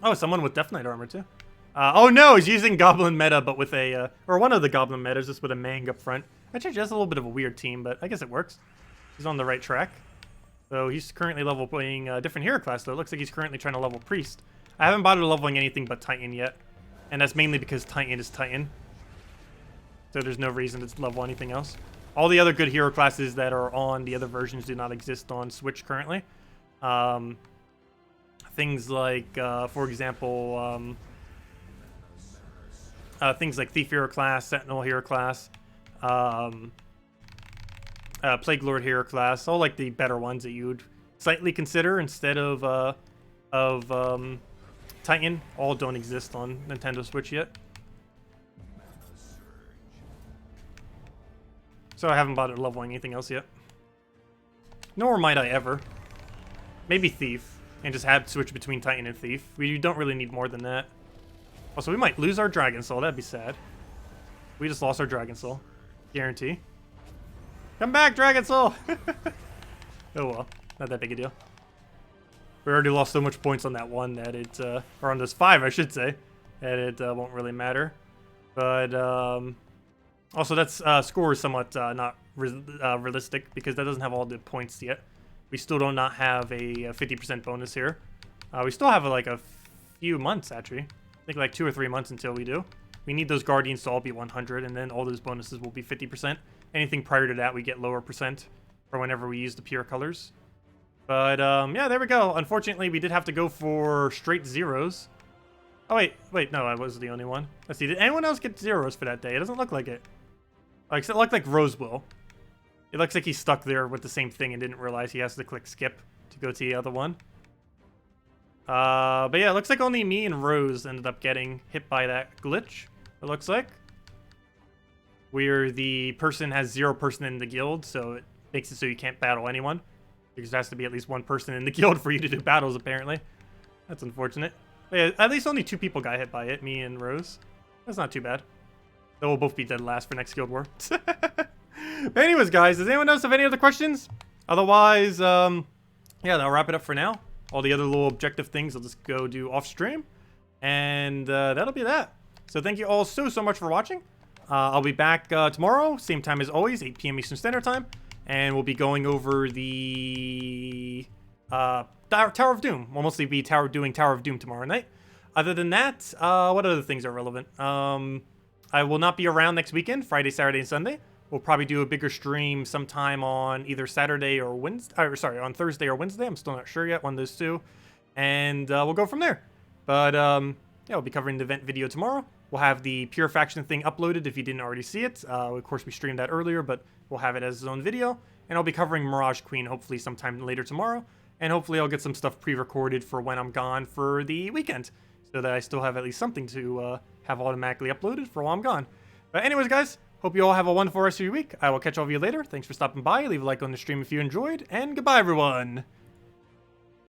S1: Oh, someone with Death Knight armor, too. Oh no, he's using Goblin meta, but with a, or one of the Goblin metas, just with a Mang up front. Actually, that's a little bit of a weird team, but I guess it works. He's on the right track. So he's currently playing a different hero class, though. It looks like he's currently trying to level Priest. I haven't bothered leveling anything but Titan yet. And that's mainly because Titan is Titan. So there's no reason to level anything else. All the other good hero classes that are on the other versions do not exist on Switch currently. Things like, for example, things like Thief hero class, Sentinel hero class, Plague Lord hero class, all like the better ones that you would slightly consider instead of Titan, all don't exist on Nintendo Switch yet. So I haven't bothered leveling anything else yet. Nor might I ever. Maybe Thief, and just have switch between Titan and Thief. We don't really need more than that. Also, we might lose our Dragon Soul. That'd be sad. We just lost our Dragon Soul. Guarantee. Come back, Dragon Soul! Oh well, not that big a deal. We already lost so much points on that one that it, or on those 5, I should say, that it won't really matter. But, also that's score is somewhat not realistic because that doesn't have all the points yet. We still do not have a 50% bonus here. We still have like a few months actually. I think like 2 or 3 months until we do. We need those Guardians to all be 100, and then all those bonuses will be 50%. Anything prior to that, we get lower percent for whenever we use the pure colors. But, yeah, there we go. Unfortunately, we did have to go for straight zeros. Oh, wait, no, I was the only one. Let's see, did anyone else get zeros for that day? It doesn't look like it. Like, it looked like Rose will. It looks like he's stuck there with the same thing and didn't realize he has to click skip to go to the other one. But yeah, it looks like only me and Rose ended up getting hit by that glitch, it looks like. Where the person has 0 person in the guild, so it makes it so you can't battle anyone. Because there has to be at least 1 person in the guild for you to do battles, apparently. That's unfortunate. But yeah, at least only 2 people got hit by it, me and Rose. That's not too bad. Though we'll both be dead last for next Guild War. But anyways, guys, does anyone else have any other questions? Otherwise, yeah, that'll wrap it up for now. All the other little objective things I'll just go do off stream. And that'll be that. So thank you all so much for watching. I'll be back tomorrow, same time as always, 8 p.m. Eastern Standard Time. And we'll be going over the Tower of Doom. We'll mostly be doing Tower of Doom tomorrow night. Other than that, what other things are relevant? I will not be around next weekend, Friday, Saturday, and Sunday. we'll probably do a bigger stream sometime on either Saturday or Wednesday, or sorry, on Thursday or Wednesday. I'm still not sure yet, one of those two. And we'll go from there. But yeah, we'll be covering the event video tomorrow. We'll have the Pure Faction thing uploaded if you didn't already see it. Of course, we streamed that earlier, but we'll have it as its own video. And I'll be covering Mirage Queen hopefully sometime later tomorrow. And hopefully I'll get some stuff pre-recorded for when I'm gone for the weekend, so that I still have at least something to have automatically uploaded for while I'm gone. But anyways, guys, hope you all have a wonderful rest of your week. I will catch all of you later. Thanks for stopping by. Leave a like on the stream if you enjoyed. And goodbye, everyone.